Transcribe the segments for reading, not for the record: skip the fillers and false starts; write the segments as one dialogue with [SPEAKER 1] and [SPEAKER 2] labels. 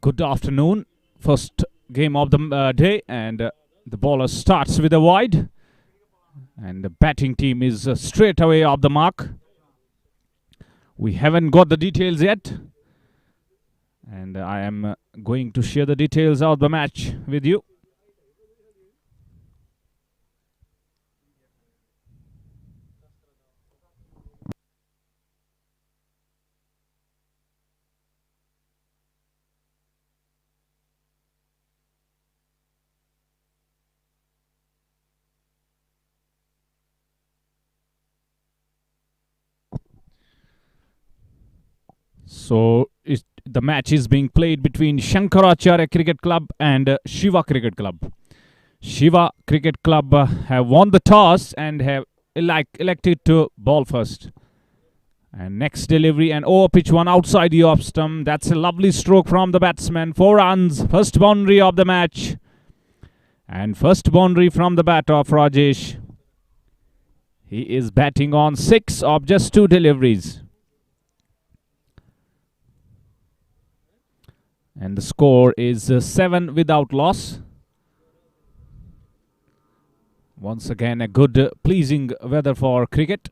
[SPEAKER 1] Good afternoon. First game of the day, and the bowler starts with a wide, and the batting team is straight away off the mark. We haven't got the details yet, and I am going to share the details of the match with you. So the match is being played between Shankaracharya Cricket Club and Shiva Cricket Club. Shiva Cricket Club have won the toss and have elected to bowl first. And next delivery, an over pitch one outside the off stump. That's a lovely stroke from the batsman. 4 runs, first boundary of the match. And first boundary from the bat of Rajesh. He is batting on 6 of just 2 deliveries. And the score is 7 without loss. Once again, a good, pleasing weather for cricket.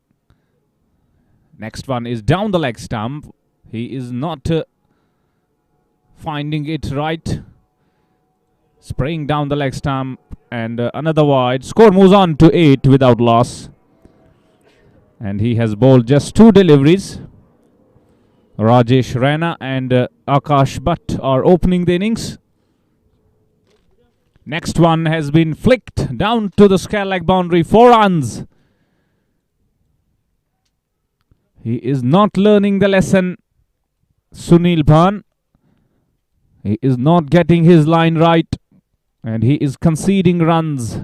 [SPEAKER 1] Next one is down the leg stump. He is not finding it right. Spraying down the leg stump, and another wide. Score moves on to 8 without loss. And he has bowled just 2 deliveries. Rajesh Raina and Akash Bhatt are opening the innings. Next one has been flicked down to the square leg boundary. 4 runs. He is not learning the lesson. Sunil Bhan. He is not getting his line right. And he is conceding runs.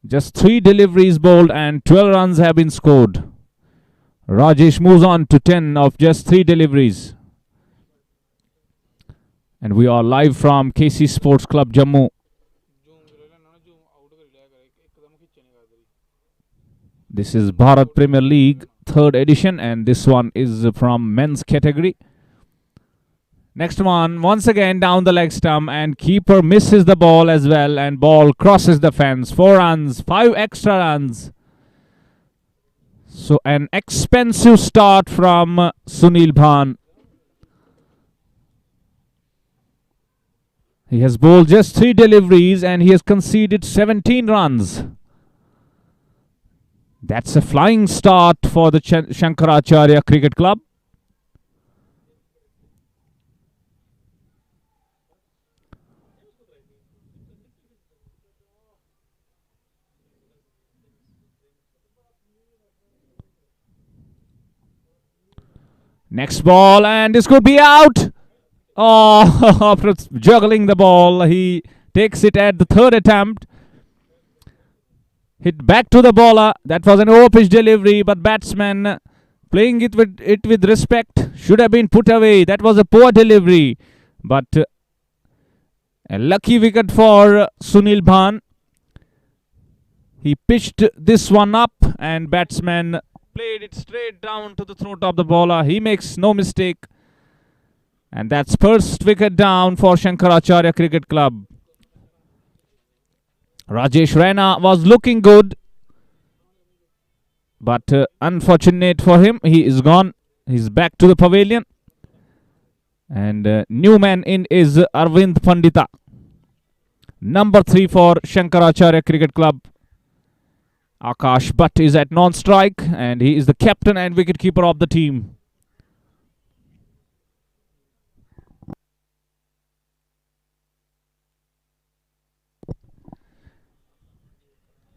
[SPEAKER 1] Just 3 deliveries bowled and 12 runs have been scored. Rajesh moves on to 10 of just 3 deliveries. And we are live from KC Sports Club Jammu. This is Bharat Premier League 3rd edition, and this one is from men's category. Next one, once again down the leg stump, and keeper misses the ball as well, and ball crosses the fence. 4 runs, 5 extra runs. So an expensive start from Sunil Bhan. He has bowled just 3 deliveries and he has conceded 17 runs. That's a flying start for the Shankaracharya Cricket Club. Next ball, and this could be out. Oh, after juggling the ball, he takes it at the 3rd attempt. Hit back to the bowler. That was an over-pitch delivery, but batsman playing it with respect. Should have been put away. That was a poor delivery. But a lucky wicket for Sunil Bhan. He pitched this one up, and batsman played it straight down to the throat of the bowler. He makes no mistake. And that's first wicket down for Shankaracharya Cricket Club. Rajesh Raina was looking good. But unfortunate for him, he is gone. He's back to the pavilion. And new man in is Arvind Pandita. Number 3 for Shankaracharya Cricket Club. Akash Bhatt is at non-strike, and he is the captain and wicketkeeper of the team.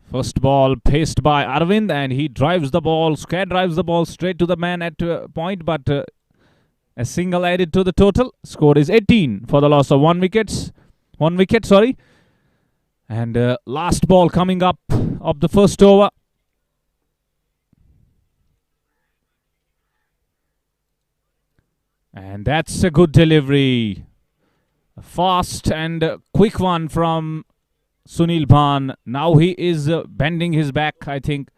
[SPEAKER 1] First ball paced by Arvind, and he drives the ball, drives the ball straight to the man at point, but a single added to the total. Score is 18 for the loss of 1 wicket. And last ball coming up of the first over. And that's a good delivery. A fast and quick one from Sunil Bhan. Now he is bending his back, I think.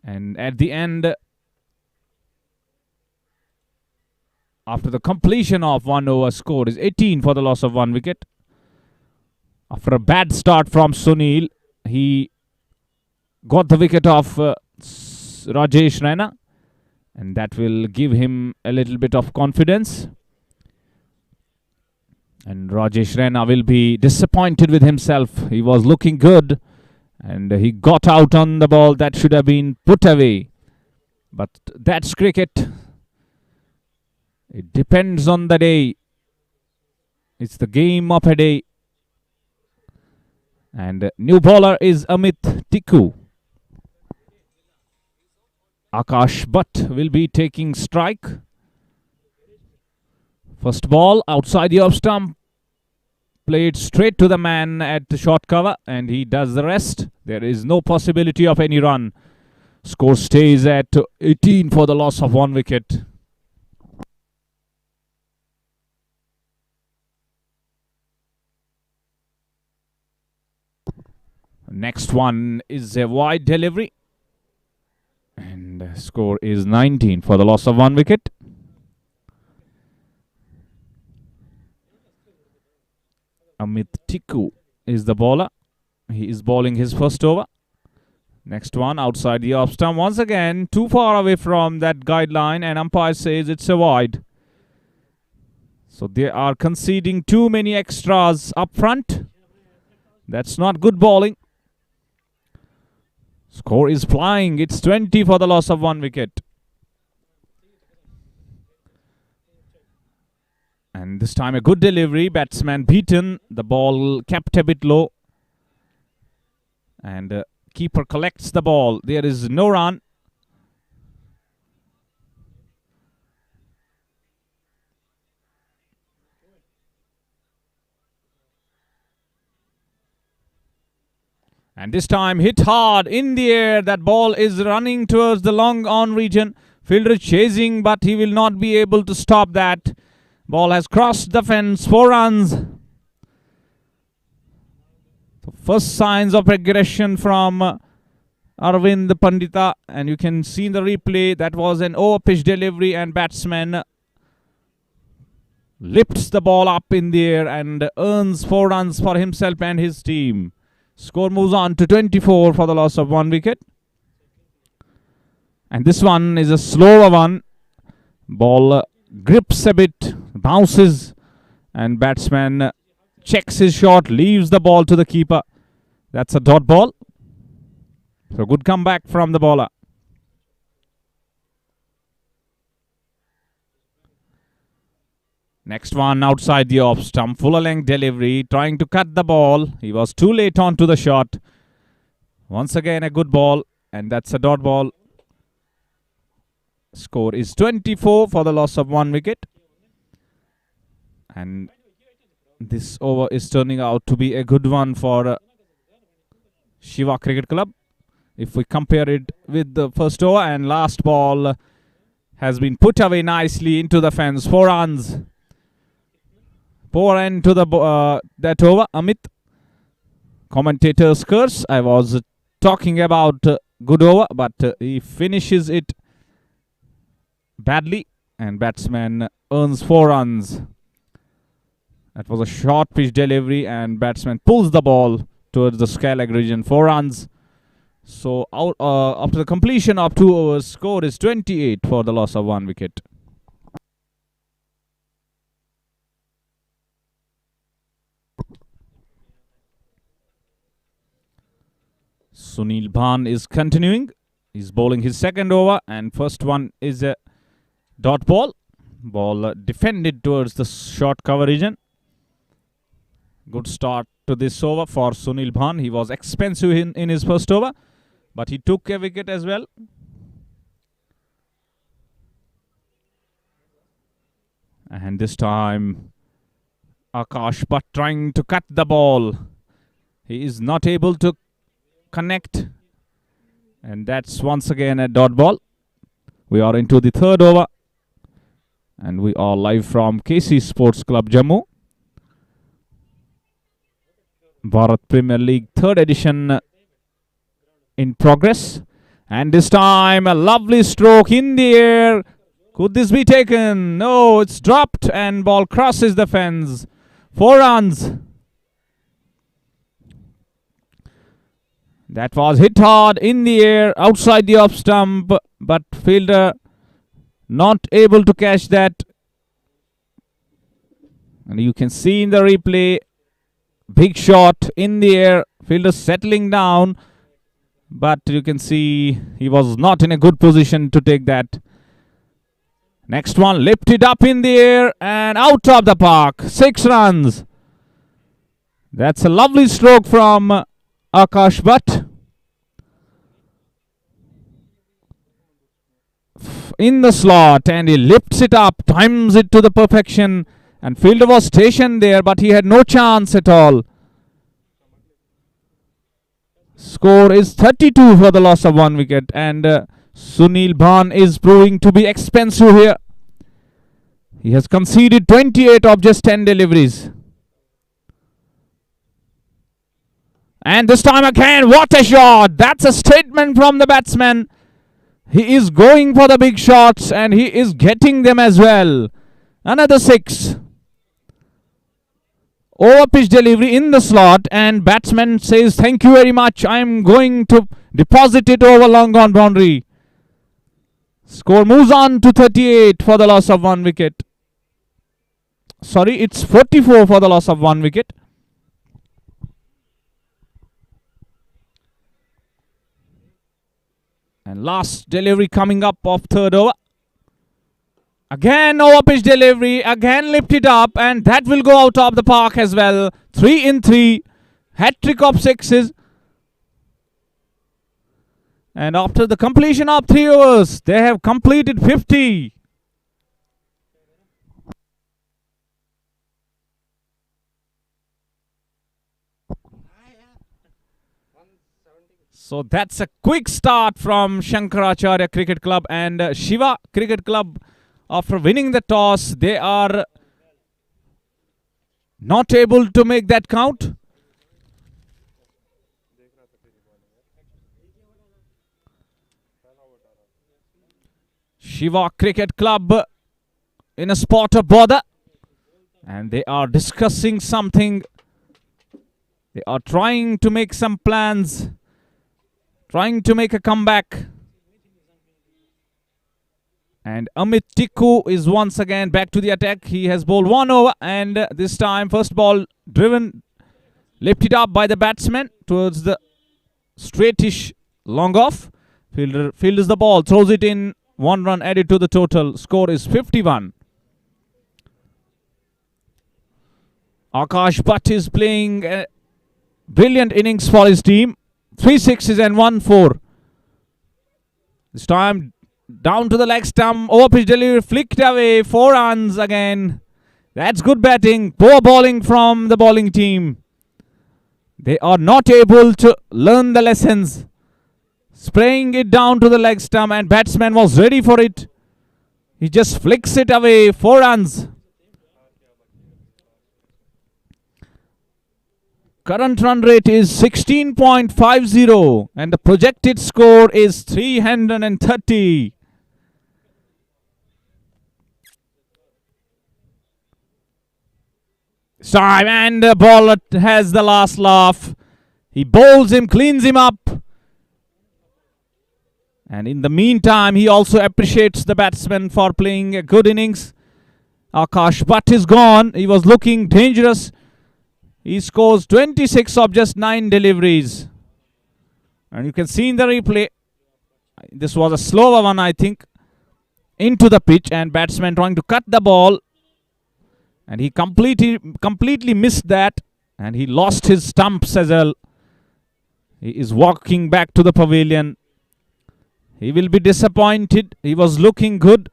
[SPEAKER 1] And at the end, after the completion of 1 over, score is 18 for the loss of 1 wicket. After a bad start from Sunil, he got the wicket of Rajesh Raina, and that will give him a little bit of confidence. And Rajesh Raina will be disappointed with himself. He was looking good, and he got out on the ball that should have been put away. But that's cricket. It depends on the day. It's the game of a day. And new bowler is Amit Tikku. Akash Bhatt will be taking strike. First ball outside the off stump. Played straight to the man at the short cover, and he does the rest. There is no possibility of any run. Score stays at 18 for the loss of 1 wicket. Next one is a wide delivery, and score is 19 for the loss of 1 wicket. Amit Tikku is the bowler. He is bowling his first over. Next one outside the off stump. Once again, too far away from that guideline, and umpire says it's a wide. So they are conceding too many extras up front. That's not good bowling. Score is flying. It's 20 for the loss of 1 wicket. And this time a good delivery. Batsman beaten. The ball kept a bit low. And keeper collects the ball. There is no run. And this time hit hard in the air. That ball is running towards the long on region. Fielder chasing, but he will not be able to stop that. Ball has crossed the fence. 4 runs. So first signs of aggression from Arvind Pandita. And you can see in the replay that was an over-pitch delivery, and batsman lifts the ball up in the air and earns 4 runs for himself and his team. Score moves on to 24 for the loss of 1 wicket. And this one is a slower one. Ball grips a bit, bounces, and batsman checks his shot, leaves the ball to the keeper. That's a dot ball. So good comeback from the bowler. Next one outside the off stump. Fuller length delivery, trying to cut the ball. He was too late on to the shot. Once again a good ball, and that's a dot ball. Score is 24 for the loss of 1 wicket. And this over is turning out to be a good one for Shiva Cricket Club. If we compare it with the first over, and last ball has been put away nicely into the fence. 4 runs. Poor end to the that over. Amit. Commentator's curse. I was talking about good over, but he finishes it badly, and batsman earns 4 runs. That was a short pitch delivery, and batsman pulls the ball towards the sky leg region. 4 runs. So after the completion of 2 overs, score is 28 for the loss of 1 wicket. Sunil Bhan is continuing. He's bowling his second over, and first one is a dot ball. Ball defended towards the short cover region. Good start to this over for Sunil Bhan. He was expensive in his first over, but he took a wicket as well. And this time Akash Bhatt trying to cut the ball. He is not able to connect, and that's once again a dot ball. We are into the third over, and we are live from KC Sports Club Jammu. Bharat Premier League 3rd edition in progress, and this time a lovely stroke in the air, Could this be taken? No, it's dropped and ball crosses the fence. 4 runs. That was hit hard in the air outside the off stump, but fielder not able to catch that. And you can see in the replay, big shot in the air, fielder settling down, but you can see he was not in a good position to take that. Next one, lifted up in the air and out of the park. 6 runs. That's a lovely stroke from Akash Bhatt. In the slot, and he lifts it up, times it to the perfection, and fielder was stationed there, but he had no chance at all. Score is 32 for the loss of 1 wicket, and Sunil Bhan is proving to be expensive here. He has conceded 28 of just 10 deliveries. And this time again, what a shot! That's a statement from the batsman. He is going for the big shots and he is getting them as well. Another 6. Over pitch delivery in the slot, and batsman says, thank you very much. I am going to deposit it over long on boundary. Score moves on to 38 for the loss of 1 wicket. Sorry, it's 44 for the loss of 1 wicket. And last delivery coming up of 3rd over. Again over pitch delivery, again lift it up, and that will go out of the park as well. 3 in 3, hat-trick of 6s. And after the completion of 3 overs, they have completed 50. So that's a quick start from Shankaracharya Cricket Club, and Shiva Cricket Club, after winning the toss, they are not able to make that count. Shiva Cricket Club in a spot of bother, and they are discussing something. They are trying to make some plans, trying to make a comeback. And Amit Tikku is once again back to the attack. He has bowled 1 over, and this time first ball driven, lifted up by the batsman towards the straightish long off. Fielder fields the ball, throws it in. 1 run added to the total. Score is 51. Akash Bhatt is playing a brilliant innings for his team. 3 sixes and 1 4. This time down to the leg stump. Over pitch delivery, flicked away. 4 runs again. That's good batting. Poor bowling from the bowling team. They are not able to learn the lessons. Spraying it down to the leg stump, and batsman was ready for it. He just flicks it away. 4 runs. Current run rate is 16.50, and the projected score is 330. Time, and the bowler has the last laugh. He bowls him, cleans him up. And in the meantime, he also appreciates the batsman for playing a good innings. Akash Bhatt is gone. He was looking dangerous. He scores 26 of just 9 deliveries. And you can see in the replay, this was a slower one, I think, into the pitch, and batsman trying to cut the ball. And he completely missed that, and he lost his stumps as well. He is walking back to the pavilion. He will be disappointed. He was looking good.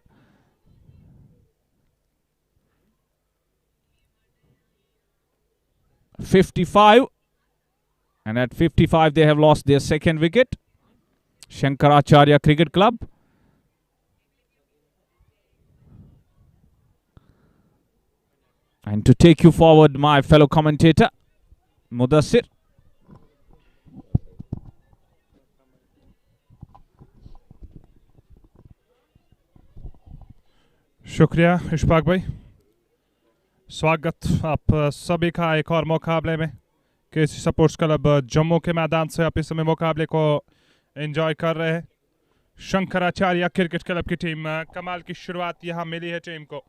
[SPEAKER 1] .55, and at 55 they have lost their 2nd wicket. Shankaracharya Cricket Club. And to take you forward, my fellow commentator Mudassir.
[SPEAKER 2] शुक्रिया इशफाक भाई। स्वागत आप सभी का एक और मुकाबले में। केसी स्पोर्ट्स क्लब जम्मू के मैदान से आप इस समय मुकाबले को एंजॉय कर रहे हैं। शंकराचार्य क्रिकेट क्लब की टीम, कमाल की शुरुआत यहाँ मिली है टीम को,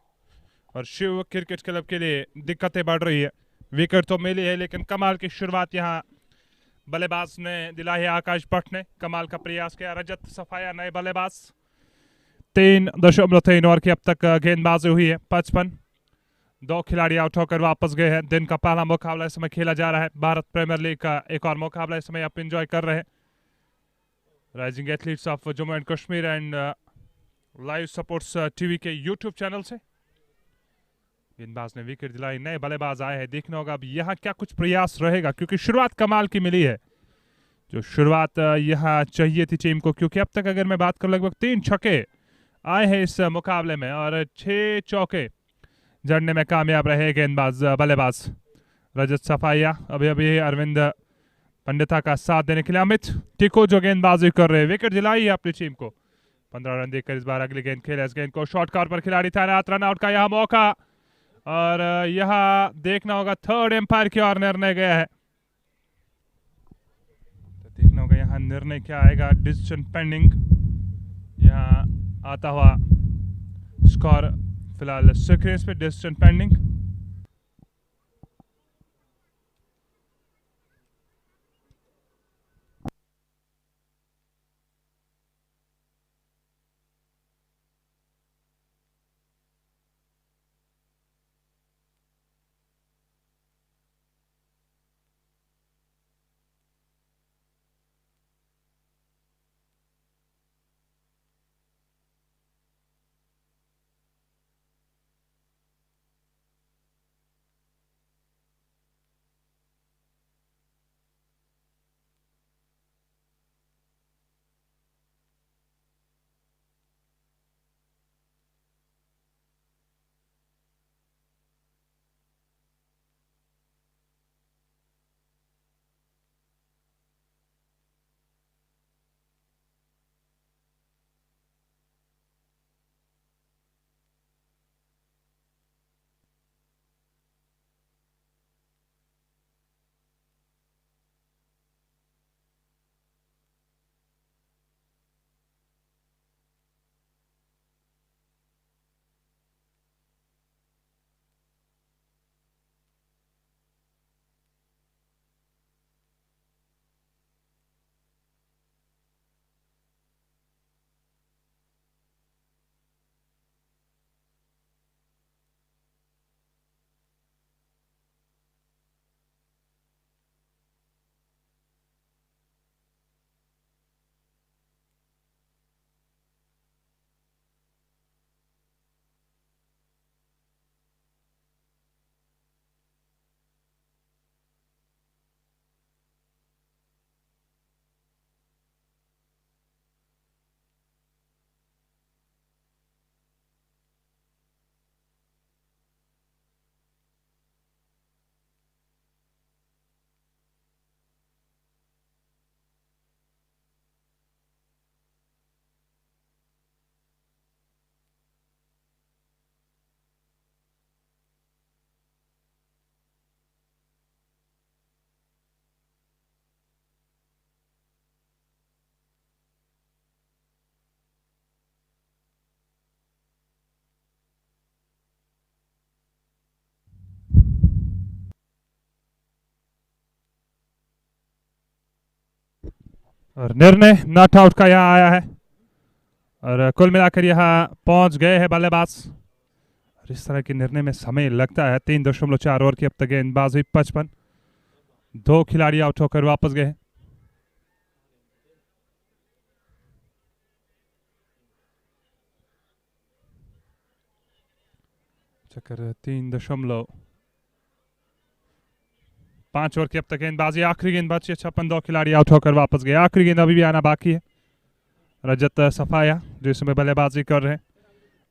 [SPEAKER 2] और शिव क्रिकेट क्लब के लिए दिक्कतें बढ़ रही है। विकेट तो मिली है लेकिन कमाल की शुरुआत यहाँ बल्लेबाज ने दिलाई है। आकाश भट्ट ने कमाल का प्रयास किया। रजत सफाया नए बल्लेबाज। 3.3 ओवर की अब तक गेंदबाजी हुई है 55। 2 खिलाड़ी आउट होकर वापस गए हैं। दिन का पहला मुकाबला इस समय खेला जा रहा है। भारत प्रीमियर लीग का एक और मुकाबला इस समय आप एंजॉय कर रहे हैं। Rising athletes of Jammu and Kashmir and live supports TV के यूट्यूब चैनल से। गेंदबाज ने विकेट दिलाई। नए बल्लेबाज आए हैं। देखना होगा अब यहाँ क्या कुछ प्रयास रहेगा, क्योंकि शुरुआत कमाल की मिली है। जो शुरुआत यहाँ चाहिए थी टीम को, क्योंकि अब तक अगर मैं बात करूं लगभग 3 छक्के आए हैं इस मुकाबले में और 6 चौके जड़ने में कामयाब रहे गेंदबाज बल्लेबाज रजत सफाया। अभी अभी अरविंद पंडिता का साथ देने के लिए अमित टिको जो गेंदबाजी कर रहे हैं। विकेट दिलाई है अपनी टीम को। 15 रन देकर इस बार अगली गेंद खेले। इस गेंद को शॉर्ट कॉर्नर पर खिलाड़ी तैनात। रन आउट का यहाँ मौका, और यहाँ देखना होगा थर्ड एम्पायर की ओर निर्णय गया है। तो देखना होगा यहाँ निर्णय क्या आएगा। डिसीजन पेंडिंग यहाँ आता हुआ स्कोर फिलहाल स्क्रीन पे डिसीजन पेंडिंग। और निर्णय नॉट आउट का यहाँ आया है, और कुल मिलाकर यहाँ पहुंच गए हैं बल्लेबाज। और इस तरह के निर्णय में समय लगता है। 3.4 ओवर की अब तक गेंदबाजी 55। 2 खिलाड़ी आउट होकर वापस गए। चक्कर 3.5 ओवर की अब तक गेंदबाजी। आखिरी गेंद बची है 56। 2 खिलाड़ी आउट होकर वापस गए। आखिरी गेंद अभी भी आना बाकी है। रजत सफाया जो इस समय बल्लेबाजी कर रहे हैं,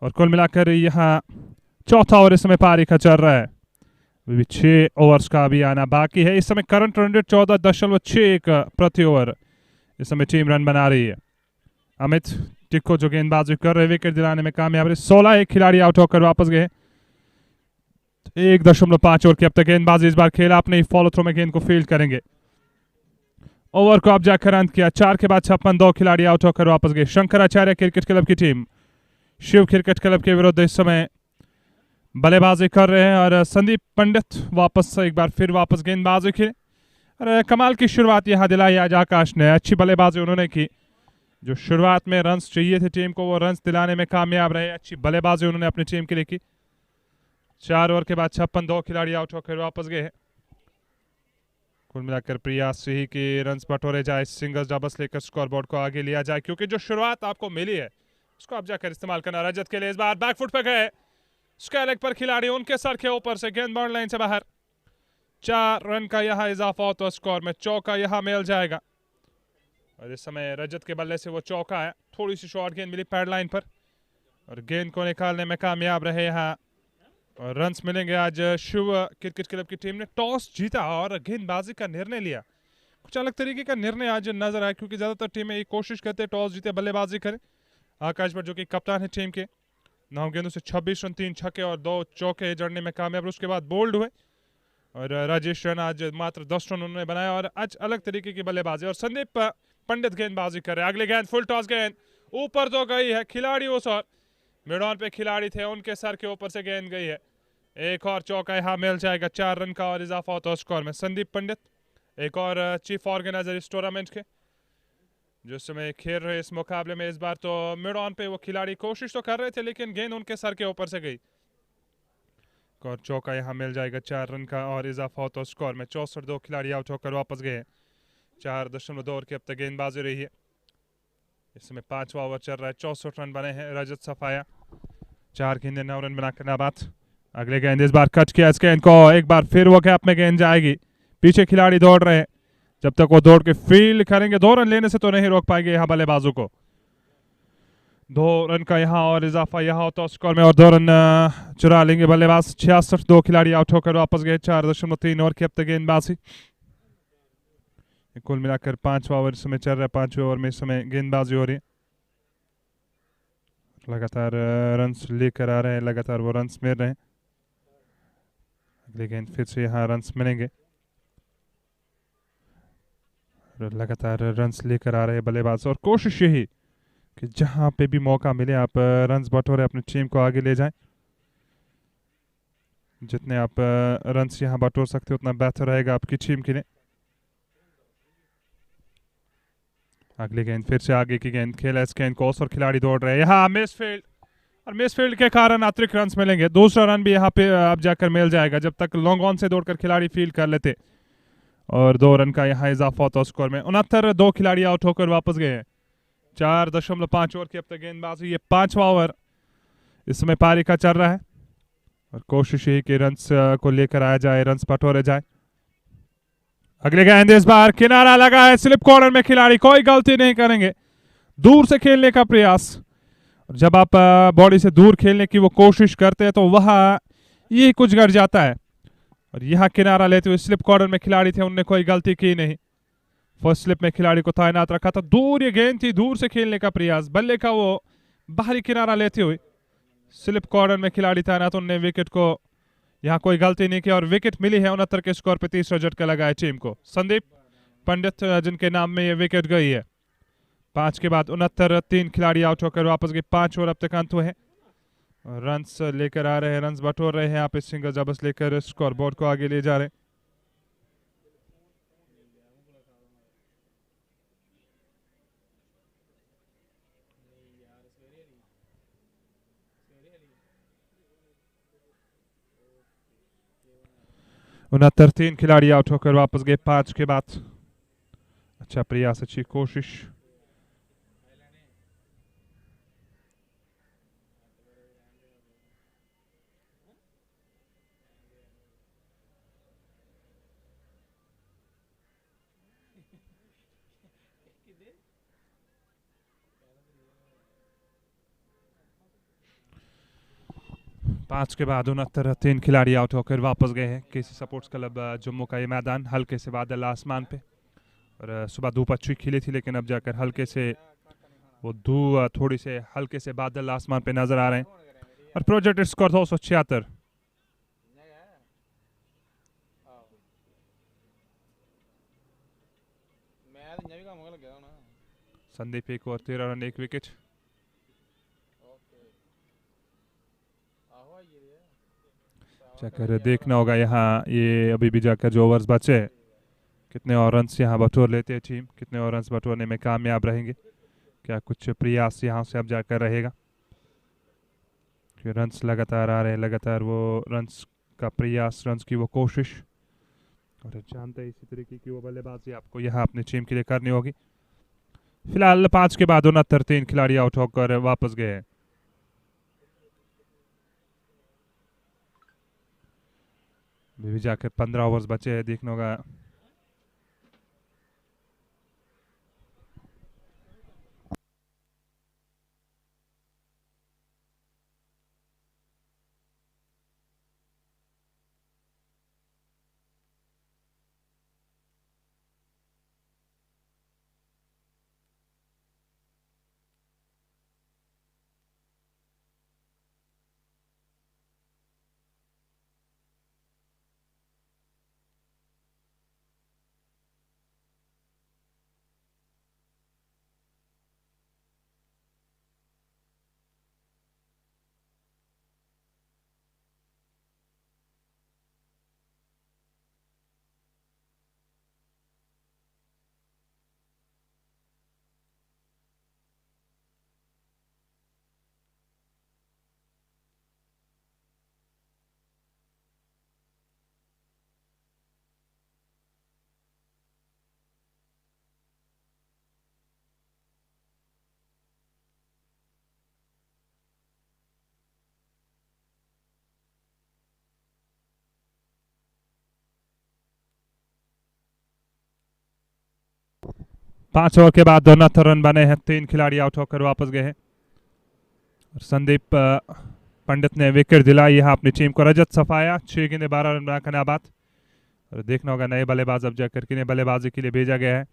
[SPEAKER 2] और कुल मिलाकर यहाँ चौथा ओवर इस समय पारी का चल रहा है। अभी 6 ओवर्स का भी आना बाकी है। इस समय करंट रन रेट 14.61 प्रति ओवर इस समय टीम रन बना रही है। अमित टिक्को जो गेंदबाजी कर रहे, विकेट दिलाने में कामयाब रहे। 16 एक खिलाड़ी आउट होकर वापस गए। 1.5 ओवर की अब तक गेंदबाजी इस बार खेला अपने फॉलो थ्रो में गेंद को फील्ड करेंगे। ओवर को अब जाकर अंत किया। 4 के बाद 56, 2 खिलाड़ी आउट होकर वापस गए। शंकराचार्य क्रिकेट क्लब की टीम शिव क्रिकेट क्लब के विरुद्ध इस समय बल्लेबाजी कर रहे हैं और संदीप पंडित वापस एक बार फिर वापस गेंदबाजी खेले और कमाल की शुरुआत यहां दिलाई आज आकाश ने। अच्छी बल्लेबाजी उन्होंने की। जो शुरुआत में रन्स चाहिए थे टीम को, वो रन्स दिलाने में कामयाब रहे। अच्छी बल्लेबाजी उन्होंने अपनी टीम के लिए की। 4 ओवर के बाद 56, 2 खिलाड़ी आउट होकर वापस गए हैं। कुल मिलाकर प्रयास यही कि रन्स बटोरे जाए, सिंगल्स डबल्स लेकर स्कोरबोर्ड को आगे लिया जाए, क्योंकि जो शुरुआत आपको मिली है उसको आप जाकर इस्तेमाल करना। रजत के लिए इस बार बैकफुट पे गए, स्क्वायर लेग पर खिलाड़ी, उनके सर के ऊपर से गेंद बाउंड्री लाइन से बाहर। 4 रन का यहां इजाफा होता है स्कोर में। चौका यहां मिल जाएगा और इस समय रजत के बल्ले से वो चौका है। थोड़ी सी शॉर्ट गेंद मिली पैड लाइन पर और गेंद को निकालने में कामयाब रहे यहाँ और रन्स मिलेंगे। आज शिव क्रिकेट क्लब की टीम ने टॉस जीता और गेंदबाजी का निर्णय लिया। कुछ अलग तरीके का निर्णय आज नजर आया, क्योंकि ज्यादातर टीमें ये कोशिश करते हैं टॉस जीते बल्लेबाजी करें। आकाश भट्ट जो कि कप्तान है टीम के, 9 गेंदों से 26 रन, 3 छक्के और 2 चौके जड़ने में कामयाब। उसके बाद बोल्ड हुए और राजेश रन आज मात्र 10 रन उन्होंने बनाया और आज अलग तरीके की बल्लेबाजी। और संदीप पंडित गेंदबाजी कर रहे हैं। अगली गेंद फुल टॉस गेंद ऊपर तो गई है, खिलाड़ी उस और मिड ऑन पे खिलाड़ी थे, उनके सर के ऊपर से गेंद गई है। एक और चौका यहाँ मिल जाएगा। 4 रन का और इजाफा होता है स्कोर में। संदीप पंडित एक और चीफ ऑर्गेनाइजर इस टूर्नामेंट के, जो समय खेल रहे इस मुकाबले में। इस बार तो मिड ऑन पे वो खिलाड़ी कोशिश तो कर रहे थे, लेकिन गेंद उनके सर के ऊपर से गई। और चौका यहाँ मिल जाएगा। 4 रन का और इजाफा होता है स्कोर में। 64, 2 खिलाड़ी आउट होकर वापस गए हैं। 4.2 ओवर की अब तक गेंदबाजी रही है। इस समय 5वां ओवर चल रहा है। 64 रन बने हैं। रजत सफाया 4 गेंदे 9 रन बनाकर नाबाद। अगले गेंद इस बार कट किया। इस गेंद को एक बार फिर वो गैप में गेंद जाएगी। पीछे खिलाड़ी दौड़ रहे हैं, जब तक वो दौड़ के फील्ड करेंगे 2 रन लेने से तो नहीं रोक पाएंगे यहाँ बल्लेबाजों को। 2 रन का यहाँ और इजाफा यहाँ होता है स्कोर में और 2 रन चुरा लेंगे बल्लेबाज। 66, 2 खिलाड़ी आउट होकर वापस गए। 4.3 ओवर की अब तक गेंदबाजी। कुल मिलाकर 5वां ओवर इस समय चल रहा है। 5वें ओवर में इस समय गेंदबाजी हो रही है। लगातार रन्स लेकर आ रहे हैं, लगातार वो रन्स मिल रहे हैं। अगली गेंद फिर से यहाँ रन्स मिलेंगे। लगातार रन्स लेकर आ रहे हैं बल्लेबाज और कोशिश यही कि जहां पे भी मौका मिले आप रन्स बटोरे, अपनी टीम को आगे ले जाएं। जितने आप रन्स यहां बटोर सकते हो उतना बेहतर रहेगा आपकी टीम के लिए। अगली गेंद फिर से आगे की गेंद खेला। इस गेंद को और खिलाड़ी दौड़ रहे हैं। यहाँ मिस फील्ड और मिस फील्ड के कारण अतिरिक्त रन मिलेंगे। दूसरा रन भी यहाँ पे अब जाकर मिल जाएगा, जब तक लॉन्ग ऑन से दौड़कर खिलाड़ी फील्ड कर लेते। और 2 रन का यहाँ इजाफा होता है स्कोर में। 69, 2 खिलाड़ी आउट होकर वापस गए हैं। 4.5 ओवर की अब तक गेंदबाजी। ये 5वां ओवर इस समय पारी का चल रहा है और कोशिश यही कि रन्स को लेकर आया जाए, रन्स बटोरे जाए। अगले गेंद इस बार किनारा लगा है। स्लिप कॉर्नर में खिलाड़ी कोई गलती नहीं करेंगे। दूर से खेलने का प्रयास, और जब आप बॉडी से दूर खेलने की वो कोशिश करते हैं तो वहां ये कुछ गिर जाता है। और यहाँ किनारा लेते हुए स्लिप कॉर्नर में खिलाड़ी थे, उनने कोई गलती की नहीं। फर्स्ट स्लिप में खिलाड़ी को तैनात रखा था। दूर ये गेंद थी, दूर से खेलने का प्रयास, बल्ले का वो बाहरी किनारा लेते हुए स्लिप कॉर्नर में खिलाड़ी तैनात, उनने विकेट को यहाँ कोई गलती नहीं की और विकेट मिली है। 69 के स्कोर पे 30 झटका लगा है टीम को। संदीप पंडित जिनके नाम में ये विकेट गई है। 5 के बाद 69, 3 खिलाड़ी आउट होकर वापस गए। 5 ओवर अब तक अंत हुए हैं। रन्स लेकर आ रहे हैं, रन्स बटोर रहे हैं। यहाँ पे सिंगल डबल्स लेकर स्कोर बोर्ड को आगे ले जा रहे हैं। उनहत्तर 3 खिलाड़ी आउट होकर वापस गए। 5 के बाद अच्छा प्रयास, अच्छी कोशिश। पांच के बाद 69, 3 खिलाड़ी आउट होकर वापस गए हैं। केसी सपोर्ट्स क्लब जम्मू का ये मैदान, हल्के से बादल आसमान पे और सुबह धूप अच्छी खिली थी, लेकिन अब जाकर हल्के से वो थोड़ी से हल्के से बादल आसमान पे नजर आ रहे हैं और projected score 276। Sandeep 1 over 13 run 1 wicket. जाकर देखना होगा यहाँ, ये अभी भी जाकर जो ओवर्स बचे हैं, कितने और रन्स यहाँ बटोर लेते हैं टीम, कितने और रन्स बटोरने में कामयाब रहेंगे, क्या कुछ प्रयास यहाँ से अब जाकर रहेगा। रन्स लगातार आ रहे हैं, लगातार वो रन्स का प्रयास, रन्स की वो कोशिश, और जानते हैं इसी तरीके की वो बल्लेबाजी आपको यहाँ अपनी टीम के लिए करनी होगी। फिलहाल 5 के बाद 69 3 खिलाड़ी आउट होकर वापस गए हैं। भी जाकर 15 ओवर्स बचे हैं, देखना होगा। पांच ओवर के बाद 69 रन बने हैं, 3 खिलाड़ी आउट होकर वापस गए हैं और संदीप पंडित ने विकेट दिलाई यहाँ अपनी टीम को। रजत सफाया 6 गेंदे 12 रन बनाकर नाबाद। और देखना होगा नए बल्लेबाज अब जाकर किन्हें बल्लेबाजी के लिए भेजा गया है।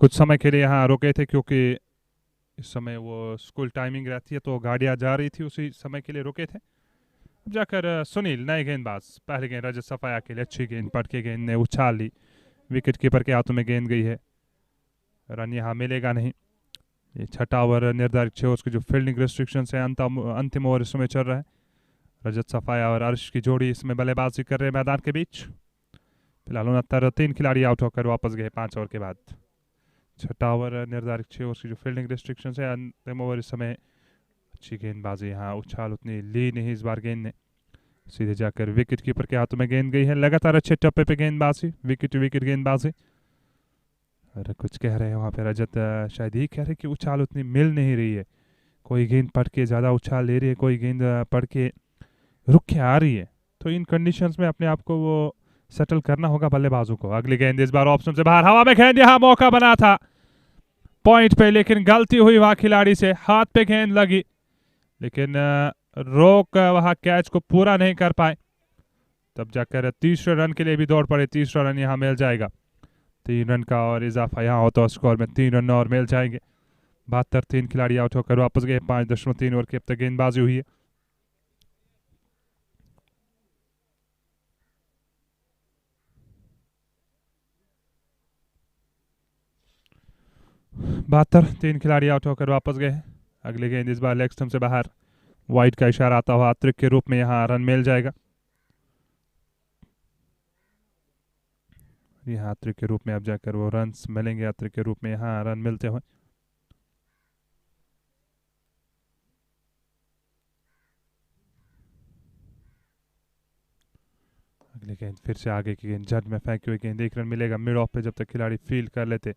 [SPEAKER 2] कुछ समय के लिए यहाँ रुके थे क्योंकि इस समय वो स्कूल टाइमिंग रहती है तो गाड़ियाँ जा रही थी, उसी समय के लिए रुके थे। अब जाकर सुनील नए गेंदबाज, पहले गेंद रजत सफाया के लिए अच्छी गेंद पट के गेंद ने उछाल ली, विकेट कीपर के हाथों में गेंद गई है, रन यहाँ मिलेगा नहीं। ये छठा ओवर निर्धारित 6 ओवर की जो फील्डिंग रिस्ट्रिक्शन है, अंतिम ओवर इसमें चल रहा है। रजत सफाया और अर्श की जोड़ी इसमें बल्लेबाजी कर रहे हैं मैदान के बीच। फिलहाल 69 खिलाड़ी आउट होकर वापस गए 5 ओवर के बाद। छठा ओवर निर्धारित 6 ओवर की जो फील्डिंग रिस्ट्रिक्शन है, अंतिम ओवर इस समय। अच्छी गेंदबाजी, यहाँ उछाल उतनी ली नहीं इस बार गेंद ने, सीधे जाकर विकेट कीपर के हाथों में गेंद गई है। लगातार अच्छे टप्पे पे गेंदबाजी, विकेट टू विकेट गेंदबाजी। अरे कुछ कह रहे हैं वहाँ पे रजत, शायद ही कह रहे कि उछाल उतनी मिल नहीं रही है, कोई गेंद पढ़ के ज़्यादा उछाल ले रही है, कोई गेंद पढ़ के रुक के आ रही है। तो इन कंडीशंस में अपने आप को वो सेटल करना होगा बल्लेबाजों को। अगली गेंद इस बार ऑप्शन से बाहर, हवा में गेंद, यहाँ मौका बना था पॉइंट पे, लेकिन गलती हुई वहाँ खिलाड़ी से, हाथ पे गेंद लगी लेकिन रोक वहाँ कैच को पूरा नहीं कर पाए। तब जाकर तीसरे रन के लिए भी दौड़ पड़े, तीसरा रन यहाँ मिल जाएगा। 3 रन का और इजाफा यहाँ होता है स्कोर में, 3 रन और मिल जाएंगे। 72 3 खिलाड़ी आउट होकर वापस गए। 5.3 ओवर की अब तक गेंदबाजी हुई है। बहत्तर 3 खिलाड़ी आउट होकर वापस गए। अगली गेंद इस बार लेग स्टंप से बाहर, वाइड का इशारा आता हुआ अतिरिक्त के रूप में यहाँ रन मिल जाएगा। यहाँ अतिरिक्त के रूप में अब जाकर वो रन मिलेंगे, अतिरिक्त के रूप में यहाँ रन मिलते हुए। अगली गेंद फिर से आगे की गेंद, जड़ में फेंकी हुई गेंद, 1 रन मिलेगा मिड ऑफ पे जब तक खिलाड़ी फील्ड कर लेते।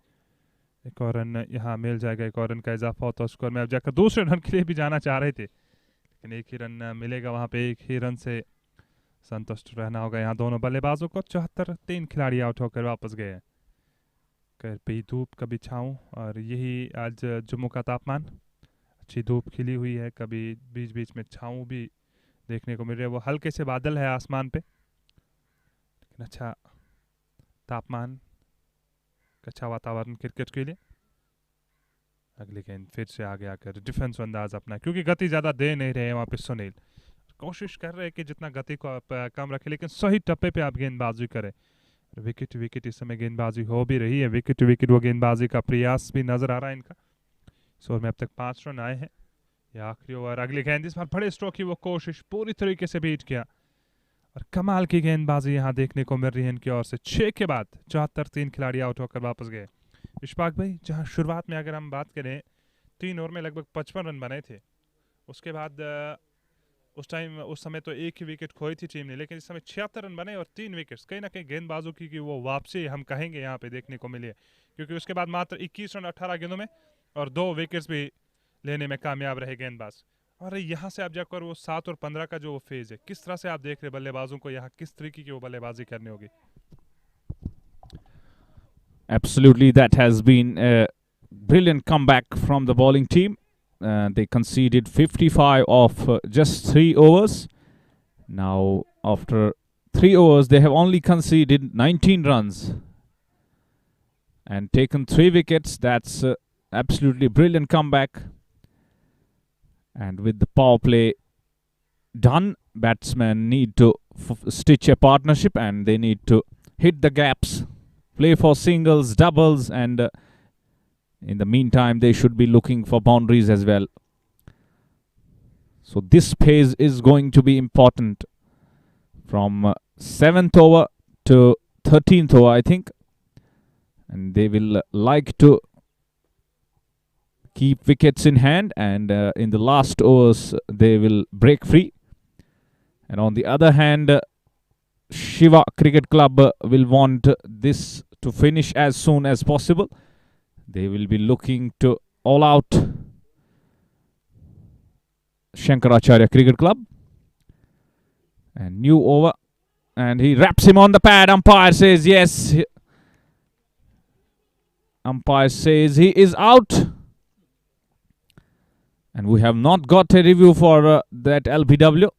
[SPEAKER 2] एक और रन यहाँ मिल जाएगा, एक और रन का इजाफा होता है स्कोर में। अब जाकर दूसरे रन के लिए भी जाना चाह रहे थे लेकिन एक ही रन मिलेगा वहाँ पे, एक ही रन से संतुष्ट रहना होगा यहाँ दोनों बल्लेबाजों को। 74 3 खिलाड़ी आउट होकर वापस गए। कभी धूप कभी छाँव, और यही आज जम्मू का तापमान, अच्छी धूप खिली हुई है, कभी बीच बीच में छाँव भी देखने को मिल रही है। वो हल्के से बादल है आसमान पे, लेकिन अच्छा तापमान, अच्छा वातावरण क्रिकेट के लिए। अगली गेंद फिर से आगे आकर डिफेंस अंदाज अपना, क्योंकि गति ज़्यादा दे नहीं रहे हैं वहाँ पे सुनील, कोशिश कर रहे हैं कि जितना गति को आप कम रखें लेकिन सही टप्पे पे आप गेंदबाजी करें। विकेट विकेट इस समय गेंदबाजी हो भी रही है, विकेट विकेट वो गेंदबाजी का प्रयास भी नजर आ रहा है इनका। इस ओवर में अब तक 5 रन आए हैं। ये आखिरी ओवर। अगली गेंद इस बार बड़े स्ट्रोक की वो कोशिश पूरी तरीके से बीट किया, और कमाल की गेंदबाजी यहाँ देखने को मिल रही है इनकी ओर से। 6 के बाद 74 3 खिलाड़ी आउट होकर वापस गए। इशफाक भाई, जहाँ शुरुआत में अगर हम बात करें 3 ओवर में लगभग 55 रन बने थे, उसके बाद उस समय तो एक ही विकेट खोई थी टीम ने, लेकिन इस समय 76 रन बने और 3 विकेट्स। कहीं ना कहीं गेंदबाजों की वो वापसी हम कहेंगे यहाँ पे देखने को मिली है, क्योंकि उसके बाद मात्र 21 रन 18 गेंदों में और 2 विकेट्स भी लेने में कामयाब रहे गेंदबाज। और यहाँ से आप जाकर वो 7 और 15 का जो फेज है, किस तरह से आप देख रहे बल्लेबाजों को यहाँ किस तरीके की वो बल्लेबाजी करनी होगी?
[SPEAKER 1] Absolutely, that has been a brilliant comeback from the bowling team. They conceded 55 of just 3 overs. Now, after 3 overs, they have only conceded 19 runs and taken 3 wickets. That's absolutely brilliant comeback. And with the power play done, batsmen need to stitch a partnership, and they need to hit the gaps, play for singles, doubles, and in the meantime they should be looking for boundaries as well. So this phase is going to be important from 7th over to 13th over, I think, and they will like to keep wickets in hand, and in the last overs they will break free. And on the other hand, Shiva Cricket Club will want this to finish as soon as possible. They will be looking to all out Shankaracharya Cricket Club. And new over, and he wraps him on the pad. Umpire says yes. Umpire says he is out. And we have not got a review for that LBW.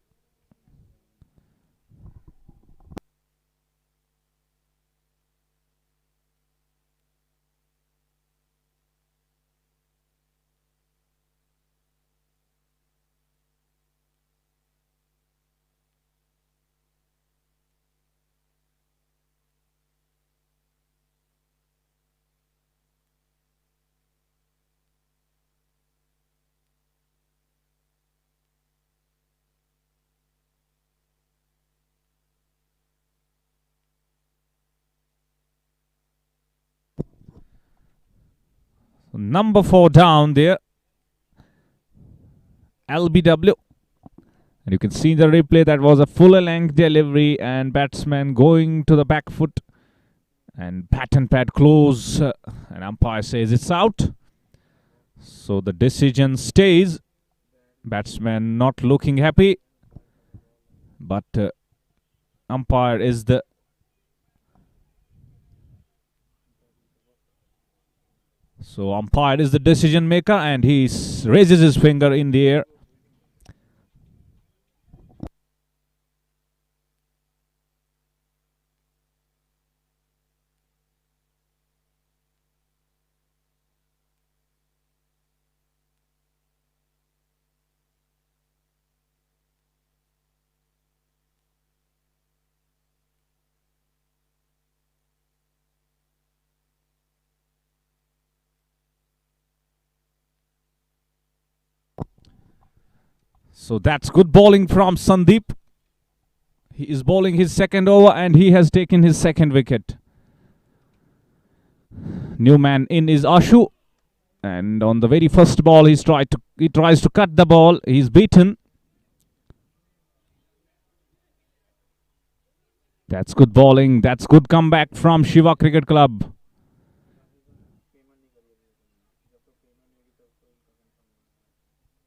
[SPEAKER 1] number 4 down there. LBW. And you can see in the replay that was a full length delivery and batsman going to the back foot. And bat and pad close. And umpire says it's out. So the decision stays. Batsman not looking happy. But umpire is the... So umpire is the decision maker and he raises his finger in the air. So that's good bowling from Sandeep. He is bowling his second over and he has taken his second wicket. New man in is Ashu. And on the very first ball he tries to cut the ball. He's beaten. That's good bowling. That's good comeback from Shiva Cricket Club.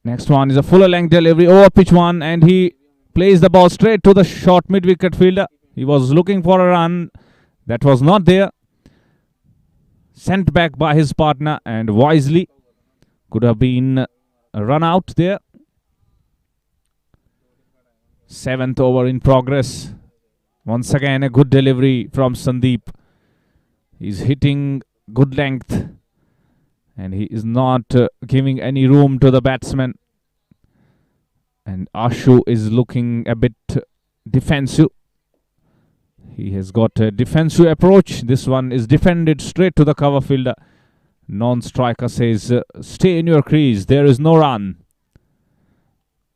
[SPEAKER 1] Next one is a fuller length delivery over pitch one and he plays the ball straight to the short mid-wicket fielder. He was looking for a run. That was not there. Sent back by his partner and wisely. Could have been a run out there. 7th over in progress. Once again a good delivery from Sandeep. He's hitting good length. And he is not giving any room to the batsman. And Ashu is looking a bit defensive. He has got a defensive approach. This one is defended straight to the cover fielder. Non-striker says, stay in your crease. There is no run.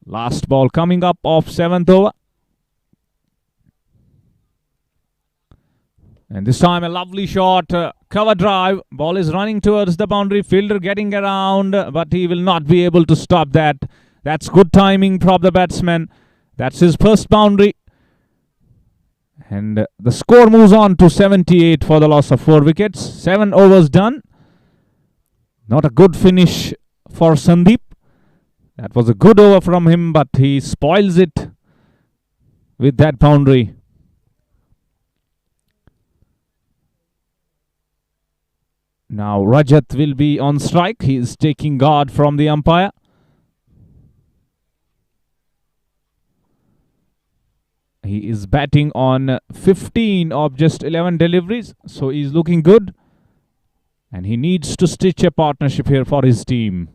[SPEAKER 1] Last ball coming up of 7th over. And this time a lovely shot, cover drive. Ball is running towards the boundary. Fielder getting around, but he will not be able to stop that. That's good timing from the batsman. That's his first boundary. And the score moves on to 78 for the loss of 4 wickets. 7 overs done. Not a good finish for Sandeep. That was a good over from him, but he spoils it with that boundary. Now Rajat will be on strike. He is taking guard from the umpire. He is batting on 15 of just 11 deliveries. So he is looking good. And he needs to stitch a partnership here for his team.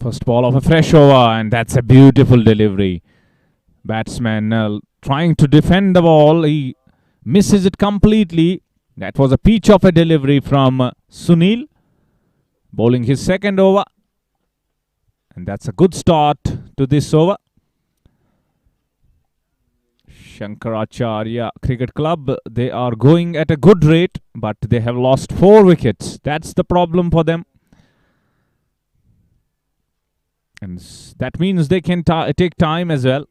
[SPEAKER 1] First ball of a fresh over, and that's a beautiful delivery. Batsman trying to defend the ball. He misses it completely. That was a peach of a delivery from Sunil. Bowling his second over. And that's a good start to this over. Shankaracharya Cricket Club, they are going at a good rate, but they have lost 4 wickets. That's the problem for them. And that means they can take time as well.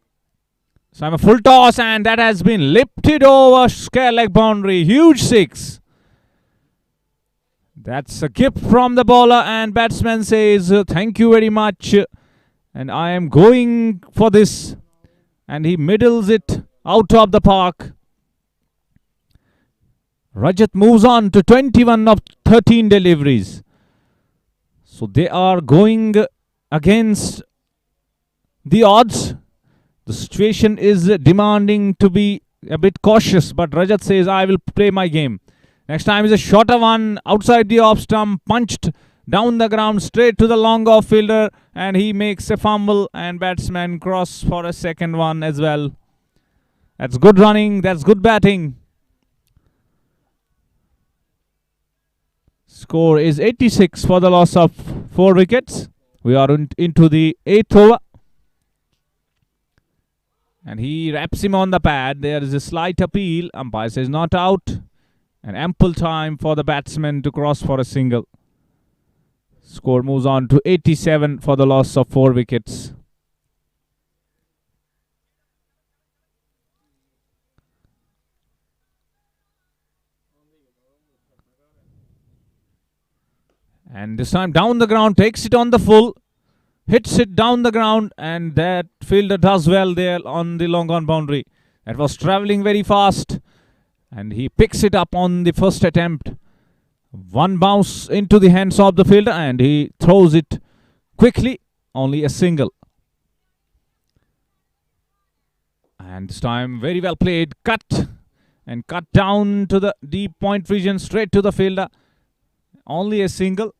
[SPEAKER 1] So I'm a full toss and that has been lifted over square leg boundary. Huge 6. That's a gift from the bowler and batsman says thank you very much. And I am going for this. And he middles it out of the park. Rajat moves on to 21 of 13 deliveries. So they are going against the odds. The situation is demanding to be a bit cautious, but Rajat says, I will play my game. Next time is a shorter one outside the off stump, punched down the ground straight to the long off fielder, and he makes a fumble and batsman cross for a second one as well. That's good running, that's good batting. Score is 86 for the loss of 4 wickets. We are into the 8th over. And he wraps him on the pad. There is a slight appeal. Umpire says not out. And ample time for the batsman to cross for a single. Score moves on to 87 for the loss of 4 wickets. And this time down the ground, takes it on the full, hits it down the ground, and that fielder does well there on the long on boundary. That was travelling very fast, and he picks it up on the first attempt. One bounce into the hands of the fielder, and he throws it quickly, only a single. And this time very well played, cut down to the deep point region, straight to the fielder. Only a single.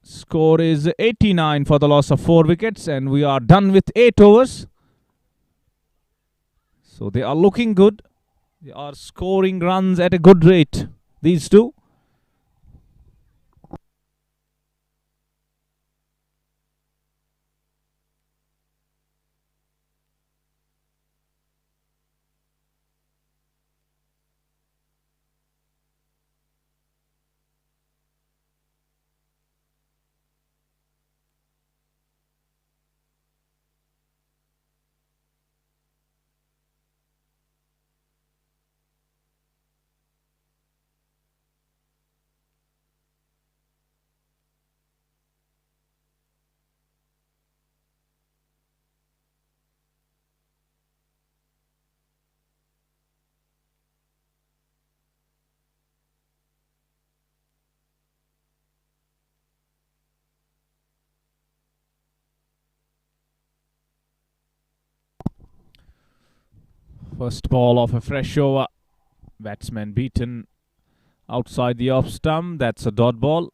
[SPEAKER 1] Score is 89 for the loss of 4 wickets, and we are done with 8 overs. So they are looking good. They are scoring runs at a good rate, these two. First ball of a fresh over. Batsman beaten outside the off stump. That's a dot ball.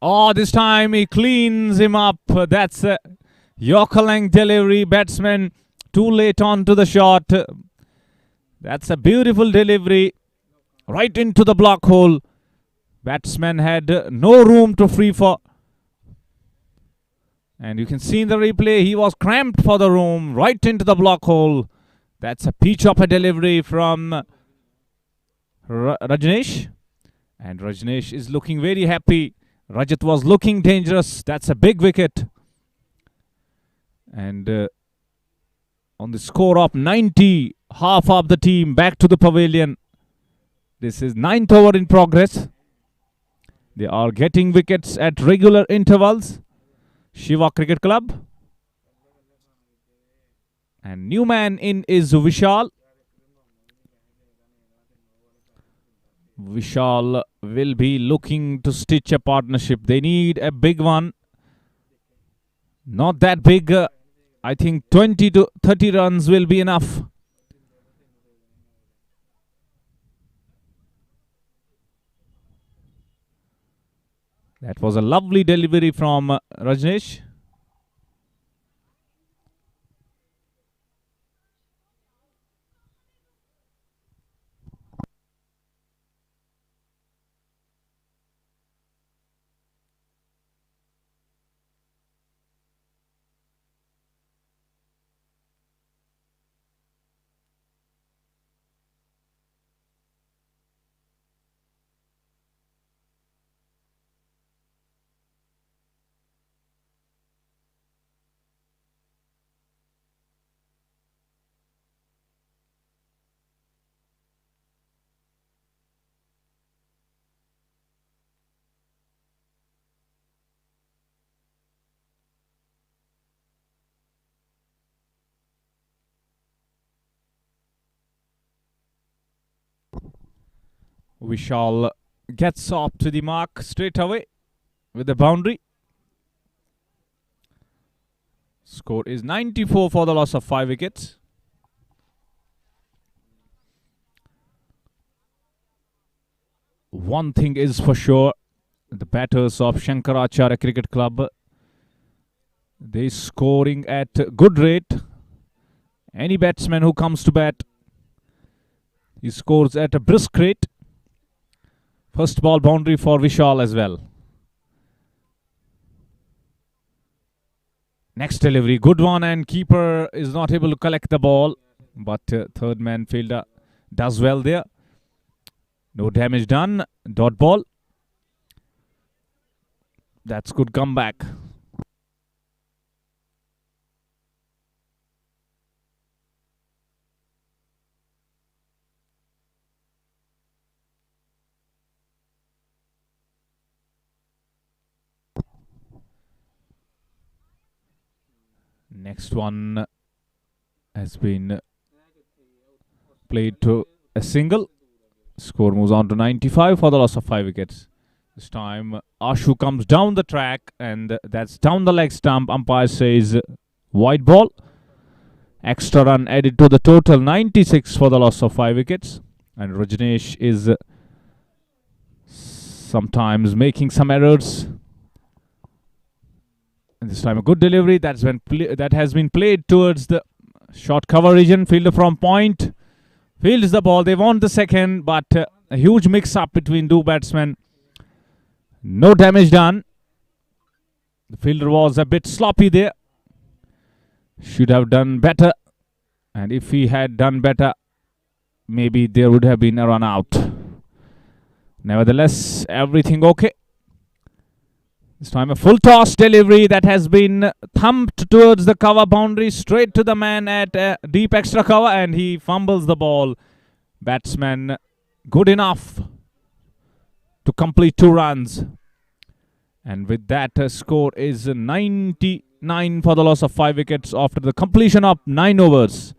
[SPEAKER 1] Oh, this time he cleans him up. That's a Yorker length delivery. Batsman too late on to the shot. That's a beautiful delivery. Right into the block hole. Batsman had no room to free for. And you can see in the replay, he was cramped for the room. Right into the block hole. That's a peach of a delivery from Rajneesh. And Rajneesh is looking very happy. Rajat was looking dangerous. That's a big wicket. And on the score of 90, half of the team back to the pavilion. This is 9th over in progress. They are getting wickets at regular intervals. Shiva Cricket Club. And new man in is Vishal. Vishal will be looking to stitch a partnership. They need a big one. Not that big. I think 20 to 30 runs will be enough. That was a lovely delivery from Rajneesh. Vishal gets up to the mark straight away with the boundary. Score is 94 for the loss of 5 wickets. One thing is for sure, the batters of Shankaracharya Cricket Club They scoring at a good rate. Any batsman who comes to bat, he scores at a brisk rate. First ball boundary for Vishal as well. Next delivery, good one, and keeper is not able to collect the ball. But third man fielder does well there. No damage done. Dot ball. That's good comeback. Next one has been played to a single. Score moves on to 95 for the loss of 5 wickets. This time Ashu comes down the track and that's down the leg stump. Umpire says wide ball. Extra run added to the total, 96 for the loss of 5 wickets. And Rajneesh is sometimes making some errors. And this time a good delivery that has been played towards the short cover region. Fielder from point fields the ball. They want the second, but a huge mix-up between two batsmen. No damage done. The fielder was a bit sloppy there. Should have done better. And if he had done better, maybe there would have been a run out. Nevertheless, everything okay. This time a full toss delivery that has been thumped towards the cover boundary, straight to the man at deep extra cover, and he fumbles the ball. Batsman good enough to complete 2 runs. And with that, score is 99 for the loss of 5 wickets after the completion of 9 overs.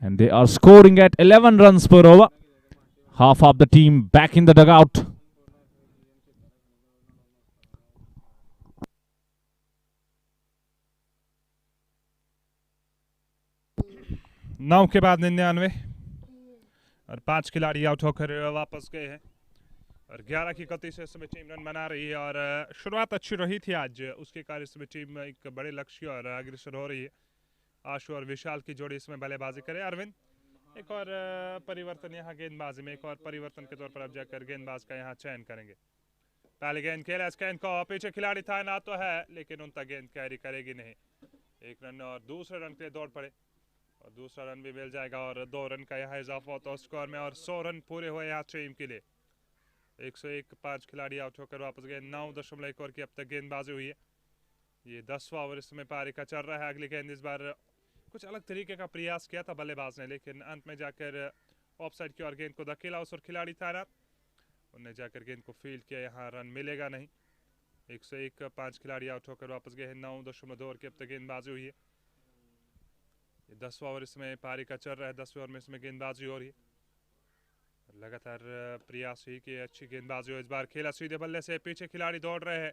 [SPEAKER 1] And they are scoring at 11 runs per over. Half of the team back in the dugout.
[SPEAKER 2] नौ के बाद 99 और 5 खिलाड़ी out होकर वापस गए हैं और 11 की गति से इस समय टीम रन बना रही है और शुरुआत अच्छी रही थी आज, उसके कारण इसमें टीम एक बड़े लक्ष्य और अग्रसर हो रही है। आशु और विशाल की जोड़ी इसमें बल्लेबाजी करे। अरविंद, एक और परिवर्तन यहाँ गेंदबाजी में, एक और परिवर्तन के तौर पर अब जाकर गेंदबाज का यहाँ चयन करेंगे। पहले गेंद खेला, इस गेंद को पीछे खिलाड़ी था ना तो है, लेकिन उन तक गेंद कैरी करेगी नहीं। 1 रन और दूसरे रन के लिए दौड़ पड़े और दूसरा रन भी मिल जाएगा और 2 रन का यहाँ इजाफा होता है स्कोर में और 100 रन पूरे हुए यहाँ टीम के लिए। 101, 5 खिलाड़ी आउट होकर वापस गए। 9.1 ओवर की अब तक गेंदबाजी हुई है। ये 10वां ओवर इसमें पारी का चल रहा है। अगली गेंद इस बार कुछ अलग तरीके का प्रयास किया था बल्लेबाज ने, लेकिन अंत में जाकर ऑफ साइड की ओर गेंद को धकेला उस और खिलाड़ी था ना, उन्हें जाकर गेंद को फील्ड किया, यहाँ रन मिलेगा नहीं। 101, 5 खिलाड़ी आउट होकर वापस गए हैं। 9.2 ओवर की अब तक गेंदबाजी हुई है। ये 10वां ओवर इसमें पारी का चल रहा है। 10वें ओवर में इसमें गेंदबाजी हो रही है। लगातार प्रयास हुई कि अच्छी गेंदबाजी हो। इस बार खेला सीधे बल्ले से, पीछे खिलाड़ी दौड़ रहे हैं।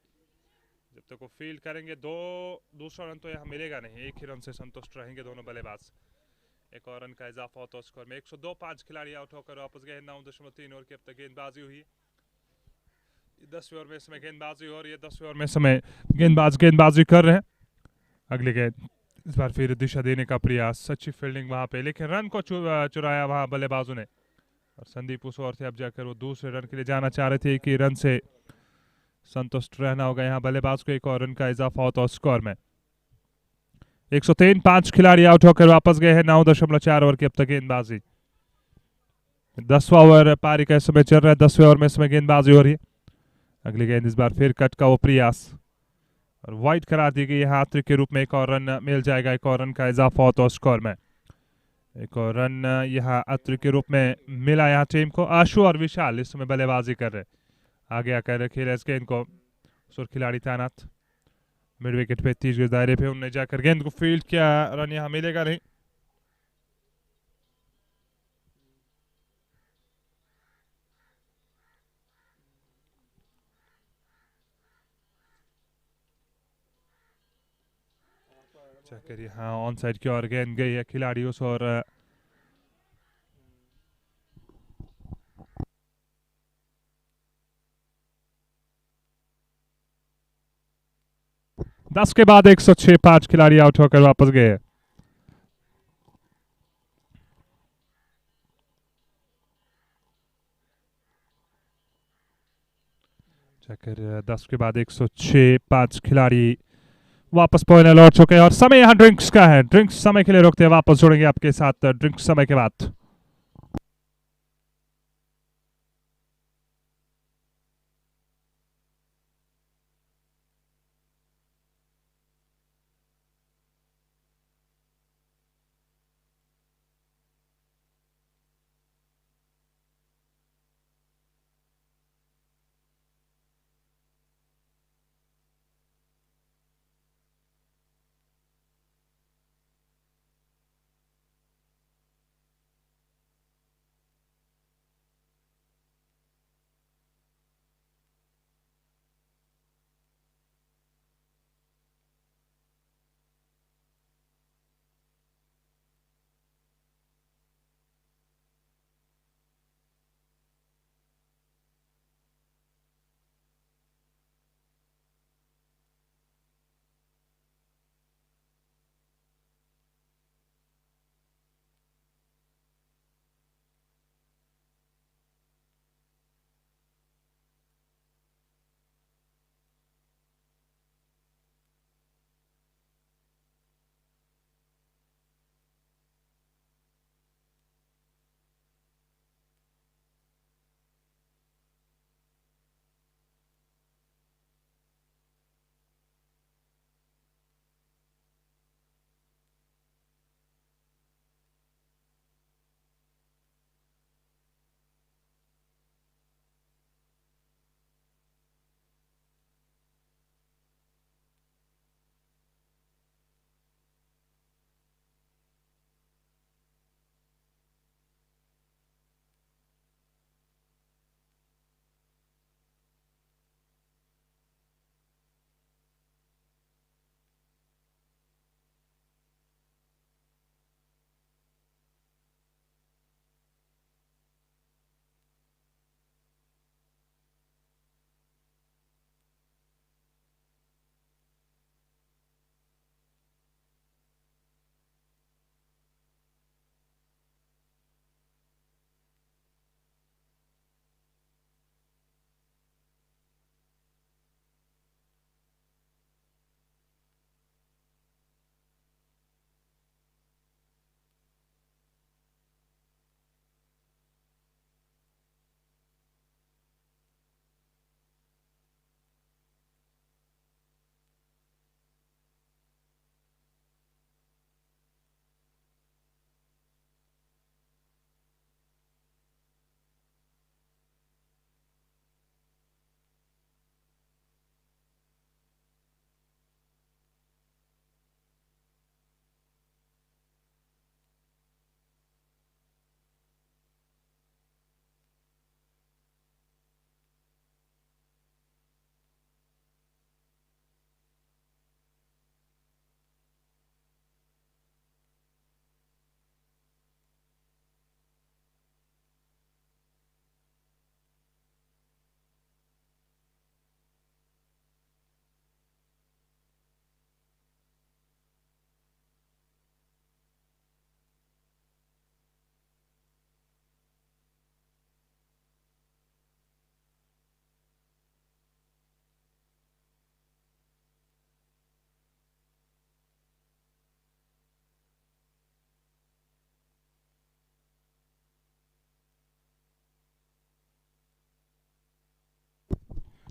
[SPEAKER 2] जब तक वो फील्ड करेंगे दूसरा रन तो यहाँ मिलेगा नहीं। 1 ही रन से संतुष्ट रहेंगे दोनों बल्लेबाज। 1 और रन का इजाफा होता है स्कोर में। 102, 5 खिलाड़ी आउट होकर वापस गए। 9.3 ओवर की अब तक गेंदबाजी हुई है। 10वें ओवर में इसमें गेंदबाजी हो रही है। 10वें ओवर में समय गेंदबाजी कर रहे हैं। अगली गेंद इस बार फिर दिशा देने का प्रयास, अच्छी फील्डिंग वहां पे, लेकिन रन को चुराया वहां बल्लेबाजों ने। और संदीप उस ओर थे अब जाकर वो दूसरे रन के लिए जाना चाह रहे थे कि रन से संतुष्ट रहना होगा यहाँ बल्लेबाज को। 1 और रन का इजाफा होता है स्कोर में। 103, 5 खिलाड़ी आउट होकर वापस गए हैं। 9.4 ओवर की अब तक गेंदबाजी। 10वां ओवर पारी का समय चल रहा है। 10वें ओवर में इसमें गेंदबाजी हो रही है। अगली गेंद इस बार फिर कट का वो प्रयास और वाइड करा दी गई यहाँ अतिरिक्त के रूप में। 1 और रन मिल जाएगा। 1 और रन का इजाफा होता है स्कोर में। 1 और रन यहाँ अतिरिक्त के रूप में मिला यहाँ टीम को। आशु और विशाल इस समय बल्लेबाजी कर रहे, आगे आकर खेले इस गेंद को। सुर खिलाड़ी तैनात मिड विकेट पे 30 गज दायरे पे, उन्होंने जाकर गेंद को फील्ड किया। रन यहाँ मिलेगा नहीं। जाकर यहाँ ऑन साइड की ओर गेंद गई है खिलाड़ी उस और 10 के बाद 106, 5 खिलाड़ी आउट होकर वापस गए। चक्कर 10 के बाद 106, 5 खिलाड़ी वापस पॉइंट लौट चुके हैं और समय यहाँ ड्रिंक्स का है। ड्रिंक्स समय के लिए रोकते हैं, वापस जोड़ेंगे आपके साथ ड्रिंक्स समय के बाद।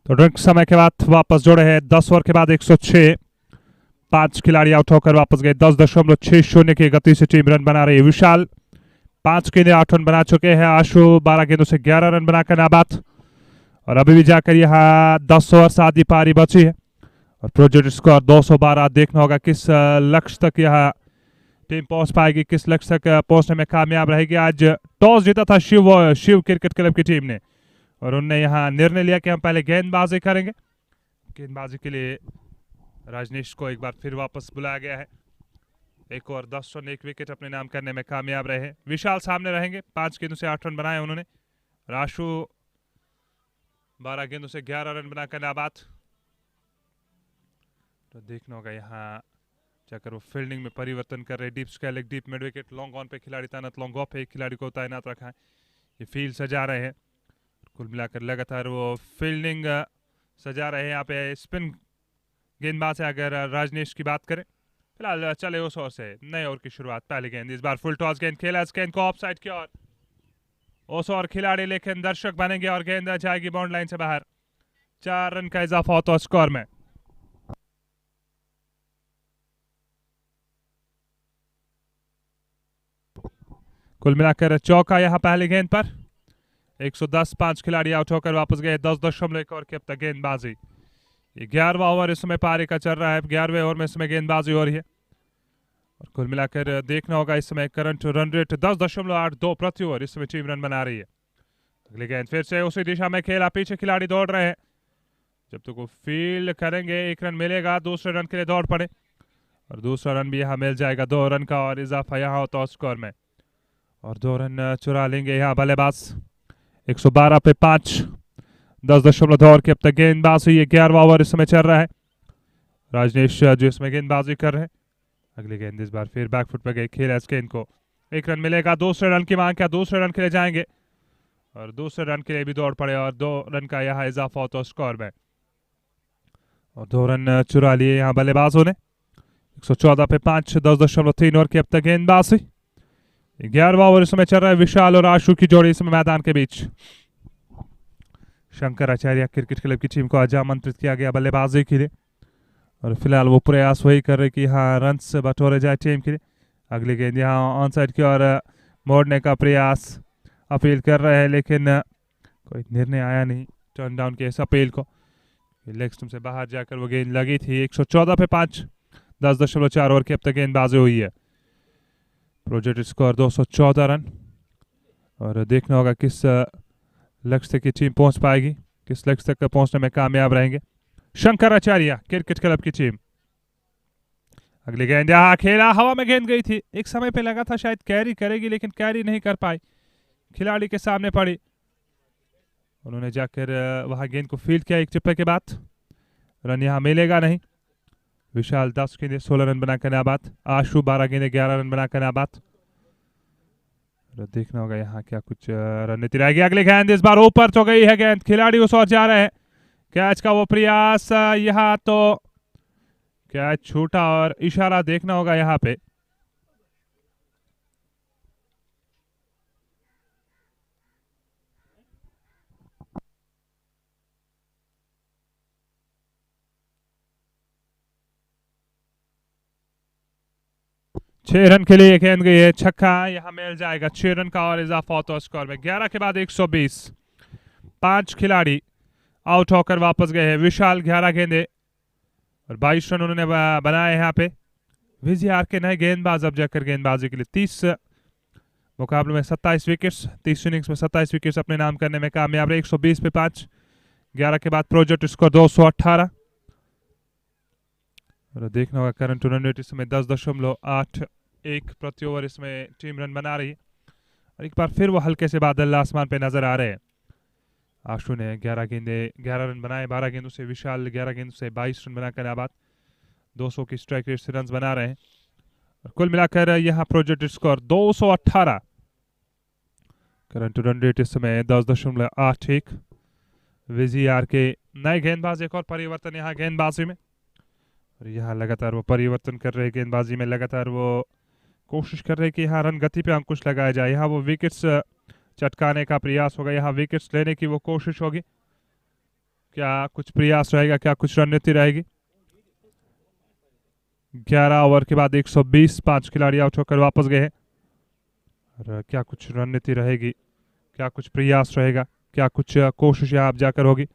[SPEAKER 2] तो ड्रिंक समय के बाद वापस जोड़े हैं। 10 ओवर के बाद 106, 5 खिलाड़ी आउट होकर वापस गए। 10.60 की गति से टीम रन बना रही है। विशाल 5 गेंदे 8 रन बना चुके हैं। आशु 12 गेंदों से 11 रन बनाकर नाबाद और अभी भी जाकर यहाँ 10 ओवर से आधी पारी बची है और प्रोजेक्ट स्कोर 212। देखना होगा किस लक्ष्य तक यहाँ टीम पहुंच पाएगी, किस लक्ष्य तक पहुंचने में कामयाब रहेगी। आज टॉस जीता था शिव क्रिकेट क्लब की टीम ने और उनने यहाँ निर्णय लिया कि हम पहले गेंदबाजी करेंगे। गेंदबाजी के लिए राजनीश को एक बार फिर वापस बुलाया गया है। एक और 10 रन 1 विकेट अपने नाम करने में कामयाब रहे। विशाल सामने रहेंगे, 5 गेंदों से 8 रन बनाए उन्होंने। राशु 12 गेंदों से 11 रन बनाकर नाबाद। तो देखना होगा यहाँ जाकर वो फील्डिंग में परिवर्तन कर रहे हैं। Deep scale, deep mid wicket, long on पे खिलाड़ी तैनात, लॉन्ग ऑफ पे एक खिलाड़ी को तैनात रखा है। ये फील्ड सजा रहे हैं, कुल मिलाकर लगातार वो फील्डिंग सजा रहे हैं। यहाँ पे स्पिन गेंदबाज है अगर राजनेश की बात करें। फिलहाल चले उस ओर से नए ओवर की शुरुआत। पहली गेंद इस बार फुल टॉस गेंद खेला, इस गेंद को ऑफ साइड की ओर उस ओर खिलाड़ी लेकिन दर्शक बनेंगे और गेंद जाएगी बाउंड लाइन से बाहर। 4 रन का इजाफा होता है स्कोर में। कुल मिलाकर चौका यहाँ पहली गेंद पर। 110, 5 खिलाड़ी आउट होकर वापस गए। 10.1 ओवर की अब तक गेंदबाजी। ये 11वां ओवर इस समय पारी का चल रहा है। 11वें ओवर में इस समय गेंदबाजी हो रही है और कुल मिलाकर देखना होगा इस समय करंट रन रेट 10.82 प्रति ओवर। इस समय टीम रन बना रही है। अगली गेंद फिर से उसी दिशा में खेला, पीछे खिलाड़ी दौड़ रहे हैं। जब तक वो फील्ड करेंगे 1 रन मिलेगा, दूसरे रन के लिए दौड़ पड़े और दूसरा रन भी यहाँ मिल जाएगा। 2 रन का और इजाफा यहाँ होता है स्कोर में और 2 रन चुरा लेंगे यहाँ बल्लेबाज। 112 पे 5, 10.2 ओवर की अब तक गेंदबाज हुई है। 11वां ओवर इस समय चल रहा है। राजनेश जो इसमें गेंदबाजी कर रहे हैं। अगली गेंद इस बार फिर बैकफुट पर गई, खेला इस गेंद को, 1 रन मिलेगा, दूसरे रन की मांग, क्या दूसरे रन के लिए जाएंगे और दूसरे रन के लिए भी दौड़ पड़े और 2 रन का यहाँ इजाफा होता है स्कोर में और 2 रन चुरा लिए यहाँ बल्लेबाजों ने। 114 पे 5, 10.3 ओवर की अब तक गेंदबाज हुई। 11वां ओवर इसमें चल रहा है। विशाल और आशु की जोड़ी इसमें मैदान के बीच। शंकराचार्य क्रिकेट क्लब की टीम को आज आमंत्रित किया गया बल्लेबाजी के लिए और फिलहाल वो प्रयास वही कर रहे कि यहाँ रन से बटोरे जाए टीम के लिए। अगली गेंद यहाँ ऑन साइड की ओर मोड़ने का प्रयास अपील कर रहे हैं लेकिन कोई निर्णय आया नहीं टर्न डाउन के इस अपील को। लेग स्टंप से बाहर जाकर वो गेंद लगी थी। 114 पे 5, 10.4 ओवर की अब तक गेंदबाजी हुई है। प्रोजेक्ट स्कोर 214 रन और देखना होगा किस लक्ष्य तक की टीम पहुंच पाएगी, किस लक्ष्य तक पहुंचने में कामयाब रहेंगे शंकराचार्य क्रिकेट क्लब की टीम। अगली गेंद यहाँ खेला, हवा में गेंद गई थी। एक समय पे लगा था शायद कैरी करेगी लेकिन कैरी नहीं कर पाई, खिलाड़ी के सामने पड़ी। उन्होंने जाकर वहां गेंद को फील्ड किया। एक चिप्पे के बाद रन यहाँ मिलेगा नहीं। विशाल 10 गेंदे 16 रन बनाकर नाबाद। आशु 12 गेंदे 11 रन बनाकर नाबाद। देखना होगा यहाँ क्या कुछ रणनीति रहेगी। अगली गेंद इस बार ऊपर तो गई है गेंद, खिलाड़ी उस ओर जा रहे हैं। कैच का वो प्रयास, यहाँ तो कैच छूटा और इशारा देखना होगा यहाँ पे। छह रन के लिए गेंद गई है, छक्का यहाँ मिल जाएगा। 6 रन का और इजाफा होता है स्कोर में। 11 के बाद 120, 5 खिलाड़ी आउट होकर वापस गए हैं। विशाल 11 गेंदे और 22 रन उन्होंने बनाए यहाँ पे। विजय आर के नए गेंदबाज अब जाकर गेंदबाजी के लिए 30 मुकाबलों में 27 विकेट्स, 30 इनिंग्स में 27 विकेट्स अपने नाम करने में कामयाब रहे। 120 पे 5, 11 के बाद प्रोजेक्ट स्कोर 218 और देखना होगा करंट रन रेट इसमें 10.81 प्रति ओवर इसमें टीम रन बना रही है। और एक बार फिर वो हल्के से बादल आसमान पे नजर आ रहे हैं। आशु ने 11 रन बनाए, 12 गेंदों से। विशाल 11 गेंदों से 22 रन बनाकर नाबाद 200 की स्ट्राइक रेट से रन बना रहे हैं। और कुल मिलाकर यहाँ project score 218। Current run rate इस समय 10.81। विजय आर के नए गेंदबाज, एक और परिवर्तन यहाँ गेंदबाजी में। और यहाँ लगातार वो परिवर्तन कर रहे हैं गेंदबाजी में। लगातार वो कोशिश कर रहे हैं कि यहाँ रन गति पे अंकुश लगाया जाए। यहाँ वो विकेट्स चटकाने का प्रयास होगा, यहाँ विकेट्स लेने की वो कोशिश होगी। क्या कुछ प्रयास रहेगा, क्या कुछ रणनीति रहेगी। 11 ओवर के बाद 120, 5 खिलाड़ी आउट होकर वापस गए हैं। और क्या कुछ रणनीति रहेगी, क्या कुछ प्रयास रहेगा, क्या कुछ कोशिश यहाँ आप जाकर होगी।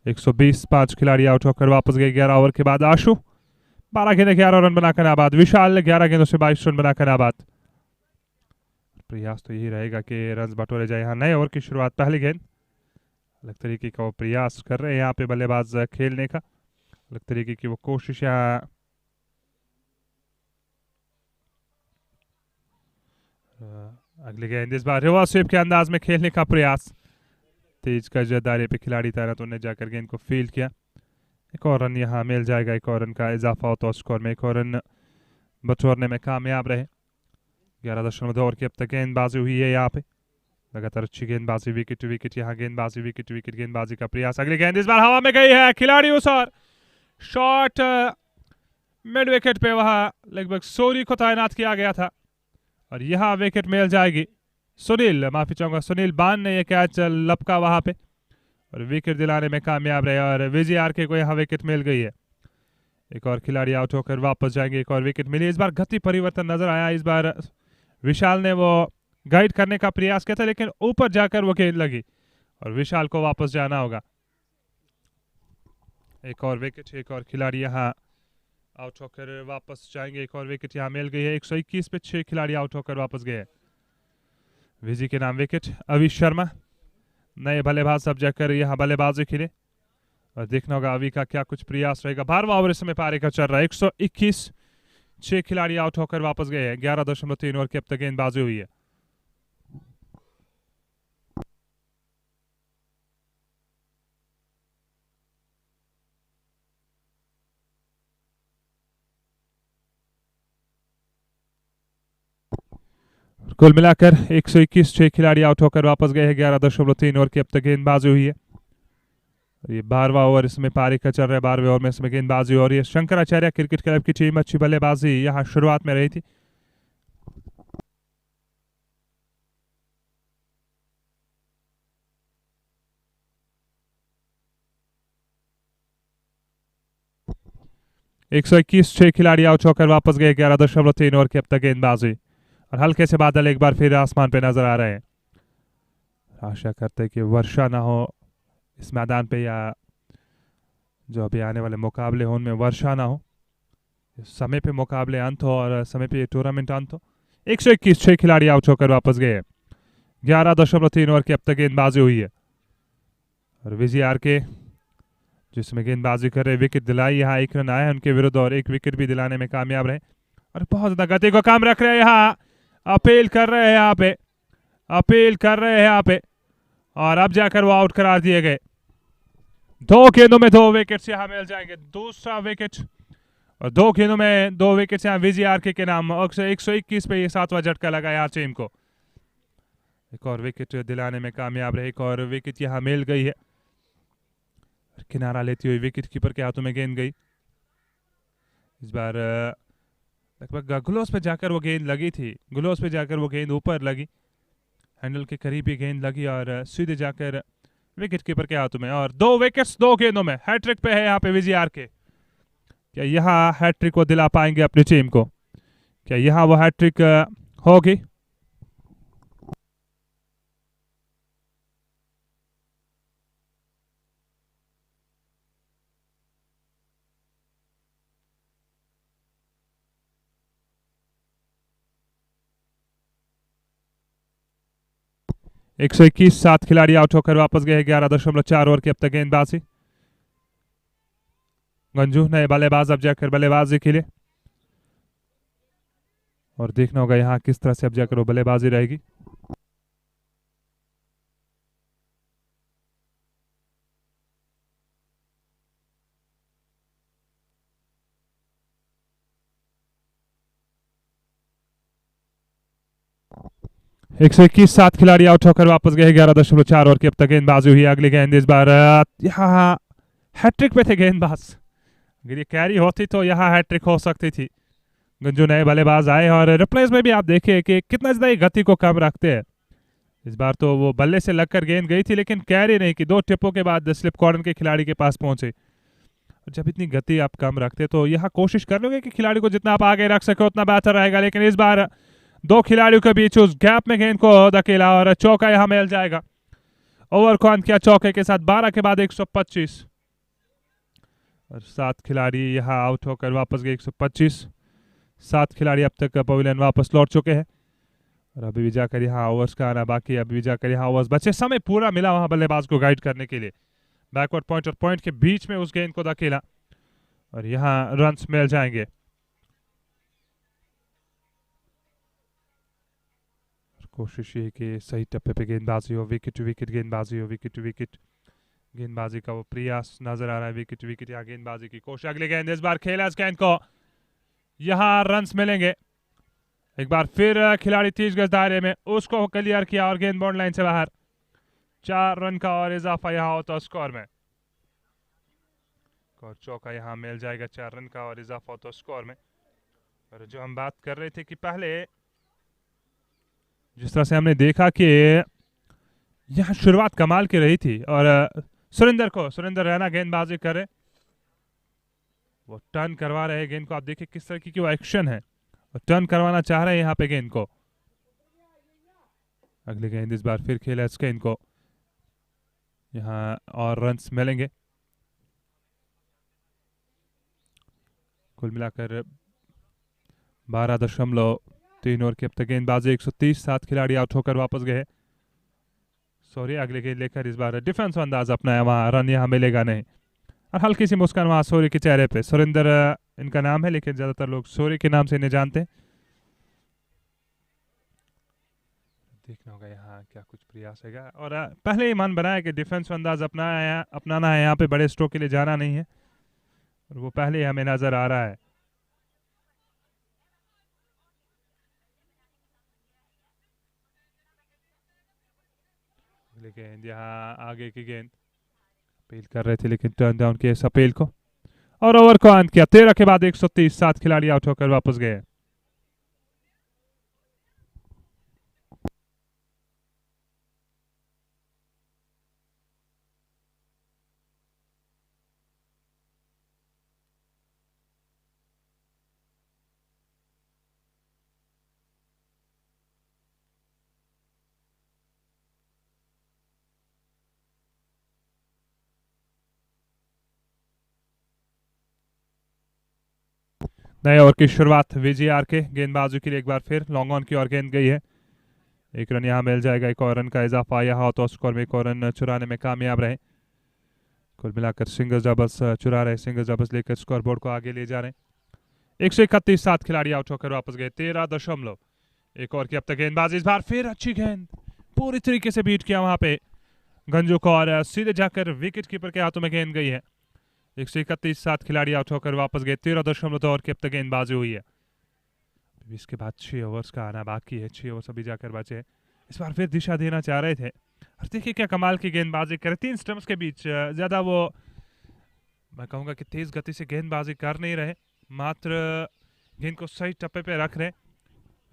[SPEAKER 2] 120, 5 खिलाड़ी आउट होकर वापस गए। 11 ओवर के बाद आशु 12 गेंदे 11 रन बनाकर नाबाद। विशाल 11 गेंदों से 22 रन बनाकर नाबाद। प्रयास तो यही रहेगा कि रन बटोरे जाए। यहाँ नए ओवर की शुरुआत, पहली गेंद। अलग तरीके का वो प्रयास कर रहे हैं यहाँ पे बल्लेबाज खेलने का, अलग तरीके की वो कोशिश यहाँ। अगली गेंद इस बार रिवर्स स्वीप के अंदाज में खेलने का प्रयास। तेज का दायरे पे खिलाड़ी तैनात, उन्हें जाकर गेंद को फील्ड किया। एक और रन यहाँ मिल जाएगा, एक और रन का इजाफा हो तो स्कोर में एक और रन बटोरने में कामयाब रहे। 11.2 ओवर की अब तक गेंदबाजी हुई है यहाँ पे, लगातार अच्छी गेंदबाजी, विकेट टू विकेट यहाँ गेंदबाजी, विकेट टू विकेट गेंदबाजी का प्रयास, अगली गेंद इस बार हवा में गई है, खिलाड़ी उस और शॉट मिड विकेट पे वहां लगभग सोरी को तैनात किया गया था और यहाँ विकेट मिल जाएगी। सुनील, माफी चाहूंगा, सुनील बान ने यह कैच लपका वहां पे और विकेट दिलाने में कामयाब रहे और विजय आरके को यहाँ विकेट मिल गई है। एक और खिलाड़ी आउट होकर वापस जाएंगे, एक और विकेट मिली। इस बार गति परिवर्तन नजर आया, इस बार विशाल ने वो गाइड करने का प्रयास किया था लेकिन ऊपर जाकर वो गेंद लगी और विशाल को वापस जाना होगा। एक और विकेट, एक और खिलाड़ी यहाँ आउट होकर वापस जाएंगे, एक और विकेट यहाँ मिल गई है। 121 पे 6 खिलाड़ी आउट होकर वापस गए। विजय के नाम विकेट। अभी शर्मा नए बल्लेबाज सब जाकर यहाँ बल्लेबाजी खेले और देखना होगा अभी का क्या कुछ प्रयास रहेगा। 12वां ओवर इस समय पारी का चल रहा है। 121, 6 खिलाड़ी आउट होकर वापस गए हैं। 11.3 ओवर की अब तक गेंदबाजी हुई है। कुल मिलाकर 121, 6 खिलाड़ी आउट होकर वापस गए हैं। 11.3 ओवर की अब तक गेंदबाजी हुई है। ये 12वां ओवर इसमें पारी का चल रहा है। 12वें ओवर में इसमें गेंदबाजी हो रही है। शंकराचार्य क्रिकेट क्लब की टीम अच्छी बल्लेबाजी यहाँ शुरुआत में रही थी। एक 6 खिलाड़ी आउट होकर वापस गए। 11.3 ओवर की अब तक गेंदबाजी और हल्के से बादल एक बार फिर आसमान पे नजर आ रहे हैं। आशा करते हैं कि वर्षा ना हो इस मैदान पे, या जो अभी आने वाले मुकाबले हो उनमें वर्षा ना हो, समय पे मुकाबले अंत हो और समय पे टूर्नामेंट अंत हो। 121, 6 खिलाड़ी आउट होकर वापस गए। 11.3 ओवर की अब तक गेंदबाजी हुई है और विजय आर के जिसमें गेंदबाजी कर रहे, विकेट दिलाई। यहाँ 1 रन आया उनके विरुद्ध और 1 विकेट भी दिलाने में कामयाब रहे और बहुत ज्यादा गति को काम रख रहे हैं। यहाँ अपील कर रहे हैं, यहाँ पे अपील कर रहे हैं यहाँ पे और अब जाकर वो आउट करार दिए गए। 2 गेंदों में 2 विकेट यहाँ मिल जाएंगे। दूसरा विकेट और 2 गेंदों में 2 विकेट यहाँ विजय आरके के नाम। 121 पे ये 7वां झटका लगा यहाँ टीम को। एक और विकेट दिलाने में कामयाब रहे। एक और विकेट यहाँ मिल गई है। किनारा लेती हुई विकेट कीपर के हाथों में गेंद गई। इस बार लगभग ग्लोव्स पे जाकर वो गेंद लगी थी, ग्लोव्स पे जाकर वो गेंद ऊपर लगी, हैंडल के करीब ही गेंद लगी और सीधे जाकर विकेट कीपर के हाथों में। और 2 विकेट्स 2 गेंदों में। हैट्रिक पे है यहाँ पे विजय आर के। क्या यहाँ हैट्रिक को दिला पाएंगे अपनी टीम को? क्या यहाँ वो हैट्रिक होगी? एक 121, 7 खिलाड़ी आउट होकर वापस गए। 11.4 ओवर की अब तक गेंदबाजी। गंजू नए बल्लेबाज अब जाकर बल्लेबाजी के लिए और देखना होगा यहाँ किस तरह से अब जाकर वो बल्लेबाजी रहेगी। एक 121, 7 खिलाड़ी आउट होकर वापस गए। 11.4 ओवर की अब तक गेंदबाजी हुई। अगली गेंद इस बार यहाँ हैट्रिक पे थे गेंदबाज। अगर ये कैरी होती तो यहाँ हैट्रिक हो सकती थी। गंजू नए बल्लेबाज आए और रिप्लेस में भी आप देखिए कि कितना ज्यादा गति को कम रखते हैं। इस बार तो वो बल्ले से लगकर गेंद गई थी लेकिन कैरी नहीं की। 2 टिप्पों के बाद स्लिप कॉर्नर के खिलाड़ी के पास पहुंचे। जब इतनी गति आप कम रखते तो यहाँ कोशिश कर लोगे कि खिलाड़ी को जितना आप आगे रख सके उतना बेहतर रहेगा, लेकिन इस बार 2 खिलाड़ियों के बीच उस गैप में गेंद को धकेला और चौका यहाँ मिल जाएगा। ओवर को अंत किया चौके के साथ। 12 के बाद 125 और 7 खिलाड़ी यहाँ आउट होकर वापस गए। 125, 7 खिलाड़ी अब तक पवेलियन वापस लौट चुके हैं और अभी भी जाकर यहाँ ओवर्स का आना बाकी। अभी भी जाकर यहाँ ओवर्स बचे, समय पूरा मिला वहां बल्लेबाज को गाइड करने के लिए। बैकवर्ड पॉइंट और पॉइंट के बीच में उस गेंद को धकेला और यहाँ रन्स मिल जाएंगे। कोशिश ये कि सही टप्पे पे गेंदबाजी हो, विकेट टू विकेट गेंदबाजी हो, विकेट टू विकेट गेंदबाजी का वो प्रयास नजर आ रहा है। विकेट विकेट यहाँ गेंदबाजी की कोशिश। अगली गेंद इस बार खेला इस गेंद को, यहाँ रन्स मिलेंगे। एक बार फिर खिलाड़ी 30 गज दायरे में, उसको क्लियर किया और गेंद बाउंड लाइन से बाहर। 4 रन का और इजाफा यहाँ होता है स्कोर में, और चौका यहाँ मिल जाएगा। 4 रन का और इजाफा होता है स्कोर में। और जो हम बात कर रहे थे कि पहले जिस तरह से हमने देखा कि यहाँ शुरुआत कमाल की रही थी, और सुरेंद्र रैना गेंदबाजी करे, वो टर्न करवा रहे हैं गेंद को। आप देखिए किस तरह की वो एक्शन है, और टर्न करवाना चाह रहे हैं यहाँ पे गेंद को। अगली गेंद इस बार फिर खेला इस गेंद को, यहाँ और रन्स मिलेंगे। कुल मिलाकर 12.3 ओवर की अब तक गेंदबाजी। 130, 7 खिलाड़ी आउट होकर वापस गए। सॉरी, अगले गेंद लेकर इस बार डिफेंस अंदाज अपनाया, वहां रन यहाँ मिलेगा नहीं। और हल्की सी मुस्कान वहां सूर्य के चेहरे पे। सुरेंद्र इनका नाम है, लेकिन ज्यादातर लोग सूर्य के नाम से इन्हें जानते हैं। देखना होगा यहाँ क्या कुछ प्रयास है, और पहले ही मन बनाया कि डिफेंस अंदाज अपनाना है, यहाँ पे बड़े स्ट्रोक के लिए जाना नहीं है, और वो पहले ही हमें नजर आ रहा है। गेंद यहाँ आगे की गेंद अपील कर रहे थे, लेकिन टर्न डाउन किया इस अपील को, और ओवर को अंत किया। 13 के बाद 130, 7 खिलाड़ी आउट होकर वापस गए। नए ओवर की शुरुआत वीजीआर के गेंदबाजों के लिए। एक बार फिर लॉन्ग ऑन की ओर गेंद गई है। 1 रन यहाँ मिल जाएगा। 1 और रन का इजाफा यहाँ तो स्कोर में 1 और रन चुराने में कामयाब रहे। कुल मिलाकर सिंगल्स डबल्स चुरा रहे, सिंगल्स डबल्स लेकर स्कोर बोर्ड को आगे ले जा रहे हैं। 131, 7 खिलाड़ी आउट होकर वापस गए। 13.1 ओवर की अब तक गेंदबाजी। इस बार फिर अच्छी गेंद, पूरी तरीके से बीट किया वहां पे गंजू को, और सीधे जाकर विकेट कीपर के हाथों में गेंद गई है। 131, 7 खिलाड़ी आउट होकर वापस गए। 13.2 ओवर की अब तक गेंदबाजी हुई है। इसके बाद 6 ओवर्स का आना बाकी है। 6 ओवर्स अभी जाकर बचे। इस बार फिर दिशा देना चाह रहे थे, और देखिए क्या कमाल की गेंदबाजी करे। 3 स्टंप्स के बीच ज्यादा वो, मैं कहूंगा कि तेज गति से गेंदबाजी कर नहीं रहे, मात्र गेंद को सही टप्पे पे रख रहे,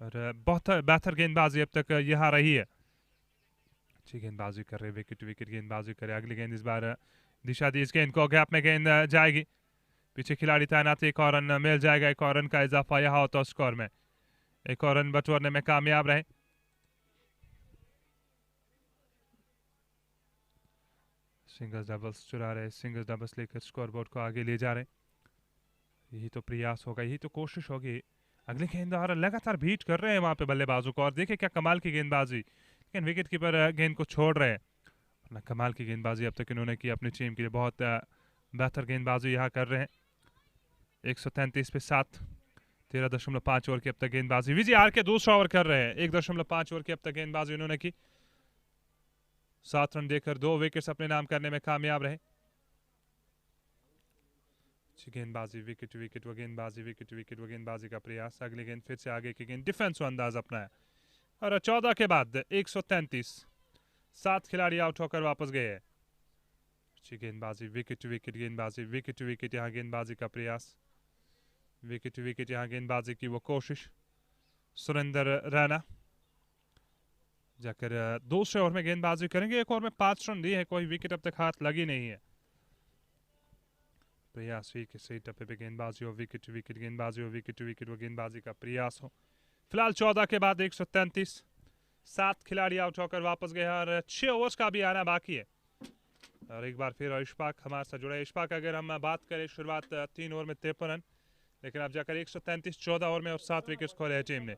[SPEAKER 2] और बहुत बेहतर गेंदबाजी अब तक यहाँ रही है। अच्छी गेंदबाजी कर रहे, विकेट विकेट गेंदबाजी करे। अगली गेंद इस बार दिशा दी इस गेंद को, गैप में गेंद जाएगी, पीछे खिलाड़ी तैनात। 1 और रन मिल जाएगा। 1 और रन का इजाफा यहाँ होता स्कोर में। 1 और रन बटोरने में कामयाब रहे। सिंगल्स डबल्स चुरा रहे, सिंगल्स डबल्स लेकर स्कोर बोर्ड को आगे ले जा रहे। यही तो प्रयास होगा, यही तो कोशिश होगी। अगले गेंदबाज लगातार बीट कर रहे हैं वहां पे बल्लेबाजों को, और देखिए क्या कमाल की गेंदबाजी, लेकिन विकेट कीपर गेंद को छोड़ रहे हैं। अपना कमाल की गेंदबाजी अब तक इन्होंने की अपनी टीम के लिए। बहुत बेहतर गेंदबाजी यहाँ कर रहे हैं। 133 पे 7, 13.5 ओवर की अब तक गेंदबाजी। विजय आर के दूसरा ओवर कर रहे हैं। 1.5 ओवर की अब तक गेंदबाजी इन्होंने की। 7 रन देकर 2 विकेट्स अपने नाम करने में कामयाब रहे। अच्छी गेंदबाजी, विकेट विकेट व गेंदबाजी, विकेट विकेट व गेंदबाजी का प्रयास। अगली गेंद फिर से आगे की गेंद, डिफेंस अंदाज अपनाया, और 14 के बाद 133, 7 खिलाड़ी आउट होकर वापस गए। अच्छी गेंदबाजी, विकेट विकेट गेंदबाजी, विकेट विकेट यहाँ गेंदबाजी का प्रयास, विकेट विकेट यहाँ गेंदबाजी की वो कोशिश। सुरेंद्र रैना जाकर दूसरे ओवर में गेंदबाजी करेंगे। 1 ओवर में 5 रन दिए हैं, कोई विकेट अब तक हाथ लगी नहीं है। प्रयास हुई कि सही टप्पे पे गेंदबाजी हो, विकेट विकेट गेंदबाजी हो, विकेट विकेट वो गेंदबाजी का प्रयास हो। फिलहाल 14 के बाद 133, 7 खिलाड़ी आउट होकर वापस गए, और 6 ओवर्स का भी आना बाकी है। और एक बार फिर इशफाक हमारे साथ जुड़े। इशफाक, अगर हम बात करें, शुरुआत 3 ओवर में 53 रन, लेकिन अब जाकर 133 14 ओवर में और 7 विकेट खोले हैं टीम ने।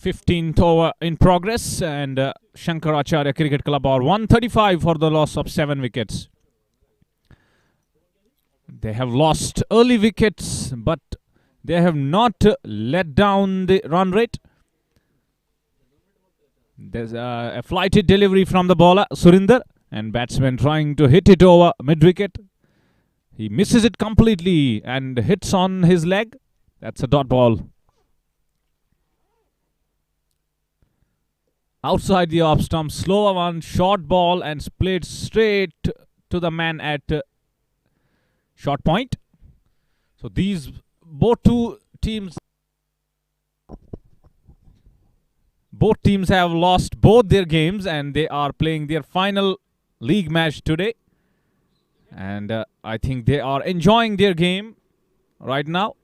[SPEAKER 1] 15th over in progress, and Shankaracharya Cricket Club are 135 for the loss of 7 wickets. They have lost early wickets, but they have not let down the run rate. There's a flighted delivery from the bowler, Surinder, and batsman trying to hit it over mid-wicket. He misses it completely and hits on his leg. That's a dot ball. Outside the off stump, slower one, short ball and played straight to the man at short point. So these both teams have lost both their games, and they are playing their final league match today. And I think they are enjoying their game right now.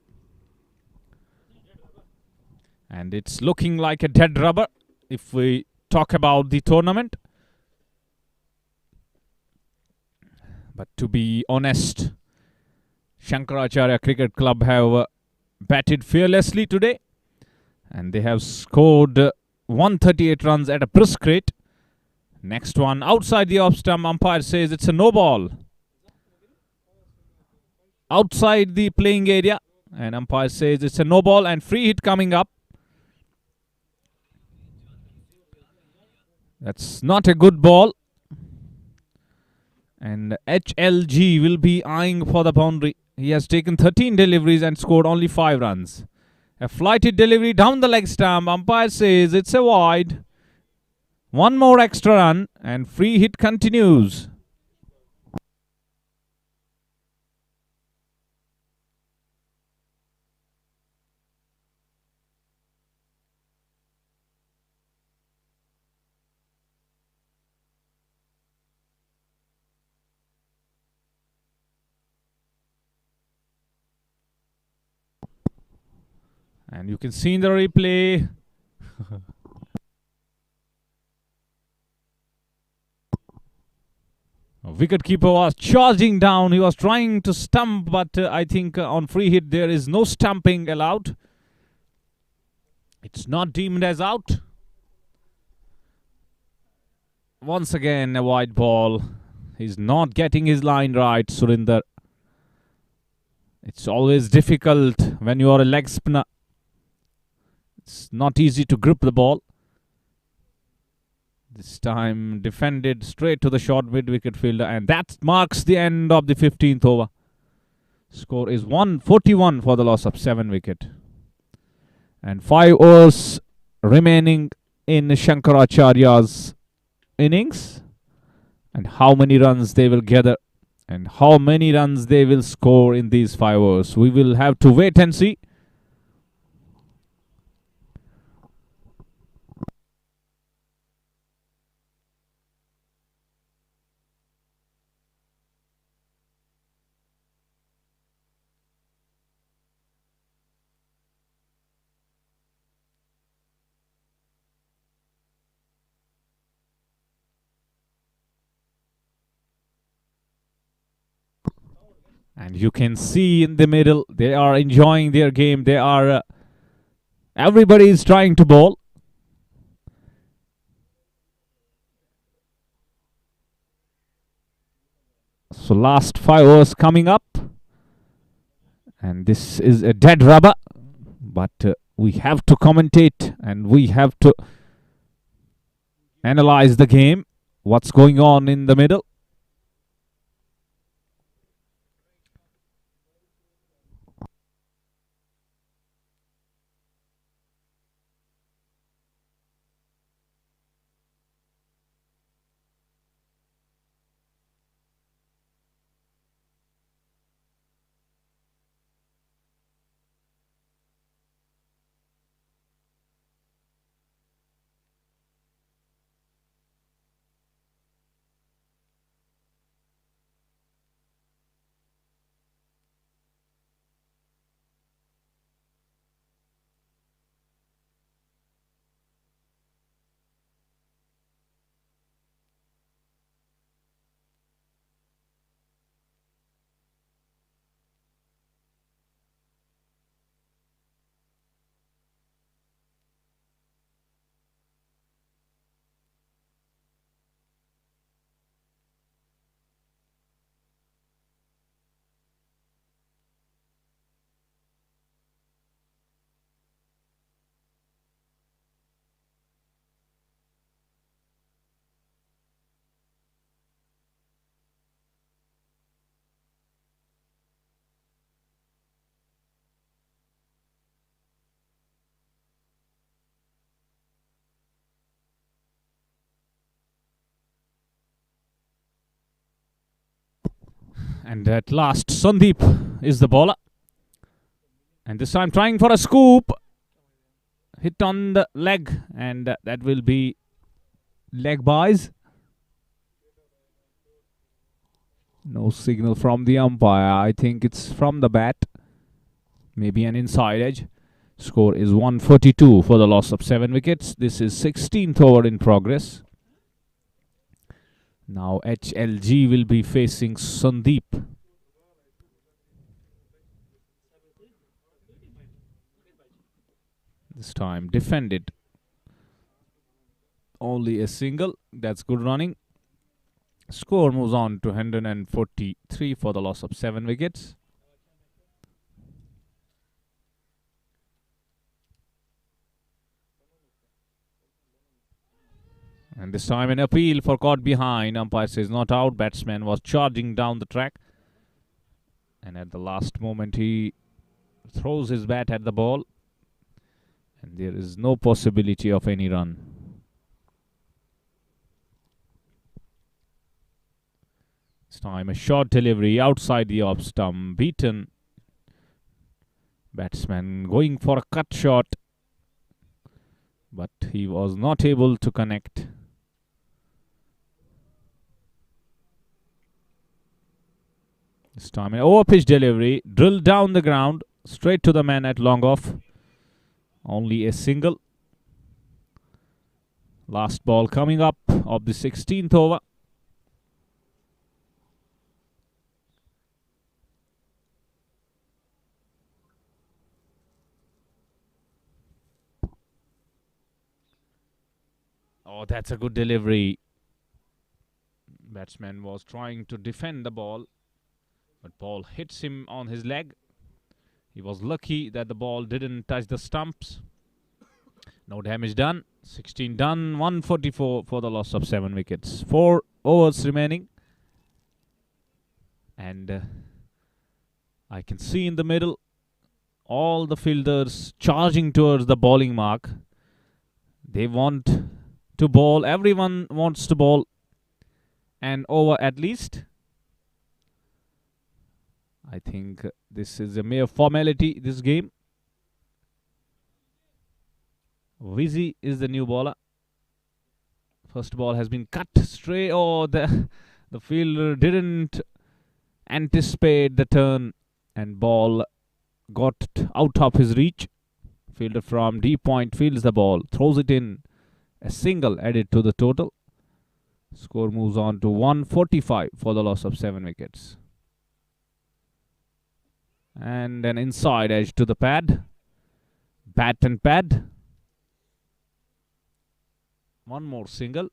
[SPEAKER 1] And it's looking like a dead rubber if we talk about the tournament. But to be honest, Shankaracharya Cricket Club have batted fearlessly today, and they have scored 138 runs at a brisk rate. Next one outside the off stump, umpire says it's a no ball. Outside the playing area, and umpire says it's a no ball, and free hit coming up. That's not a good ball. And HLG will be eyeing for the boundary. He has taken 13 deliveries and scored only 5 runs. A flighted delivery down the leg stump. Umpire says it's a wide. One more extra run and free hit continues. And you can see in the replay, wicketkeeper was charging down. He was trying to stump, but I think on free hit there is no stumping allowed. It's not deemed as out. Once again, a wide ball. He's not getting his line right, Surinder. It's always difficult when you are a leg spinner. It's not easy to grip the ball. This time defended straight to the short mid-wicket fielder, and that marks the end of the 15th over. Score is 141 for the loss of 7 wicket. And 5 overs remaining in Shankaracharya's innings. And how many runs they will gather and how many runs they will score in these 5 overs. We will have to wait and see. And you can see in the middle, they are enjoying their game. They are, everybody is trying to bowl. So last 5 overs coming up. And this is a dead rubber. But we have to commentate and we have to analyze the game. What's going on in the middle. And at last, Sandeep is the bowler. And this time trying for a scoop. Hit on the leg, and that will be leg buys. No signal from the umpire. I think it's from the bat. Maybe an inside edge. Score is 142 for the loss of 7 wickets. This is 16th over in progress. Now HLG will be facing Sandeep. This time defended. Only a single. That's good running. Score moves on to 143 for the loss of 7 wickets. And this time an appeal for caught behind. Umpire says not out. Batsman was charging down the track. And at the last moment he throws his bat at the ball. And there is no possibility of any run. This time a short delivery outside the off stump. Beaten. Batsman going for a cut shot. But he was not able to connect. This time an over pitch delivery. Drilled down the ground. Straight to the man at long off. Only a single. Last ball coming up of the 16th over. Oh, that's a good delivery. Batsman was trying to defend the ball, but ball hits him on his leg. He was lucky that the ball didn't touch the stumps. No damage done. 16 done. 144 for the loss of 7 wickets. 4 overs remaining. And I can see in the middle all the fielders charging towards the bowling mark. They want to bowl. Everyone wants to bowl an over at least. I think this is a mere formality, this game. Vizzy is the new bowler. First ball has been cut straight. Oh, the fielder didn't anticipate the turn and ball got out of his reach. Fielder from D point fields the ball, throws it in. A single added to the total. Score moves on to 145 for the loss of 7 wickets. And an inside edge to the pad. Bat and pad. One more single.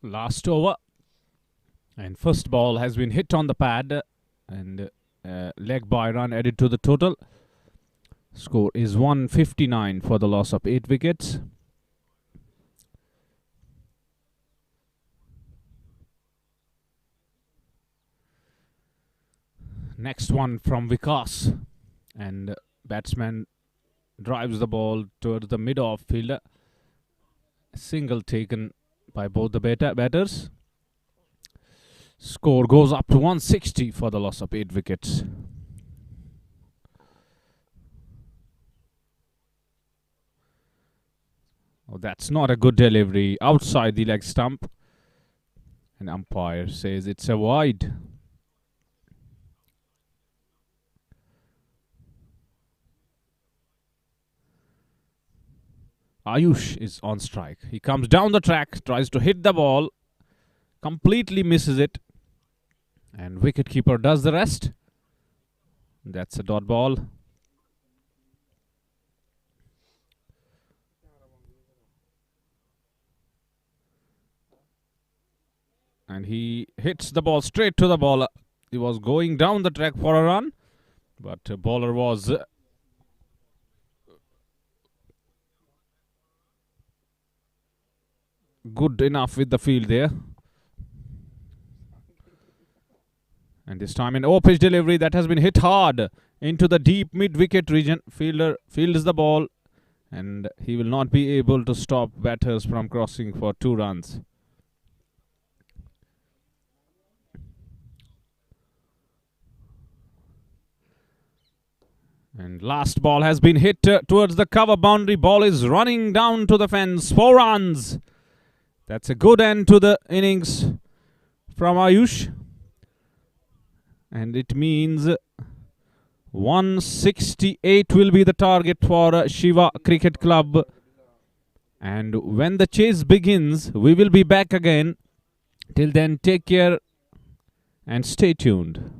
[SPEAKER 1] Last over. And first ball has been hit on the pad. And leg by run added to the total. Score is 159 for the loss of 8 wickets. Next one from Vikas. And batsman drives the ball towards the mid-off fielder. Single taken by both the batters. Score goes up to 160 for the loss of 8 wickets. Oh, that's not a good delivery. Outside the leg stump. And umpire says it's a wide. Ayush is on strike. He comes down the track, tries to hit the ball, completely misses it. And wicketkeeper does the rest. That's a dot ball. And he hits the ball straight to the bowler. He was going down the track for a run, but the bowler was good enough with the field there. And this time an off-pitch delivery that has been hit hard into the deep mid-wicket region. Fielder fields the ball and he will not be able to stop batters from crossing for 2 runs. And last ball has been hit towards the cover boundary. Ball is running down to the fence. 4 runs. That's a good end to the innings from Ayush. And it means 168 will be the target for Shiva Cricket Club. And when the chase begins, we will be back again. Till then, take care and stay tuned.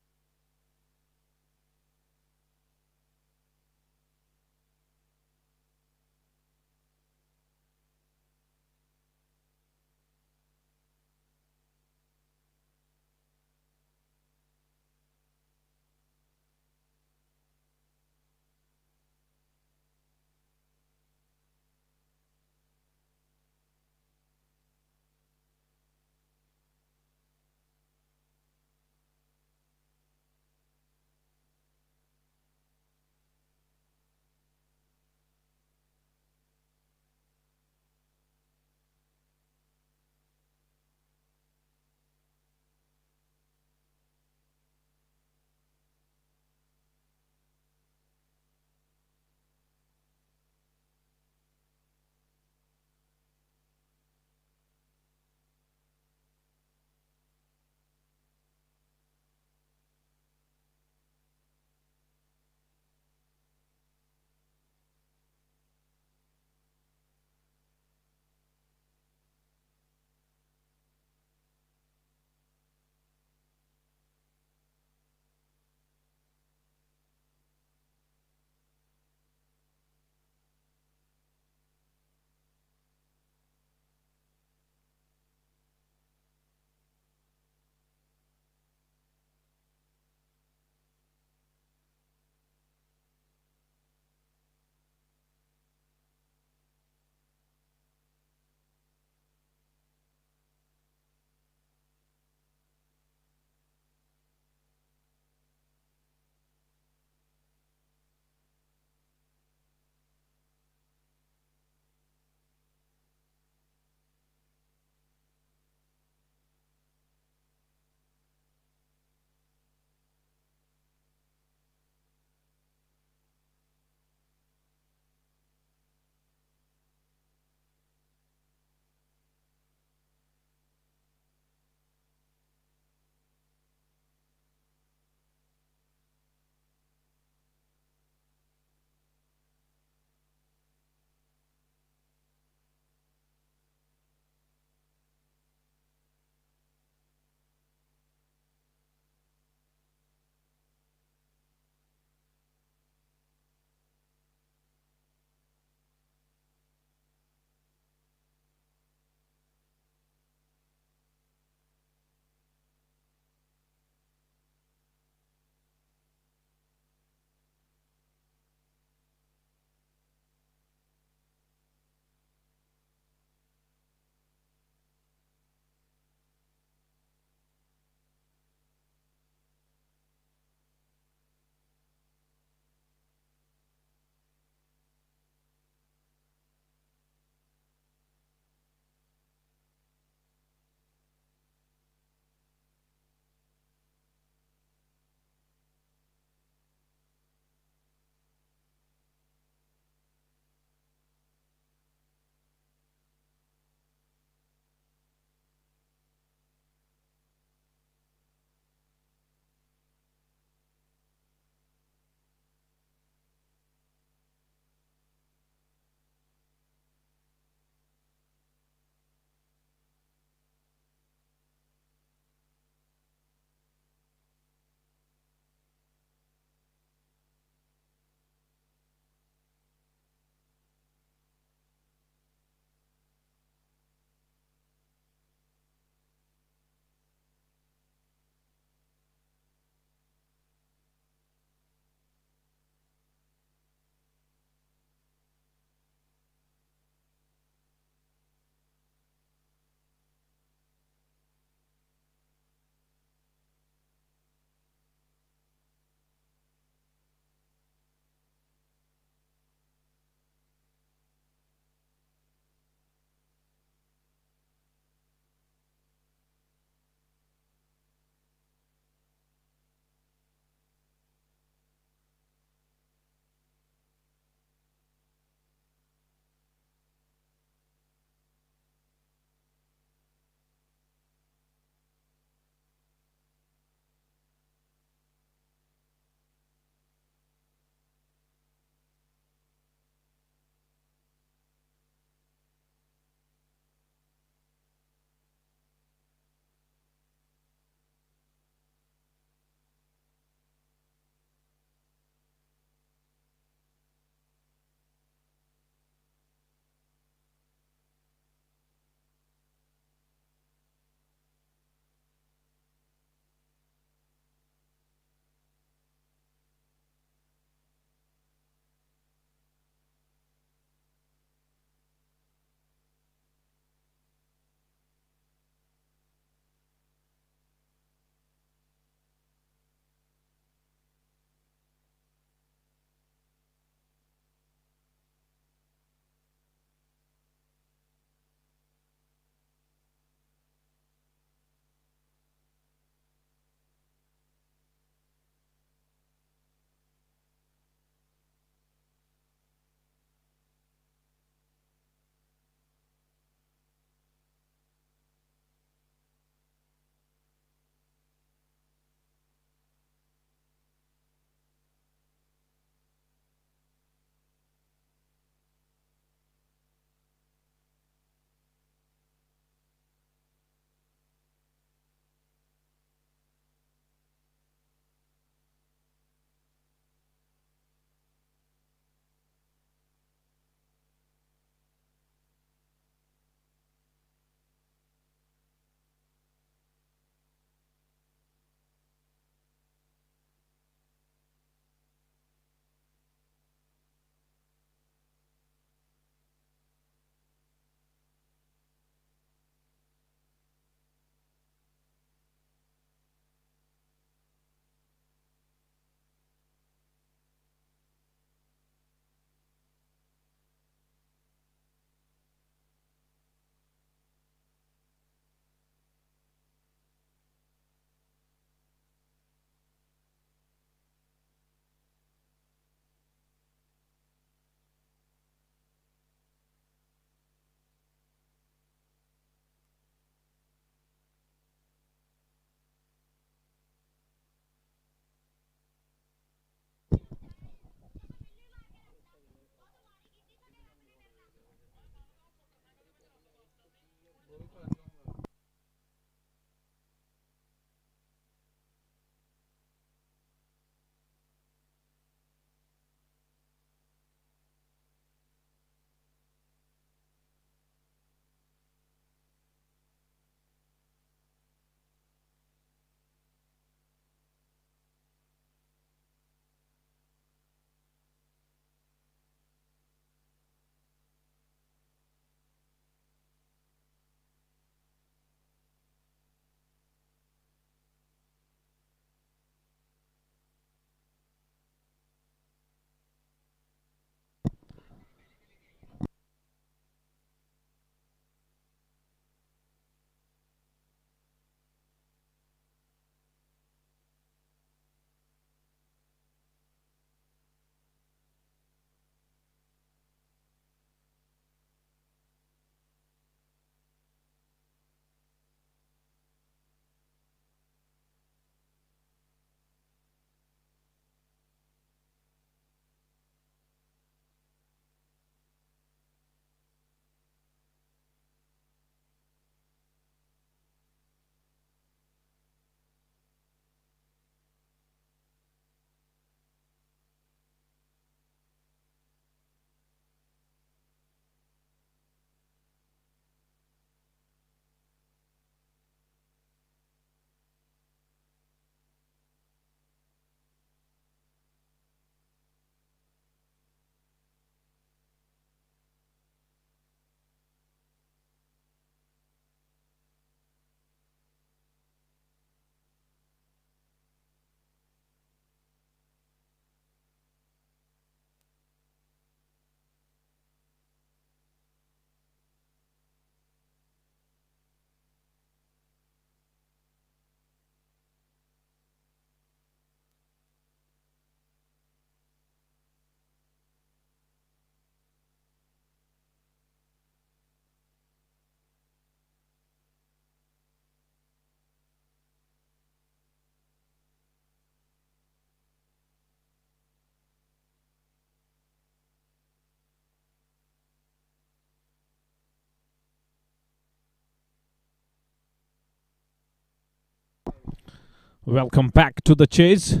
[SPEAKER 1] Welcome back to the chase.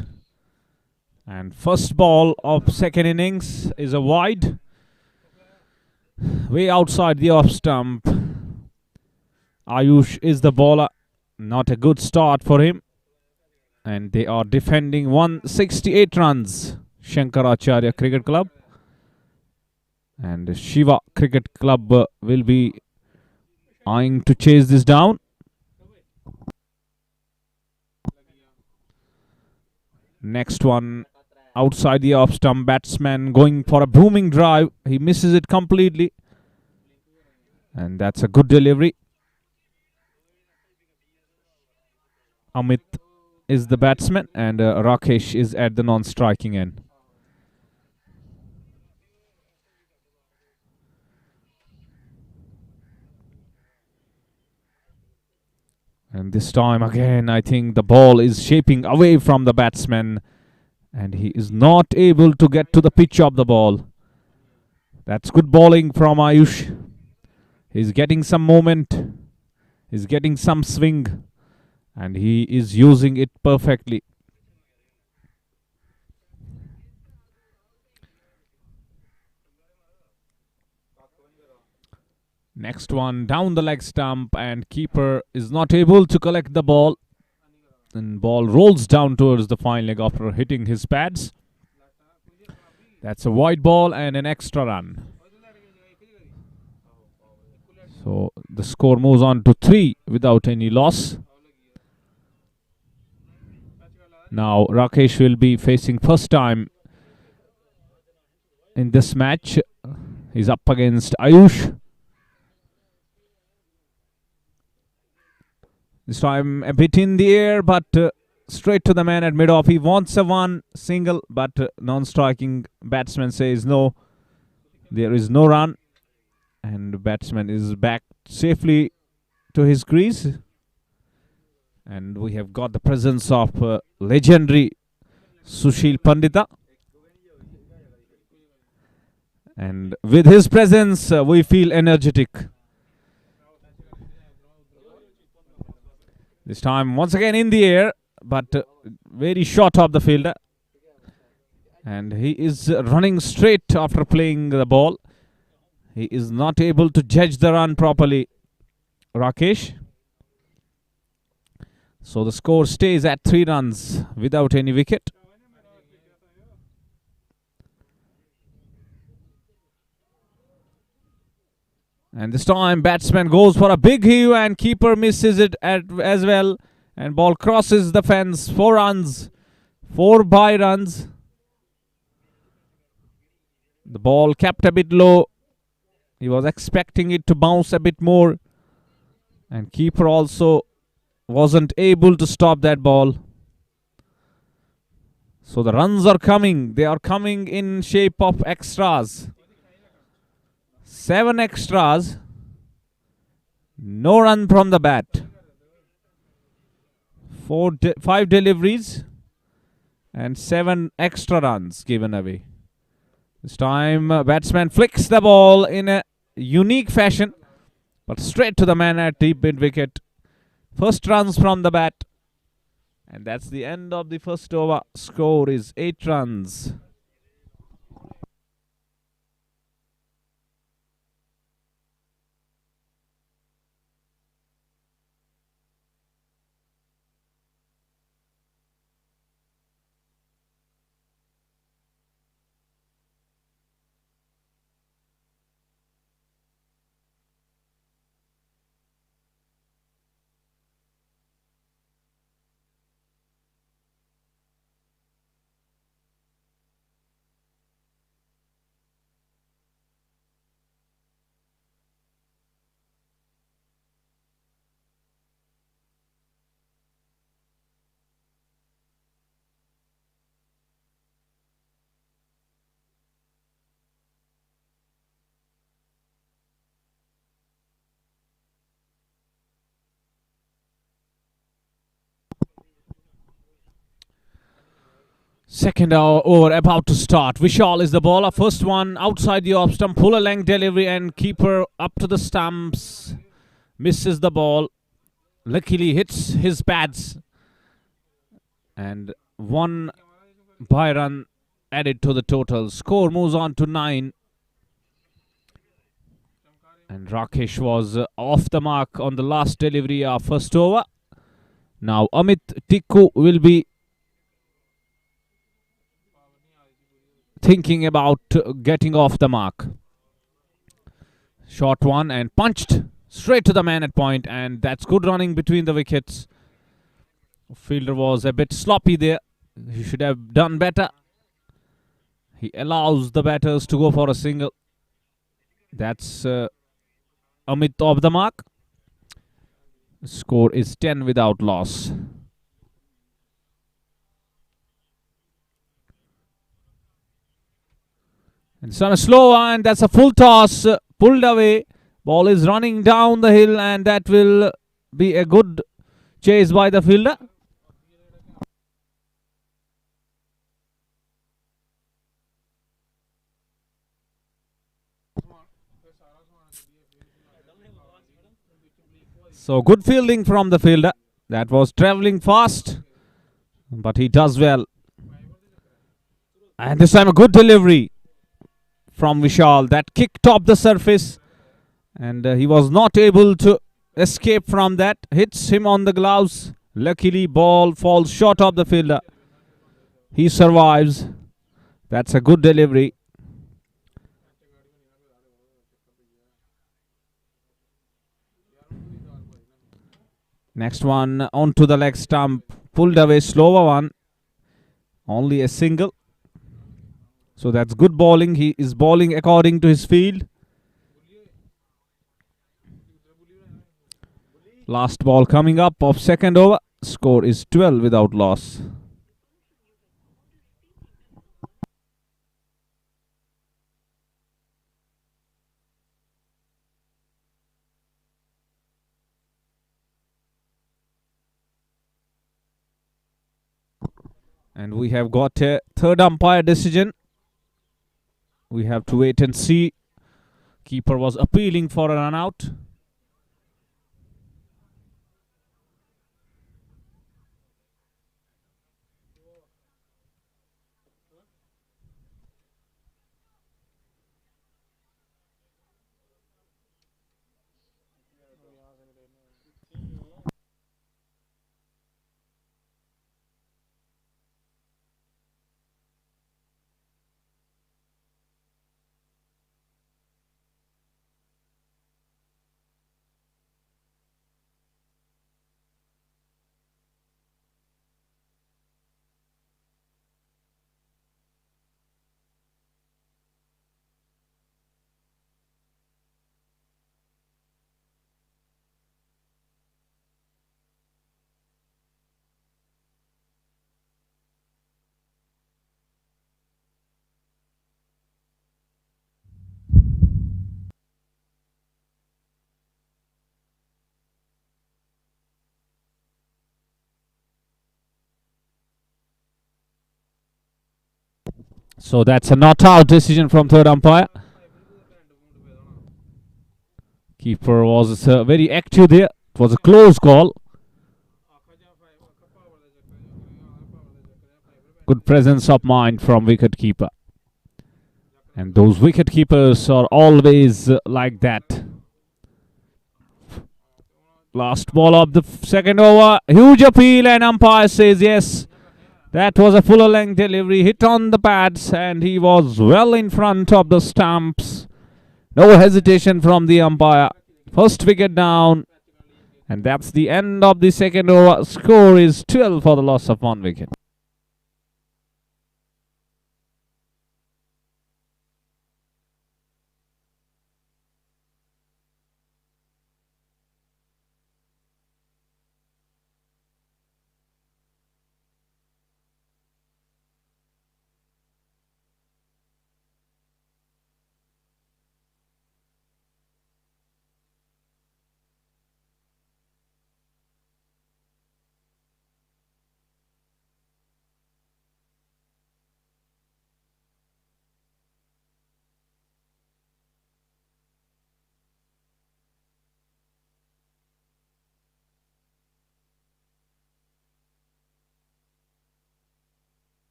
[SPEAKER 1] And first ball of second innings is a wide. Way outside the off stump. Ayush is the bowler. Not a good start for him. And they are defending 168 runs. Shankaracharya Cricket Club. And Shiva Cricket Club will be eyeing to chase this down. Next one outside the off stump. Batsman going for a booming drive. He misses it completely. And that's a good delivery. Amit is the batsman and Rakesh is at the non-striking end. And this time again, I think the ball is shaping away from the batsman. And he is not able to get to the pitch of the ball. That's good bowling from Ayush. He's getting some moment. He's getting some swing. And he is using it perfectly. Next one down the leg stump and keeper is not able to collect the ball. And ball rolls down towards the fine leg after hitting his pads. That's a wide ball and an extra run. So the score moves on to 3 without any loss. Now Rakesh will be facing first time in this match. He's up against Ayush. This time a bit in the air, but straight to the man at mid-off. He wants a one single, but non-striking batsman says no. There is no run. And the batsman is back safely to his crease. And we have got the presence of legendary Sushil Pandita. And with his presence, we feel energetic. This time once again in the air, but very short of the fielder. And he is running straight after playing the ball. He is not able to judge the run properly, Rakesh. So the score stays at 3 runs without any wicket. And this time batsman goes for a big heave and keeper misses it as well. And ball crosses the fence. 4 runs. 4 by runs. The ball kept a bit low. He was expecting it to bounce a bit more. And keeper also wasn't able to stop that ball. So the runs are coming. They are coming in shape of extras. 7 extras. No run from the bat. 5 deliveries. And 7 extra runs given away. This time batsman flicks the ball in a unique fashion. But straight to the man at deep mid wicket. First runs from the bat. And that's the end of the first over. Score is 8 runs. Second over about to start. Vishal is the bowler. First one outside the off stump. Full length delivery and keeper up to the stumps. Misses the ball. Luckily hits his pads. And one by run added to the total. Score moves on to 9. And Rakesh was off the mark on the last delivery of first over. Now Amit Tikku will be thinking about getting off the mark. Short one and punched straight to the man at point, and that's good running between the wickets. Fielder was a bit sloppy there. He should have done better. He allows the batters to go for a single. That's Amit off the mark. Score is 10 without loss. And it's on a slow one. That's a full toss. Pulled away. Ball is running down the hill, and that will be a good chase by the fielder. So good fielding from the fielder. That was travelling fast, but he does well. And this time a good delivery from Vishal. That kick topped the surface, and he was not able to escape from that. Hits him on the gloves. Luckily, ball falls short of the fielder. He survives. That's a good delivery. Next one onto the leg stump. Pulled away, slower one. Only a single. So that's good bowling. He is bowling according to his field. Last ball coming up of second over. Score is 12 without loss. And we have got a third umpire decision. We have to wait and see. Keeper was appealing for a run out. So that's a not out decision from third umpire. Keeper was very active there. It was a close call. Good presence of mind from wicket keeper. And those wicket keepers are always like that. Last ball of the second over. Huge appeal, and umpire says yes. That was a fuller length delivery. Hit on the pads, and he was well in front of the stumps. No hesitation from the umpire. First wicket down. And that's the end of the second over. Score is 12 for the loss of 1 wicket.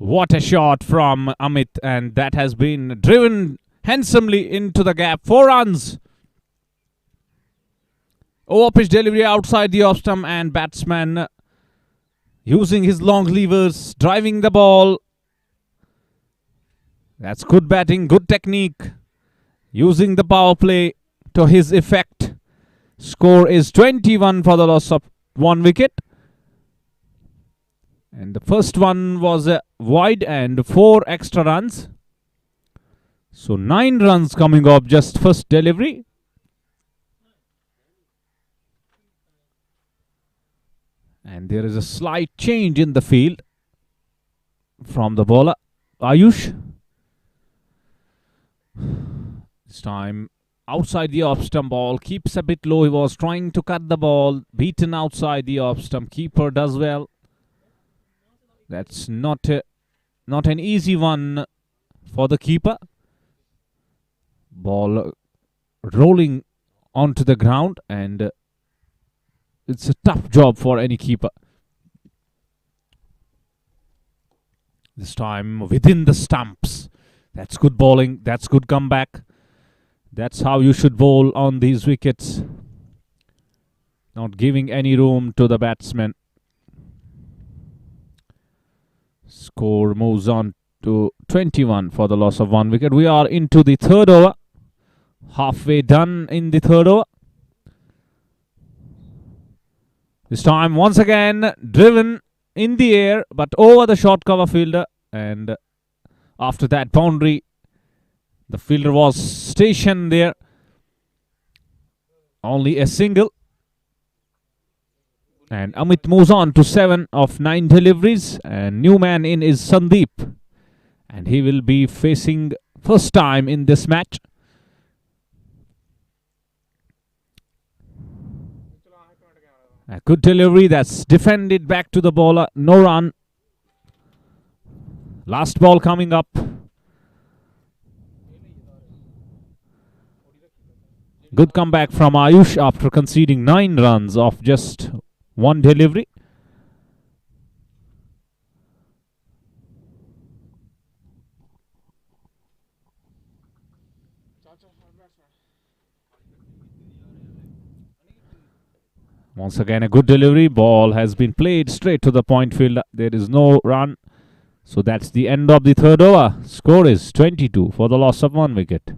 [SPEAKER 1] What a shot from Amit, and that has been driven handsomely into the gap. 4 runs. Over pitch delivery outside the off stump, and batsman using his long levers, driving the ball. That's good batting, good technique. Using the power play to his effect. Score is 21 for the loss of 1 wicket. And the first one was wide and 4 extra runs. So 9 runs coming off just first delivery. And there is a slight change in the field from the bowler, Ayush. This time outside the off stump, ball keeps a bit low. He was trying to cut the ball, beaten outside the off stump. Keeper does well. That's not an easy one for the keeper. Ball rolling onto the ground, and it's a tough job for any keeper. This time within the stumps. That's good bowling. That's good comeback. That's how you should bowl on these wickets. Not giving any room to the batsman. Score moves on to 21 for the loss of 1 wicket. We are into the third over. Halfway done in the third over. This time once again driven in the air, but over the short cover fielder. And after that boundary, the fielder was stationed there. Only a single. And Amit moves on to 7 of 9 deliveries. And new man in is Sandeep. And he will be facing first time in this match. A good delivery, that's defended back to the bowler. No run. Last ball coming up. Good comeback from Ayush after conceding 9 runs off just 1 delivery. Once again a good delivery. Ball has been played straight to the point fielder. There is no run. So that's the end of the third over. Score is 22 for the loss of 1 wicket.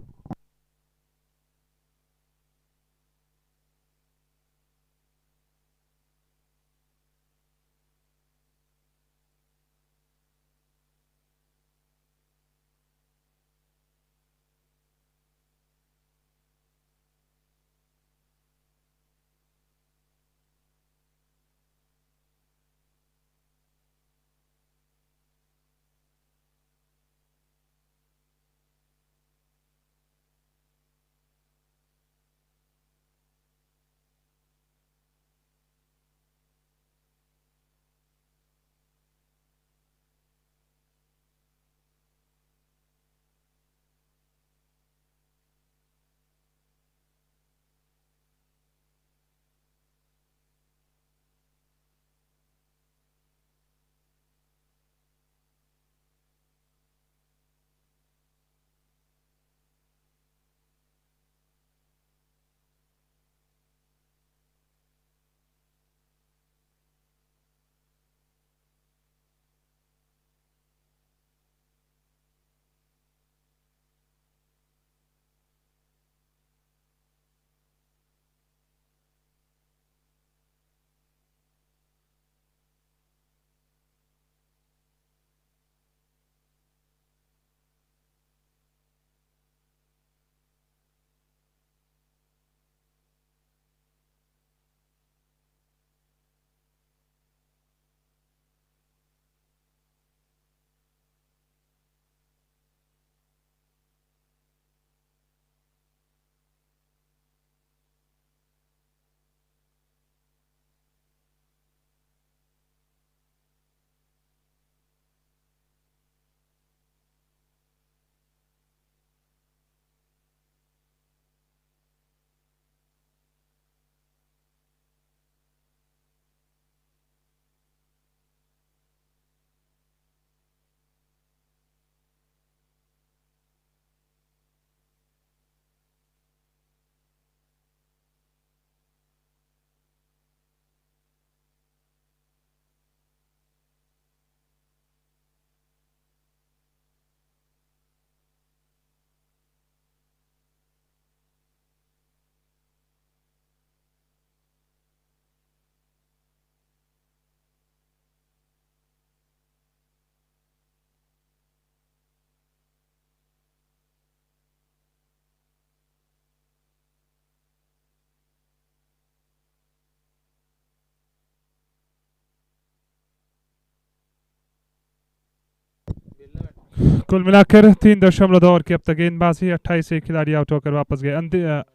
[SPEAKER 2] कुल मिलाकर 3.2 over की अब तक गेंदबाजी। 28 से खिलाड़ी out होकर वापस गए।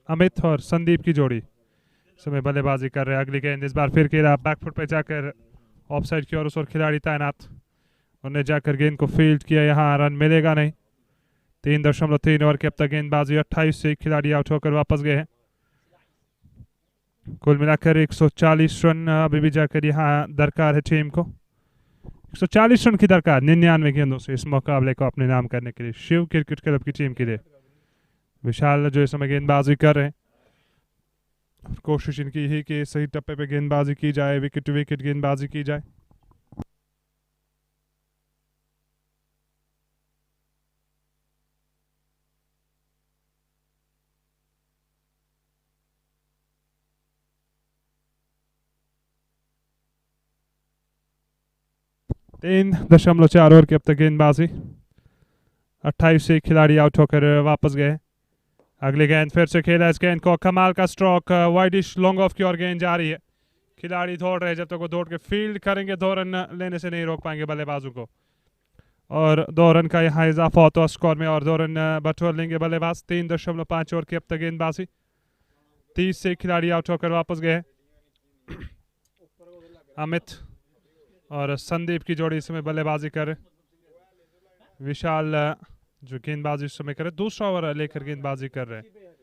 [SPEAKER 2] अमित और संदीप की जोड़ी समय बल्लेबाजी कर रहे हैं। अगली गेंद इस बार फिर खेला बैकफुट पे जाकर ऑफ साइड की ओर, उस ओर खिलाड़ी तैनात, उन्हें जाकर गेंद को फील्ड किया। यहाँ रन मिलेगा नहीं। 3.3 ओवर की अब तक गेंदबाजी। 28 से खिलाड़ी आउट होकर वापस गए हैं। कुल मिलाकर 140 रन अभी भी जाकर यहाँ दरकार है टीम को। 140 रन की दरकार 99 गेंदों से इस मुकाबले को अपने नाम करने के लिए शिव क्रिकेट क्लब की टीम के लिए। विशाल जो इस समय गेंदबाजी कर रहे हैं, कोशिश इनकी ही कि सही टप्पे पे गेंदबाजी की जाए, विकेट टू विकेट गेंदबाजी की जाए। तीन 3.4 ओवर की अब तक गेंदबाजी। 28 से खिलाड़ी आउट होकर वापस गए। अगली गेंद फिर से खेला इस गेंद को, कमाल का स्ट्रोक, वाइडिश लॉन्ग ऑफ की ओर गेंद जा रही है। खिलाड़ी दौड़ रहे, जब तक वो दौड़ के फील्ड करेंगे 2 रन लेने से नहीं रोक पाएंगे बल्लेबाजों को। और 2 रन का यहाँ इजाफा होता है स्कोर में और 2 रन बटोर लेंगे बल्लेबाज। 3.5 ओवर की अब तक गेंदबाजी। 30 से खिलाड़ी आउट होकर वापस गए। अमित और संदीप की जोड़ी इस समय बल्लेबाजी कर। विशाल जो गेंदबाजी इस समय करे, दूसरा ओवर लेकर गेंदबाजी कर रहे हैं।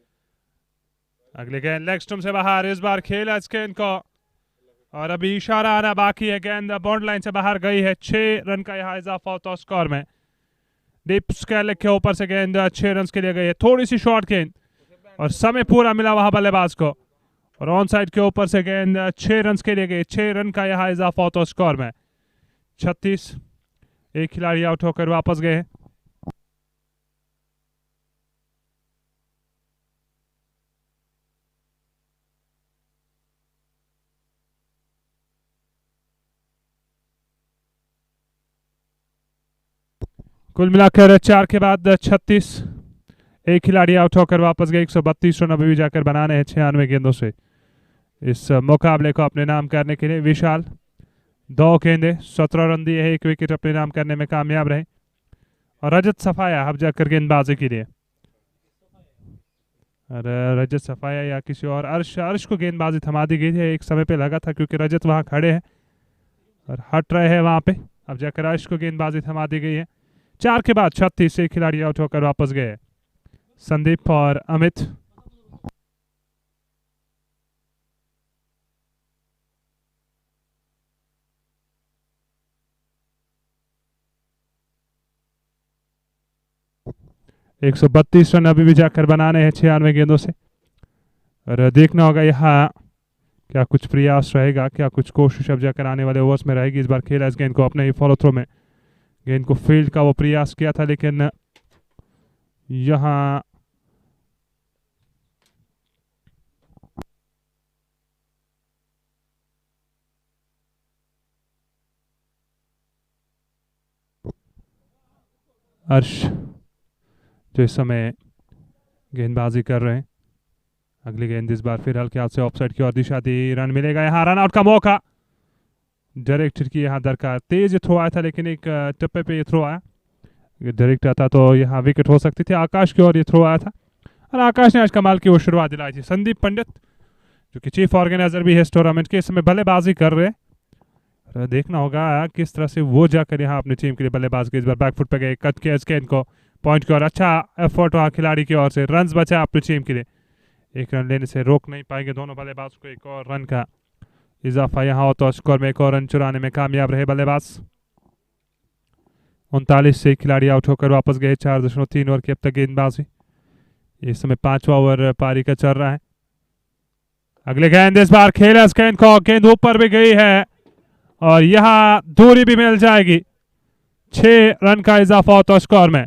[SPEAKER 2] अगले गेंद लेग स्टंप से बाहर, इस बार खेला इस गेंद को और अभी इशारा आना बाकी है। गेंद बाउंड लाइन से बाहर गई है। 6 रन का यहाँ इजाफा होता है स्कोर में। डीप स्केल के ऊपर से गेंद 6 रन के लिए गई है। थोड़ी सी शॉर्ट गेंद और समय पूरा मिला वहां बल्लेबाज को, और ऑन साइड के ऊपर से गेंद 6 रन के लिए गई। 6 रन का यहाँ इजाफा होता है स्कोर में। 36 एक खिलाड़ी आउट होकर वापस गए। कुल मिलाकर 4 के बाद 36 एक खिलाड़ी आउट होकर वापस गए। 132 रन अभी भी जाकर बनाने हैं 96 गेंदों से इस मुकाबले को अपने नाम करने के लिए। विशाल 2 गेंदे 17 रन दिए हैं, 1 विकेट अपने नाम करने में कामयाब रहे। और रजत सफाया अब जाकर गेंदबाजी के लिए। और रजत सफाया या किसी और, अर्श को गेंदबाजी थमा दी गई थी। एक समय पे लगा था क्योंकि रजत वहां खड़े हैं और हट रहे हैं वहां पे। अब जाकर अर्श को गेंदबाजी थमा दी गई है। 4 के बाद 36 से खिलाड़ी आउट होकर वापस गए। संदीप और अमित। एक 132 रन अभी भी जाकर बनाने हैं 96 गेंदों से। और देखना होगा यहाँ क्या कुछ प्रयास रहेगा, क्या कुछ कोशिश अब जाकर आने वाले ओवर्स में रहेगी। इस बार खेला इस गेंद को अपने ही फॉलो थ्रो में, गेंद को फील्ड का वो प्रयास किया था, लेकिन यहाँ अर्श जो इस समय गेंदबाजी कर रहे हैं। अगली गेंद इस बार फिर हल्के हाथ से ऑफसाइड की ओर दिशा दी। रन मिलेगा यहाँ, रन आउट का मौका। डायरेक्टर की यहाँ दरकार, तेज थ्रो आया था लेकिन एक टप्पे पे ये थ्रो आया। डायरेक्ट आता तो यहाँ विकेट हो सकती थी। आकाश की ओर ये थ्रो आया था और आकाश ने आज कमाल की वो शुरुआत दिलाई थी। संदीप पंडित जो कि चीफ ऑर्गेनाइजर भी है इस टूर्नामेंट के, इस समय बल्लेबाजी कर रहे हैं। देखना होगा किस तरह से वो जाकर यहाँ अपनी टीम के लिए बल्लेबाज के। इस बार बैकफुट पे गए, कट के इसके इनको पॉइंट की ओर। अच्छा एफर्ट वहाँ खिलाड़ी की ओर से, रन बचा अपनी टीम के लिए। 1 रन लेने से रोक नहीं पाएंगे दोनों बल्लेबाज को। एक और रन का इजाफा यहाँ हो तो स्कोर में एक और रन चुराने में कामयाब रहे बल्लेबाज। 39 से खिलाड़ी आउट होकर वापस गए। 4.3 ओवर की अब तक गेंदबाजी। इस समय 5वां ओवर पारी का चल रहा है। अगले गेंद इस बार खेला इस गेंद को, गेंद ऊपर भी गई है और यहाँ दूरी भी मिल जाएगी। 6 रन का इजाफा होता है स्कोर में।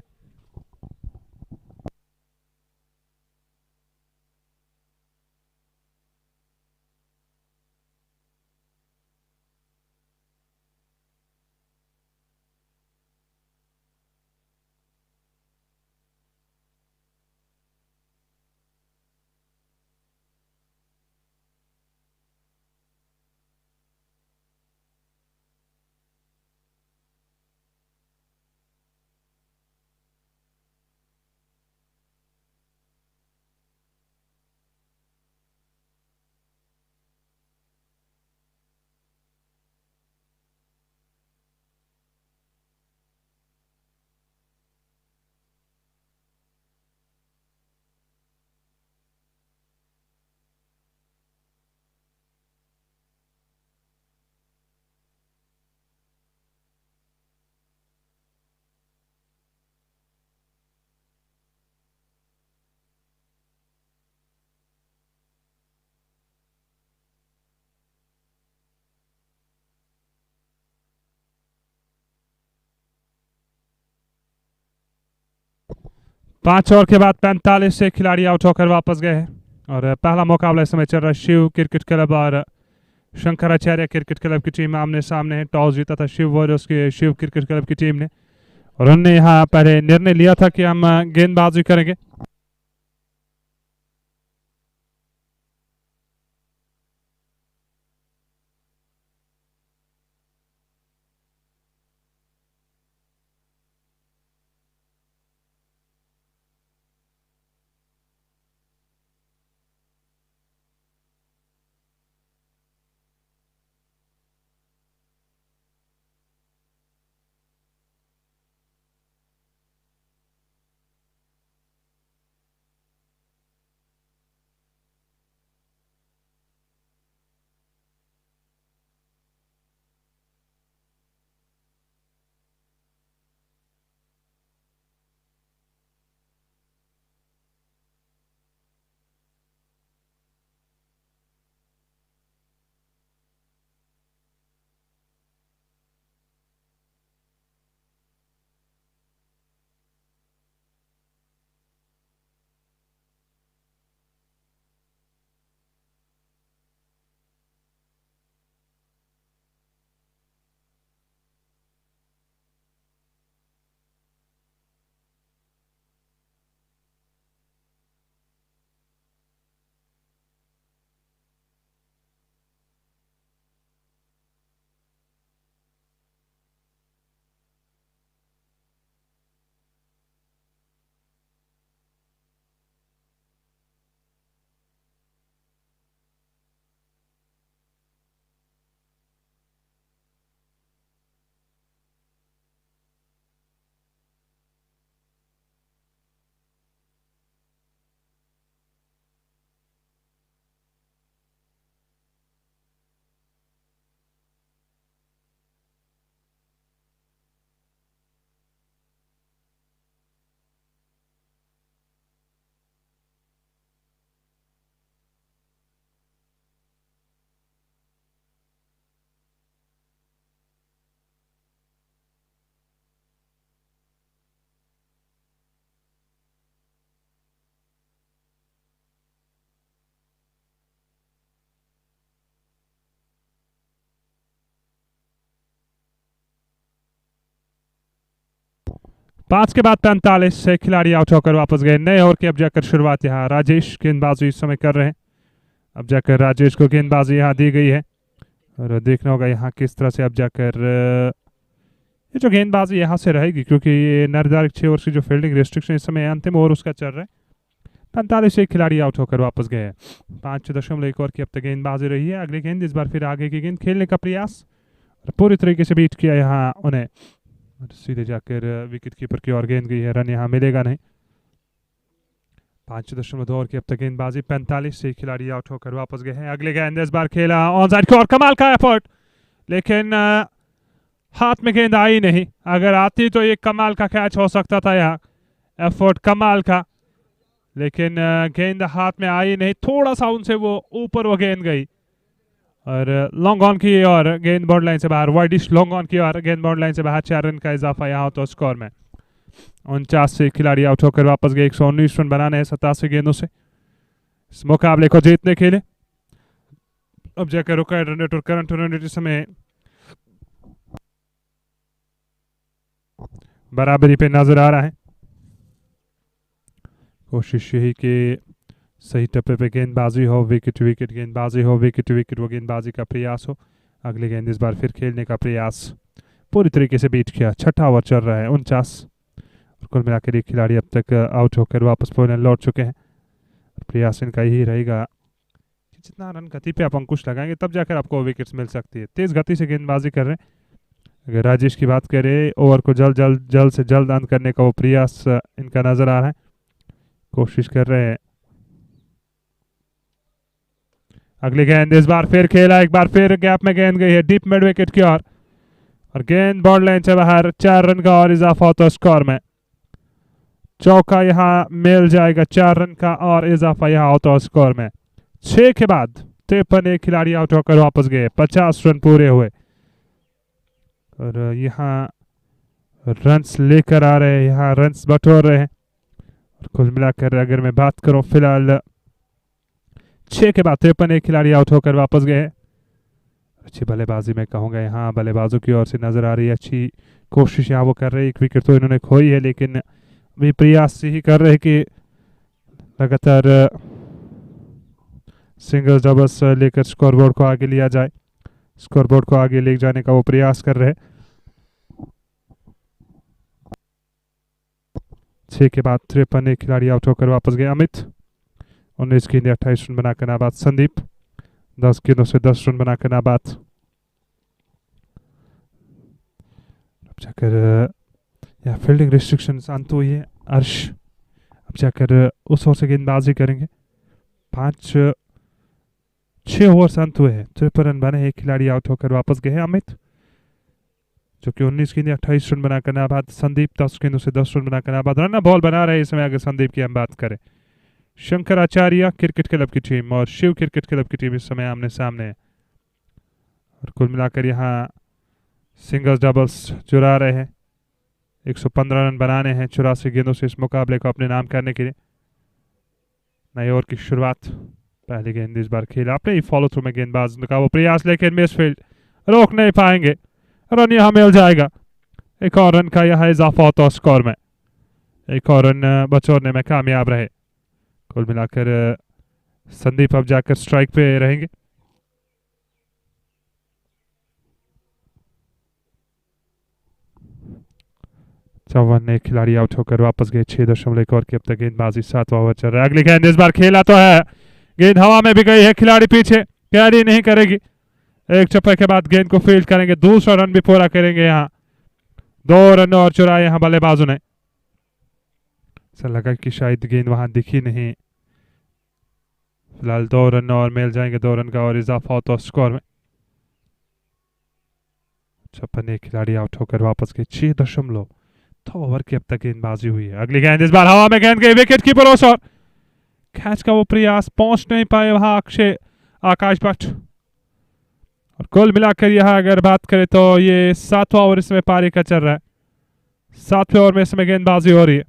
[SPEAKER 2] 5 ओवर के बाद 45 से खिलाड़ी आउट होकर वापस गए हैं और पहला मुकाबला इस समय चल रहा है शिव क्रिकेट क्लब और शंकराचार्य क्रिकेट क्लब की टीम आमने सामने है। टॉस जीता था शिव वॉरियर्स की शिव क्रिकेट क्लब की टीम ने और उन्होंने यहाँ पहले निर्णय लिया था कि हम गेंदबाजी करेंगे। पांच के बाद 45 से खिलाड़ी आउट होकर वापस गए। नए ओवर की अब जाकर शुरुआत यहाँ राजेश गेंदबाजी इस समय कर रहे हैं। अब जाकर राजेश को गेंदबाजी यहाँ दी गई है और देखना होगा यहाँ किस तरह से अब जाकर ये जो गेंदबाजी यहाँ से रहेगी क्योंकि ये निर्धारित 6 ओवर की जो फील्डिंग रेस्ट्रिक्शन इस समय अंतिम ओवर उसका चल रहा है। 45 से खिलाड़ी आउट होकर वापस गए हैं। 5.1 ओवर की अब तक गेंदबाजी रही है। अगली गेंद इस बार फिर आगे की गेंद खेलने का प्रयास और पूरी तरीके से बीट किया यहाँ उन्हें सीधे जाकर विकेट कीपर की ओर गेंद गई है। रन यहाँ मिलेगा नहीं। 5.2 ओवर की अब तक गेंदबाजी 45 से खिलाड़ी आउट होकर वापस गए हैं। अगले गेंद इस बार खेला ऑन साइड की ओर कमाल का एफर्ट लेकिन हाथ में गेंद आई नहीं। अगर आती तो ये कमाल का कैच हो सकता था। यहाँ एफर्ट कमाल का लेकिन गेंद हाथ में आई नहीं। थोड़ा सा उनसे वो ऊपर वो गेंद गई और लॉन्ग ऑन की और गेंद बाउंड्री लाइन से बाहर। वाइडिश लॉन्ग ऑन की और गेंद बाउंड्री लाइन से बाहर। 4 रन का इजाफा यहाँ तो स्कोर में 49 से खिलाड़ी आउट होकर वापस गए। 119 रन बनाने हैं 87 गेंदों से इस मुकाबले को जीतने के लिए। अब जाकर रुका रन रेट और करंट रन रेट इस समय बराबरी पे नजर आ रहा है। कोशिश यही कि सही टप्पे पे गेंदबाजी हो, विकेट विकेट गेंदबाजी हो, विकेट विकेट वो गेंदबाजी का प्रयास हो। अगली गेंद इस बार फिर खेलने का प्रयास पूरी तरीके से बीट किया। 6ठा ओवर चल रहा है 49 और कुल मिलाकर ये खिलाड़ी अब तक आउट होकर वापस पोलैंड लौट चुके हैं। प्रयास इनका यही रहेगा कि जितना रन गति पे आप अंकुश लगाएंगे तब जाकर आपको विकेट्स मिल सकती है। तेज गति से गेंदबाजी कर रहे हैं। अगर राजेश की बात करें ओवर को जल्द से जल्द अंत करने का वो प्रयास इनका नजर आ रहा है। कोशिश कर रहे हैं। अगली गेंद इस बार फिर खेला। एक बार फिर गैप में गेंद गई है डीप मिड विकेट की ओर और गेंद बॉर्डर लाइन से बाहर। 4 रन का और इजाफा होता है स्कोर में। चौका यहाँ मिल जाएगा। 4 रन का और इजाफा यहाँ होता है स्कोर में। 6 के बाद 53 एक खिलाड़ी आउट होकर वापस गए। 50 रन पूरे हुए और यहाँ रन्स लेकर आ रहे हैं। यहाँ रन्स बटोर रहे हैं और कुल मिलाकर अगर मैं बात करूं फिलहाल 6 के बाद 53 एक खिलाड़ी आउट होकर वापस गए हैं। अच्छी बल्लेबाजी मैं कहूँगा यहाँ बल्लेबाजों की ओर से नजर आ रही है, अच्छी कोशिश यहाँ वो कर रहे हैं। एक विकेट तो इन्होंने खोई है लेकिन अभी प्रयास ही कर रहे हैं कि लगातार सिंगल्स डबल्स लेकर स्कोरबोर्ड को आगे लिया जाए। स्कोरबोर्ड को आगे ले जाने का वो प्रयास कर रहे हैं। 6 के बाद 53 एक खिलाड़ी आउट होकर वापस गए। अमित 19 गेंदे 28 रन बनाकर नाबाद। संदीप 10 गेंदों से 10 रन बनाकर नाबाद। अब जाकर यहाँ फील्डिंग रिस्ट्रिक्शंस अंत हुई है। अर्श अब जाकर उस ओर से गेंदबाजी करेंगे। 6 ओवर अंत हुए हैं, 53 रन बने। एक खिलाड़ी आउट होकर वापस गए हैं। अमित जो कि 19 गेंदे 28 रन बनाकर नाबाद। संदीप 10 गेंदों से 10 रन बनाकर नाबाद। रन बॉल बना रहे हैं इसमें अगर संदीप की हम बात करें। शंकराचार्य क्रिकेट क्लब की टीम और शिव क्रिकेट क्लब की टीम इस समय आमने सामने है। और कुल मिलाकर यहाँ सिंगल्स डबल्स जुड़ा रहे हैं। 115 रन बनाने हैं 84 गेंदों से इस मुकाबले को अपने नाम करने के लिए। नए ओवर की शुरुआत। पहली गेंद इस बार खेला आपने ही फॉलो थ्रू में गेंदबाज का वो प्रयास, लेकिन मिस फील्ड रोक नहीं पाएंगे। रन यहाँ मिल जाएगा। एक और रन का यहाँ इजाफा होता है स्कोर में। एक और रन बचौरने में कामयाब रहे। कुल मिलाकर संदीप अब जाकर स्ट्राइक पे रहेंगे। चौवन एक खिलाड़ी आउट होकर वापस गए। 6.1 ओवर की अब तक गेंदबाजी। 7वां ओवर चल रहा है। अगली गेंद इस बार खेला तो है, गेंद हवा में भी गई है। खिलाड़ी पीछे कैरी नहीं करेगी। एक चप्पे के बाद गेंद को फील्ड करेंगे। दूसरा रन भी पूरा करेंगे। यहाँ 2 रन और चुराए यहाँ बल्लेबाजों ने। ऐसा लगा कि शायद गेंद वहां दिखी नहीं। फिलहाल 2 रन और मिल जाएंगे। 2 रन का और इजाफा होता स्कोर में। 56 खिलाड़ी आउट होकर वापस गए। 6.2 ओवर की अब तक गेंदबाजी हुई है। अगली गेंद इस बार हवा में गेंद गई। विकेट कीपर और कैच का वो प्रयास, पहुंच नहीं पाए वहां आकाश भट्ट। और कुल मिलाकर यहाँ अगर बात करें तो ये 7वां ओवर इसमें पारी का चल रहा है। 7वें ओवर में इसमें गेंदबाजी हो रही है।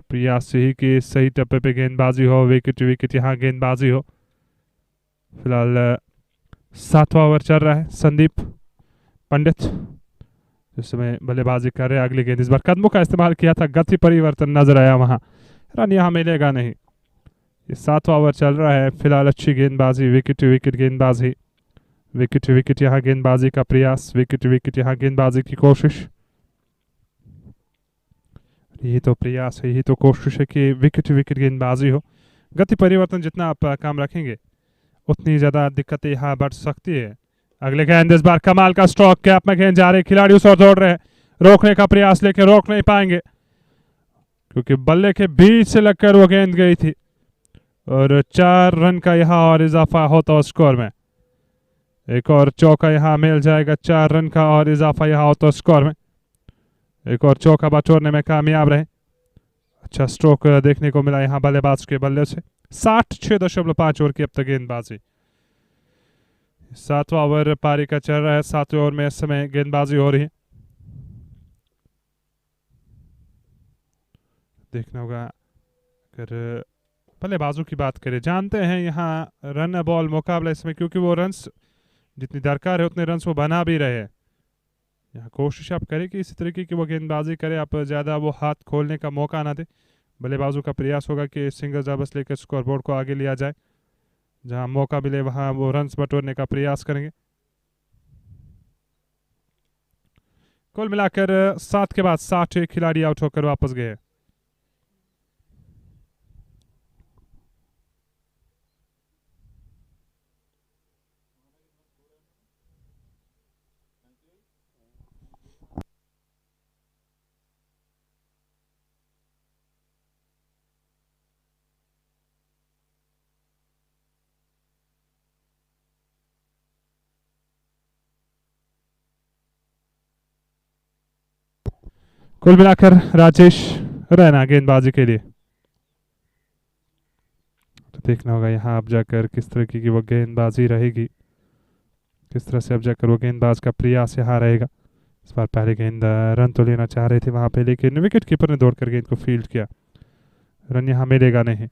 [SPEAKER 2] प्रयास यही कि सही टप्पे पे गेंदबाजी हो, विकेट विकेट यहाँ गेंदबाजी हो। फिलहाल 7वां ओवर चल रहा है। संदीप पंडित इस समय बल्लेबाजी कर रहे हैं। अगली गेंद इस बार कदमों का इस्तेमाल किया था, गति परिवर्तन नजर आया वहां। रन यहाँ मिलेगा नहीं। ये 7वां ओवर चल रहा है। फिलहाल अच्छी गेंदबाजी, विकेट विकेट गेंदबाजी, विकेट विकेट यहाँ गेंदबाजी का प्रयास, विकेट विकेट यहाँ गेंदबाजी की कोशिश। यही तो प्रयास है, यही तो कोशिश है कि विकेट विकेट गेंदबाजी हो। गति परिवर्तन जितना आप काम रखेंगे उतनी ज़्यादा दिक्कतें यहाँ बढ़ सकती है। अगले गेंद इस बार कमाल का स्ट्रोक, कैप में गेंद जा रहे, खिलाड़ी उस ओर दौड़ रहे हैं, रोकने का प्रयास लेकिन रोक नहीं पाएंगे क्योंकि बल्ले के बीच से लगकर वो गेंद गई थी। और 4 रन का यहाँ और इजाफा होता स्कोर में। एक और चौका यहाँ मिल जाएगा। 4 रन का और इजाफा यहाँ होता स्कोर में। एक और चौका बटोरने में कामयाब रहे। अच्छा स्ट्रोक देखने को मिला यहाँ बल्लेबाज के बल्ले से। 66.5 ओवर की अब तक गेंदबाजी। 7वां ओवर पारी का चल रहा है। 7वें ओवर में इस समय गेंदबाजी हो रही है। देखना होगा अगर बल्लेबाजों की बात करें, जानते हैं यहाँ रन बॉल मुकाबला इसमें, क्योंकि वो रन्स जितनी दरकार है उतने रन्स वो बना भी रहे हैं। यहाँ कोशिश आप करें कि इसी तरीके की वो गेंदबाजी करें, आप ज़्यादा वो हाथ खोलने का मौका ना दे। बल्लेबाजों का प्रयास होगा कि सिंगल डबल्स लेकर स्कोरबोर्ड को आगे लिया जाए। जहां मौका मिले वहां वो रन्स बटोरने का प्रयास करेंगे। कुल मिलाकर 7 के बाद 60 खिलाड़ी आउट होकर वापस गए। कुल मिलाकर राजेश रैना गेंदबाजी के लिए। तो देखना होगा यहाँ अब जाकर किस तरीके की वो गेंदबाजी रहेगी, किस तरह से अब जाकर वो गेंदबाज का प्रयास यहाँ रहेगा। इस बार पहले गेंद रन तो लेना चाह रहे थे वहाँ पे, लेकिन विकेट कीपर ने दौड़कर गेंद को फील्ड किया। रन यहाँ मिलेगा नहीं।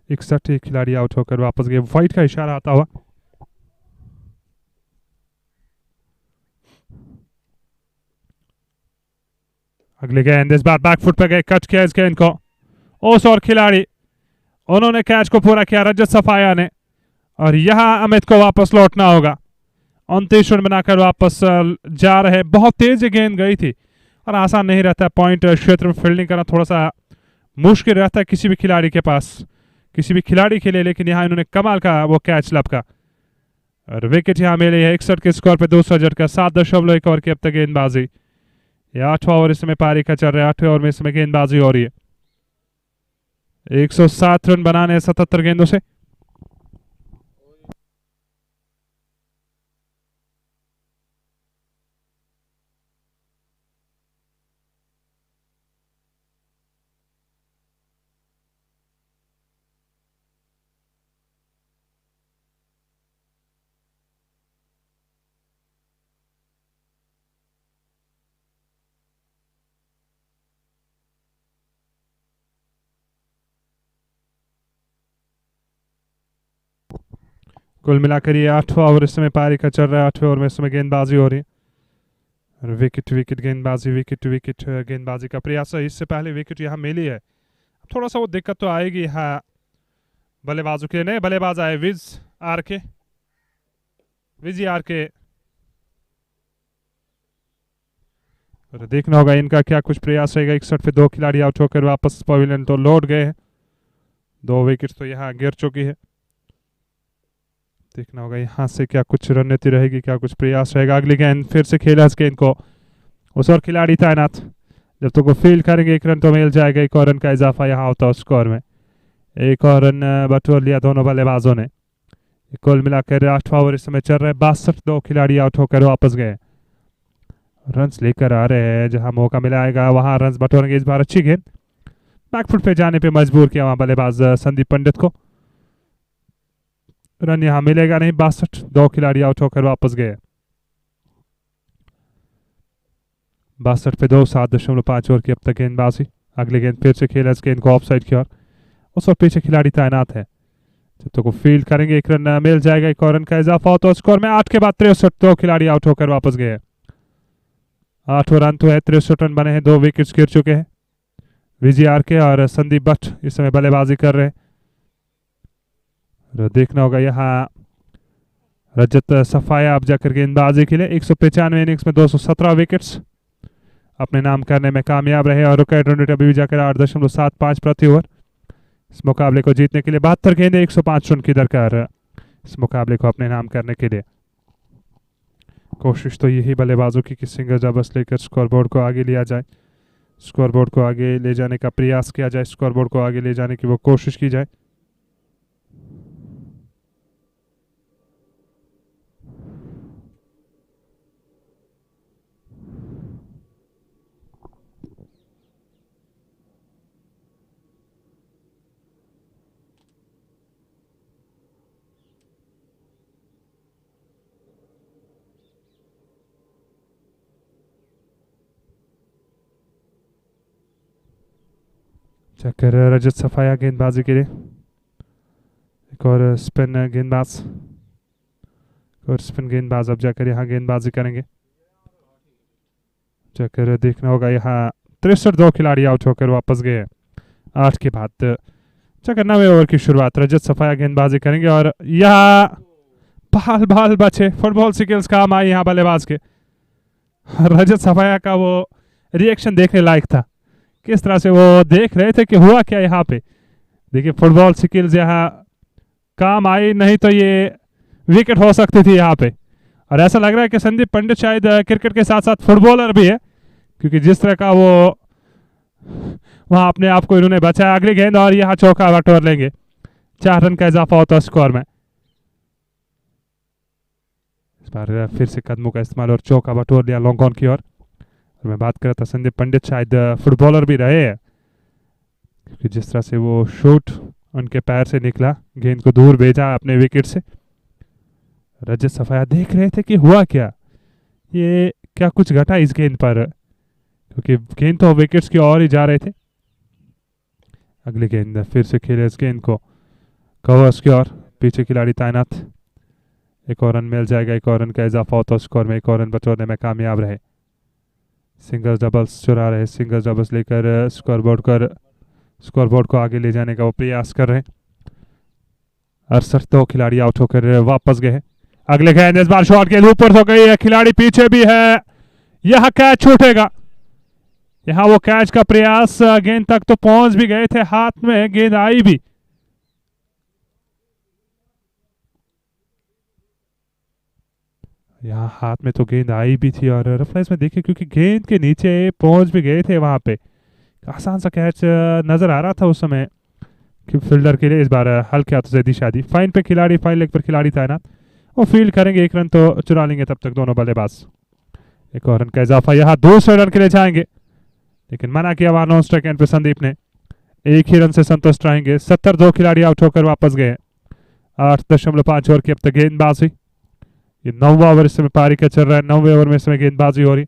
[SPEAKER 2] 61 खिलाड़ी आउट होकर वापस गए। फाइट का इशारा आता हुआ। अगले गेंद इस बार बैकफुट पे गए, कट किया इस गेंद को। ओस और खिलाड़ी उन्होंने कैच को पूरा किया, रजत सफाया ने। और यहां अमित को वापस लौटना होगा। 29 रन बनाकर वापस जा रहे। बहुत तेज गेंद गई थी और आसान नहीं रहता पॉइंट क्षेत्र में फील्डिंग करना, थोड़ा सा मुश्किल रहता है किसी भी खिलाड़ी के पास, किसी भी खिलाड़ी के लिए। लेकिन यहाँ इन्होंने कमाल का वो कैच लपका और विकेट यहाँ मिली है। 61 के स्कोर पे दूसरा झटका। 7.1 ओवर की अब तक गेंदबाजी। ये 8वां ओवर इसमें पारी का चल रहा है। 8वें ओवर में इसमें गेंदबाजी हो रही है। 107 रन बनाने 77 गेंदों से। कुल मिलाकर ये 8वां ओवर इस समय पारी का चल रहा है। 8वें ओवर में इस समय गेंदबाजी हो रही है और विकेट विकेट गेंदबाजी, विकेट विकेट गेंदबाजी का प्रयास है। इससे पहले विकेट यहाँ मिली है। थोड़ा सा वो दिक्कत तो आएगी हाँ बल्लेबाजों के। नए बल्लेबाज आए विज आर के, और देखना होगा इनका क्या कुछ प्रयास रहेगा। 61 पे 2 खिलाड़ी आउट होकर वापस पवेलियन तो लौट गए हैं। 2 विकेट तो यहाँ गिर चुकी है। देखना होगा यहाँ से क्या कुछ रणनीति रहेगी, क्या कुछ प्रयास रहेगा। अगली गेंद फिर से खेला इस गेंद को। उस और खिलाड़ी तैनात, जब तक वो फील्ड करेंगे 1 रन तो मिल जाएगा। 1 और रन का इजाफा यहाँ होता है स्कोर में। 1 और रन बटोर लिया दोनों बल्लेबाजों ने। कुल मिलाकर 8वां ओवर इस समय चल रहा है। 62 2 खिलाड़ी आउट होकर वापस गए। रन्स लेकर आ रहे हैं, जहां मौका मिलाएगा वहां रन्स बटोरेंगे। इस बार अच्छी गेंद बैकफुट पे जाने पे मजबूर किया वहां बल्लेबाज संदीप पंडित को। रन यहां मिलेगा नहीं। 62 2 खिलाड़ी आउट होकर वापस गए। 62 पे 2, 7.5 ओवर की अब तक गेंदबाजी। अगली गेंद फिर से खेला इस गेंद को ऑफ साइड की ओर। उस और पीछे खिलाड़ी तैनात है, जब तक वो फील्ड करेंगे 1 रन मिल जाएगा। 1 और रन का इजाफा हो तो स्कोर में 8 के बाद 63 2 खिलाड़ी आउट होकर वापस गए। 8 रन तो है, 63 रन बने हैं। 2 विकेट्स गिर चुके हैं। विजय आर के और संदीप भट्ट इस समय बल्लेबाजी कर रहे हैं। देखना होगा यहाँ रजत सफाया अब जाकर गेंदबाजी के लिए। 195 इनिंग्स में 217 विकेट्स अपने नाम करने में कामयाब रहे और विकेट रन रेट अभी भी जाकर 8.75 प्रति ओवर। इस मुकाबले को जीतने के लिए 72 गेंदें 105 रन की दरकार इस मुकाबले को अपने नाम करने के लिए। कोशिश तो यही बल्लेबाजों की कि सिंगल डबल्स लेकर स्कोरबोर्ड को आगे लिया जाए, स्कोरबोर्ड को आगे ले जाने का प्रयास किया जाए, स्कोरबोर्ड को आगे ले जाने की वो कोशिश की जाए। चक्कर रजत सफाया गेंदबाजी के लिए। एक और स्पिन गेंदबाज, और स्पिन गेंदबाज अब जाकर यहाँ गेंदबाजी करेंगे। चक्कर देखना होगा यहाँ 63 2 खिलाड़ी आउट होकर वापस गए। 8 के बाद चक्कर 9वें ओवर की शुरुआत। रजत सफाया गेंदबाजी करेंगे और यहाँ बाल बाल बचे। फुटबॉल स्किल्स काम आई यहाँ बल्लेबाज के। रजत सफाया का वो रिएक्शन देखने लायक था, किस तरह से वो देख रहे थे कि हुआ क्या यहाँ पे। देखिए फुटबॉल स्किल्स यहाँ काम आई, नहीं तो ये विकेट हो सकती थी यहाँ पे। और ऐसा लग रहा है कि संदीप पंडित शायद क्रिकेट के साथ साथ फुटबॉलर भी है, क्योंकि जिस तरह का वो वहां अपने आप को इन्होंने बचाया। अगली गेंद और यहाँ चौका बटोर लेंगे। 4 रन का इजाफा होता है स्कोर में। इस बार फिर से कदमों का इस्तेमाल और चौका बटोर लिया लॉन्ग ऑन की ओर। मैं बात कर रहा था संदीप पंडित शायद फुटबॉलर भी रहे हैं, क्योंकि जिस तरह से वो शॉट उनके पैर से निकला, गेंद को दूर भेजा अपने विकेट से। रजत सफाया देख रहे थे कि हुआ क्या, ये क्या कुछ घटा इस गेंद पर, क्योंकि गेंद तो विकेट्स की ओर ही जा रहे थे। अगली गेंद फिर से खेले इस गेंद को कवर्स की ओर, पीछे खिलाड़ी तैनात। एक और रन मिल जाएगा, एक और रन का इजाफा होता स्कोर में, एक और रन बचाने में कामयाब रहे। सिंगल्स डबल्स चुरा रहे, सिंगल्स डबल्स लेकर स्कोरबोर्ड को आगे ले जाने का वो प्रयास कर रहे हैं। 68 तो खिलाड़ी आउट होकर वापस गए हैं। अगले गेंद इस बार शॉट के ऊपर हो गई है, खिलाड़ी पीछे भी है, यह कैच छूटेगा। यहां वो कैच का प्रयास, गेंद तक तो पहुंच भी गए थे, हाथ में गेंद आई भी। यहाँ हाथ में तो गेंद आई भी थी और रेफरेंस में देखिए क्योंकि गेंद के नीचे पहुंच भी गए थे, वहां पे आसान सा कैच नजर आ रहा था उस समय कि फील्डर के लिए। इस बार हल्के हाथों से दी शादी, फाइन पे खिलाड़ी, फाइन लेग पर खिलाड़ी तैनात, वो फील्ड करेंगे, एक रन तो चुरा लेंगे तब तक दोनों बल्लेबाज। एक और रन का इजाफा, यहाँ दूसरे रन के लिए जाएंगे लेकिन मना किया वहां नॉन स्ट्राइक एंड पे संदीप ने, एक ही रन से संतुष्ट रहेंगे। 70 दो खिलाड़ी आउट होकर वापस गए। 8.5 ओवर की अब तक गेंदबाजी, ये 9वां ओवर इस समय पारी का चल रहा है, 9वें ओवर में इस समय गेंदबाजी हो रही।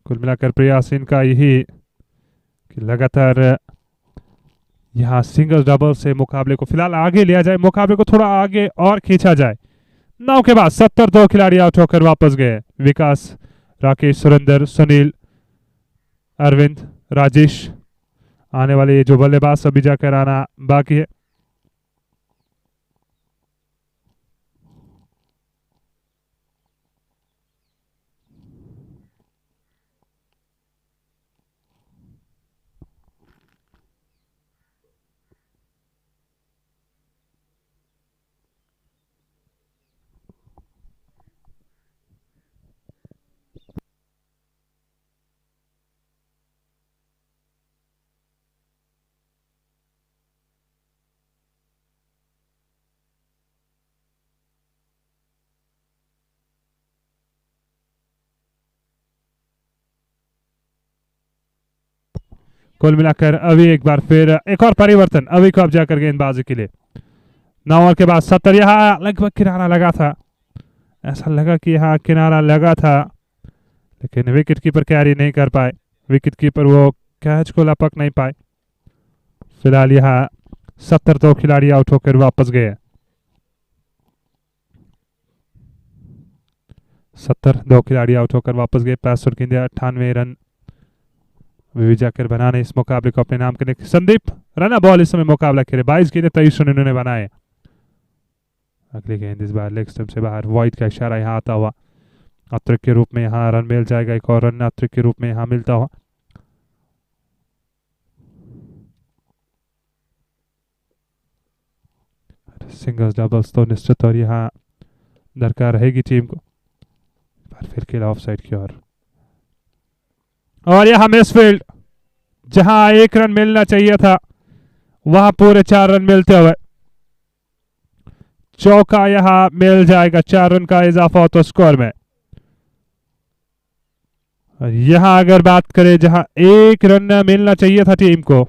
[SPEAKER 2] कुल मिलाकर प्रयास इनका यही कि लगातार यहाँ सिंगल डबल से मुकाबले को फिलहाल आगे लिया जाए, मुकाबले को थोड़ा आगे और खींचा जाए। 9 के बाद 70 दो खिलाड़ी आउट होकर वापस गए। विकास, राकेश, सुरेंद्र, सुनील, अरविंद, राजेश, आने वाले ये जो बल्लेबाज सभी जाकर आना बाकी है। कुल मिलाकर अभी एक बार फिर एक और परिवर्तन, अभी को अब जाकर गेंदबाजी के लिए। 9 ओवर के बाद 70, यहाँ लगभग किनारा लगा था, ऐसा लगा कि यहाँ किनारा लगा था लेकिन विकेट कीपर कैरी नहीं कर पाए, विकेट कीपर वो कैच को लपक नहीं पाए। फिलहाल यहाँ 70 तो खिलाड़ी आउट होकर वापस गए। 70 दो खिलाड़ी आउट होकर वापस गए। 65 गेंदे, 98 रन भी जाकर बनाने इस मुकाबले को अपने नाम करने। संदीप रना बॉल इस समय मुकाबला खेले, 22 गेंदे 23 रन इन्होंने बनाए। अगली गेंद इस बार लेग स्टंप से बाहर, वाइड का इशारा यहाँ आता हुआ अतिरिक्त के रूप में यहाँ रन मिल जाएगा, एक और रन अतिरिक्त के रूप में यहाँ मिलता हुआ। सिंगल्स डबल्स तो निश्चित और यहाँ दरकार रहेगी टीम को। फिर खेला ऑफ साइड की ओर और यहाँ मिसफील्ड, जहां 1 रन मिलना चाहिए था वहां पूरे 4 रन मिलते हुए चौका यहां मिल जाएगा। 4 रन का इजाफा हो तो स्कोर में। और यहां अगर बात करें जहां 1 रन मिलना चाहिए था टीम को,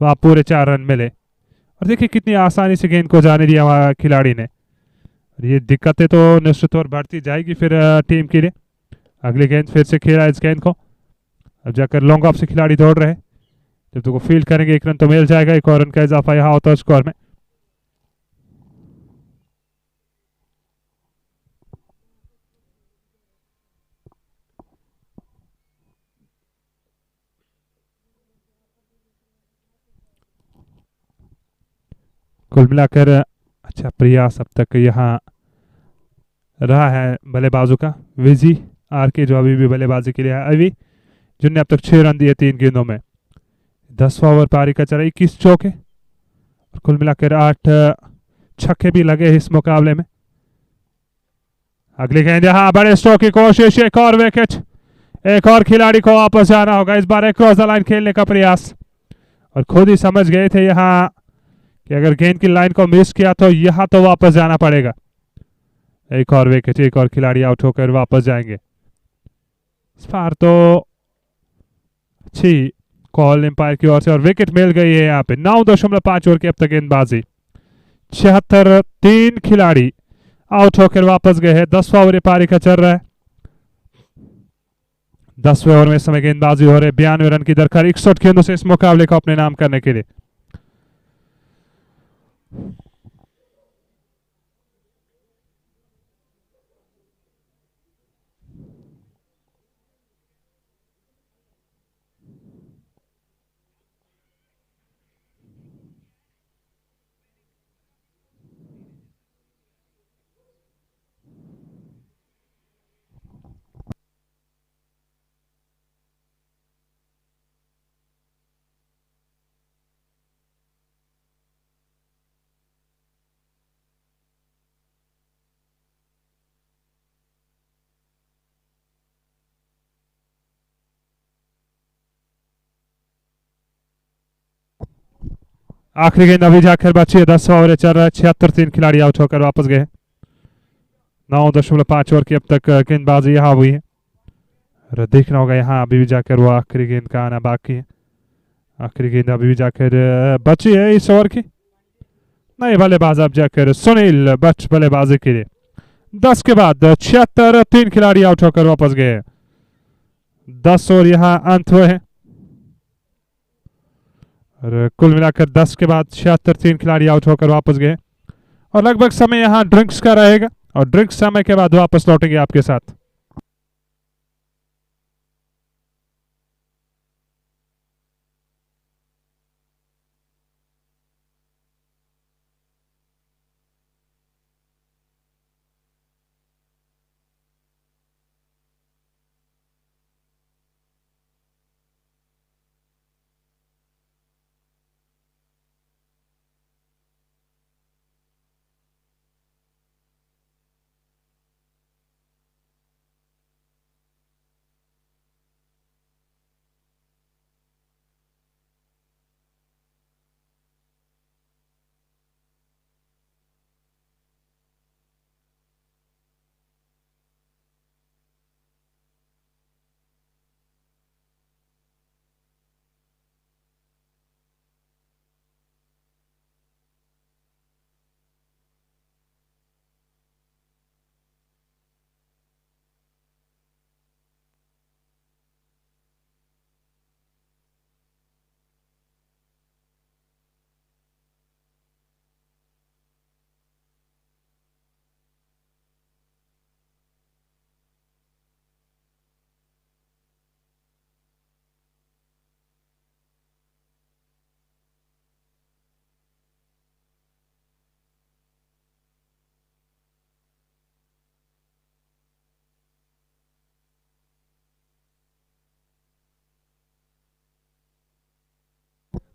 [SPEAKER 2] वहां पूरे 4 रन मिले। और देखिए कितनी आसानी से गेंद को जाने दिया वहां खिलाड़ी ने। ये दिक्कतें तो निश्चित तौर बढ़ती जाएगी फिर टीम के लिए। अगली गेंद फिर से खेला इस गेंद को, अब जाकर लॉन्ग ऑफ से खिलाड़ी दौड़ रहे, जब तक वो फील्ड करेंगे 1 रन तो मिल जाएगा, एक और रन का इजाफा यहाँ होता है स्कोर में। कुल मिलाकर अच्छा प्रयास अब तक यहाँ रहा है बल्लेबाजों का। विजी आर के जो अभी भी बल्लेबाजी के लिए है, अभी जिनने अब तक 6 रन दिए 3 गेंदों में। 10वां ओवर पारी का चला, 21 चौके और कुल मिलाकर 8 छक्के भी लगे इस मुकाबले में। अगली गेंद यहाँ बड़े स्ट्रोक की कोशिश, एक और विकेट, एक और खिलाड़ी को वापस जाना होगा। इस बार क्रॉस द लाइन खेलने का प्रयास, और खुद ही समझ गए थे यहाँ कि अगर गेंद की लाइन को मिस किया तो यहाँ तो वापस जाना पड़ेगा। एक और विकेट, एक और खिलाड़ी आउट होकर वापस जाएंगे। इस बार तो अच्छी कॉल एम्पायर की ओर से और विकेट मिल गई है यहाँ पे। 9.5 ओवर की अब तक गेंदबाजी, 76 3 खिलाड़ी आउट होकर वापस गए हैं। 10वां ओवर पारी का चल रहा है। 10वें ओवर में इस समय गेंदबाजी हो रही, 92 रन की दरकार 61 गेंदों से इस मुकाबले को अपने नाम करने के लिए। आखिरी गेंद अभी जाकर बची है, 10 ओवर चल रहा है, 76 3 खिलाड़ी आउट होकर वापस गए। 9.5 ओवर की अब तक गेंदबाजी यहाँ हुई है और देखना होगा यहाँ अभी भी जाकर वो आखिरी गेंद का आना बाकी है। आखिरी गेंद अभी भी जाकर बची है इस ओवर की। नए बल्लेबाज अब जाकर सुनील भट्ट बल्लेबाजी के लिए। 10 के बाद 76 3 खिलाड़ी आउट होकर वापस गए। 10 ओवर यहाँ अंत हुए हैं और कुल मिलाकर 10 के बाद 76 3 खिलाड़ी आउट होकर वापस गए और लगभग समय यहाँ ड्रिंक्स का रहेगा और ड्रिंक्स समय के बाद वापस लौटेंगे आपके साथ।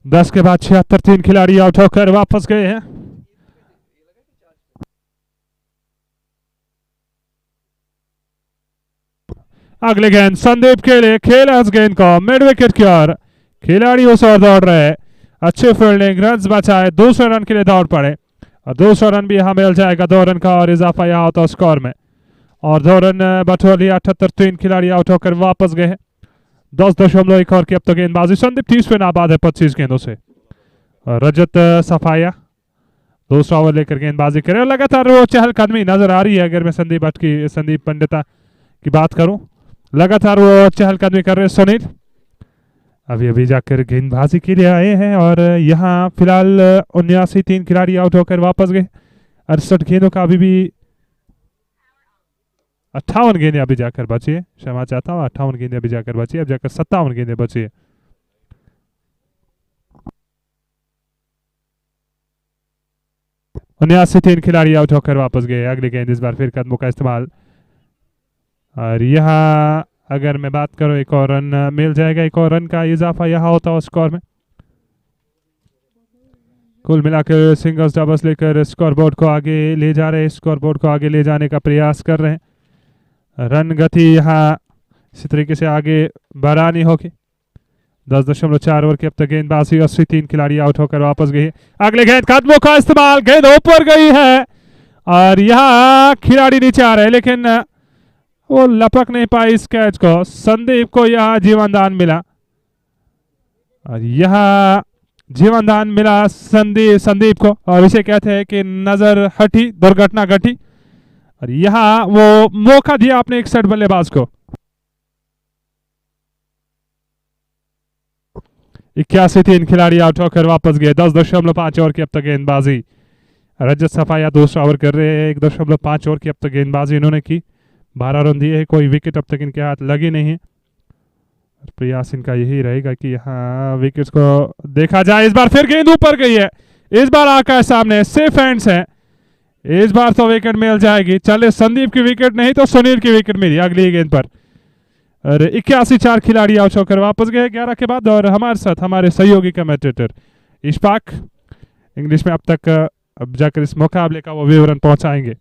[SPEAKER 2] दस के बाद 76 3 खिलाड़ी आउट होकर वापस गए हैं। अगले गेंद संदीप के लिए, खेला इस गेंद को मिड विकेट की ओर। खिलाड़ी उस ओर दौड़ रहे, अच्छे फील्डिंग, रन बचाए, 200 रन के लिए दौड़ पड़े और 200 रन भी यहाँ मिल जाएगा। 2 रन का और इजाफा यहाँ होता स्कोर में और 2 रन बटोर लिया। 78 3 खिलाड़ी आउट होकर वापस गए हैं। 10.1 ओवर की अब तो गेंदबाजी। संदीप 30 पे नाबाद है 25 गेंदों से। रजत सफाया दूसरा ओवर लेकर गेंदबाजी करे और लगातार वो चहलकदमी नजर आ रही है। अगर मैं संदीप पंडिता की बात करूं, लगातार वो चहलकदमी कर रहे हैं सुनील। अभी अभी जाकर गेंदबाजी के लिए आए हैं और यहाँ फिलहाल 79 3 खिलाड़ी आउट होकर वापस गए। 68 गेंदों का अभी भी 58 गेंदें अभी जाकर बची है, क्षमा चाहता हूँ, 58 गेंदें अभी जाकर बची है। अब जाकर 57 गेंदें बची है। उन्यासी 3 खिलाड़ी आउट होकर वापस गए। अगली गेंद इस बार फिर कदमों का इस्तेमाल और यहाँ अगर मैं बात करूँ एक और रन मिल जाएगा। एक और रन का इजाफा यहाँ होता है स्कोर में। कुल मिलाकर सिंगल्स डबल्स लेकर स्कोरबोर्ड को आगे ले जा रहे हैं, स्कोरबोर्ड को आगे ले जाने का प्रयास कर रहे हैं। रन गति यहाँ इसी तरीके से आगे बढ़ानी होगी। 10.4 ओवर की अब तक गेंदबाजी। 80 3 खिलाड़ी आउट होकर वापस गई है। अगले गेंद कदमों का इस्तेमाल, गेंद ऊपर गई है और यहाँ खिलाड़ी नीचे आ रहे हैं लेकिन वो लपक नहीं पाई इस कैच को। संदीप को यहाँ जीवनदान मिला और यहाँ जीवनदान मिला संदीप को और इसे कहते हैं कि नजर हटी, दुर्घटना घटी और यहाँ वो मौका दिया अपने एक सेट बल्लेबाज को। 81 3 खिलाड़ी आउट होकर वापस गए। 10.5 ओवर की अब तक गेंदबाजी। रजत सफाया दूसरा ओवर कर रहे हैं। 1.5 ओवर की अब तक गेंदबाजी इन्होंने की। 12 रन दिए हैं, कोई विकेट अब तक इनके हाथ लगी नहीं है। प्रयास इनका यही रहेगा कि यहाँ विकेट्स को देखा जाए। इस बार फिर गेंद ऊपर गई है, इस बार आकाश सामने, सेफ हैंड्स है, इस बार तो विकेट मिल जाएगी। चले संदीप की विकेट नहीं तो सुनील की विकेट मिली अगली गेंद पर। और 81 4 खिलाड़ी आउट होकर वापस गए 11 के बाद। और हमारे साथ हमारे सहयोगी कमेंटेटर इशफाक इंग्लिश में अब तक अब जाकर इस मुकाबले का वो विवरण पहुंचाएंगे।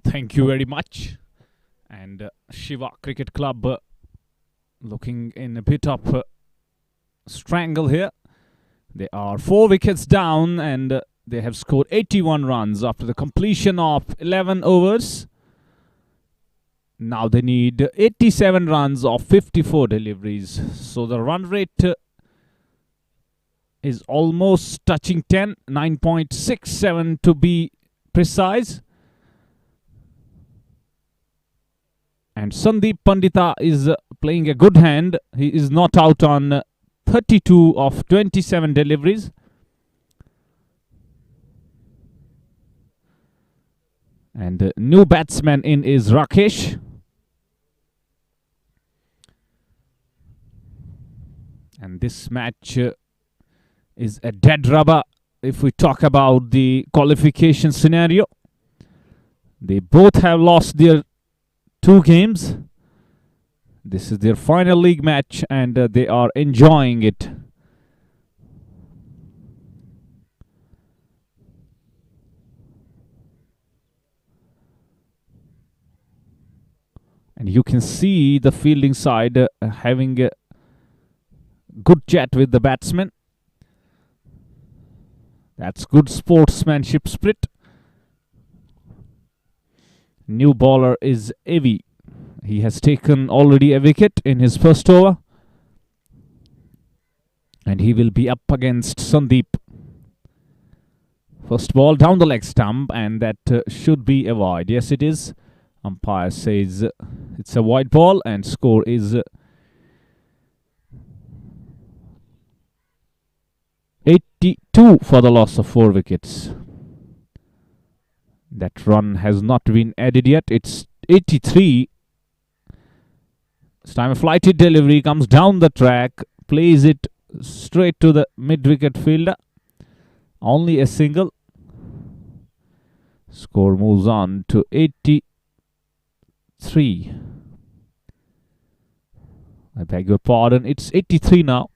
[SPEAKER 1] Thank you very much. And Shiva Cricket Club looking in a bit of strangle here. They are 4 wickets down and they have scored 81 runs after the completion of 11 overs. Now they need 87 runs of 54 deliveries. So the run rate is almost touching 10, 9.67 to be precise. And Sandeep Pandita is playing a good hand. He is not out on 32 of 27 deliveries. And new batsman in is Rakesh. And this match is a dead rubber if we talk about the qualification scenario. They both have lost their 2 games. This is their final league match and they are enjoying it. And you can see the fielding side having a good chat with the batsman. That's good sportsmanship spirit. New bowler is Avi. He has taken already a wicket in his first over. And he will be up against Sandeep. First ball down the leg stump and that should be a wide. Yes, it is. Umpire says it's a wide ball and score is 82 for the loss of 4 wickets. That run has not been added yet. It's 83. This time a flighted delivery comes down the track, plays it straight to the mid-wicket fielder. Only a single. Score moves on to 83. I beg your pardon. It's 83 now.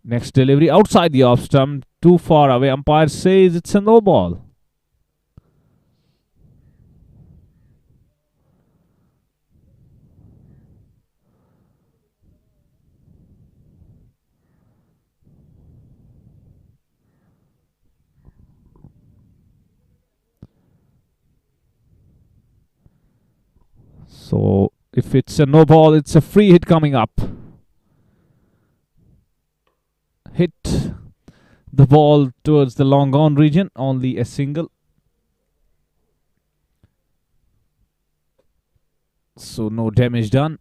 [SPEAKER 1] Next delivery outside the off stump, too far away. Umpire says it's a no ball. So if it's a no ball, it's a free hit coming up. Hit the ball towards the long on region, only a single. So no damage done.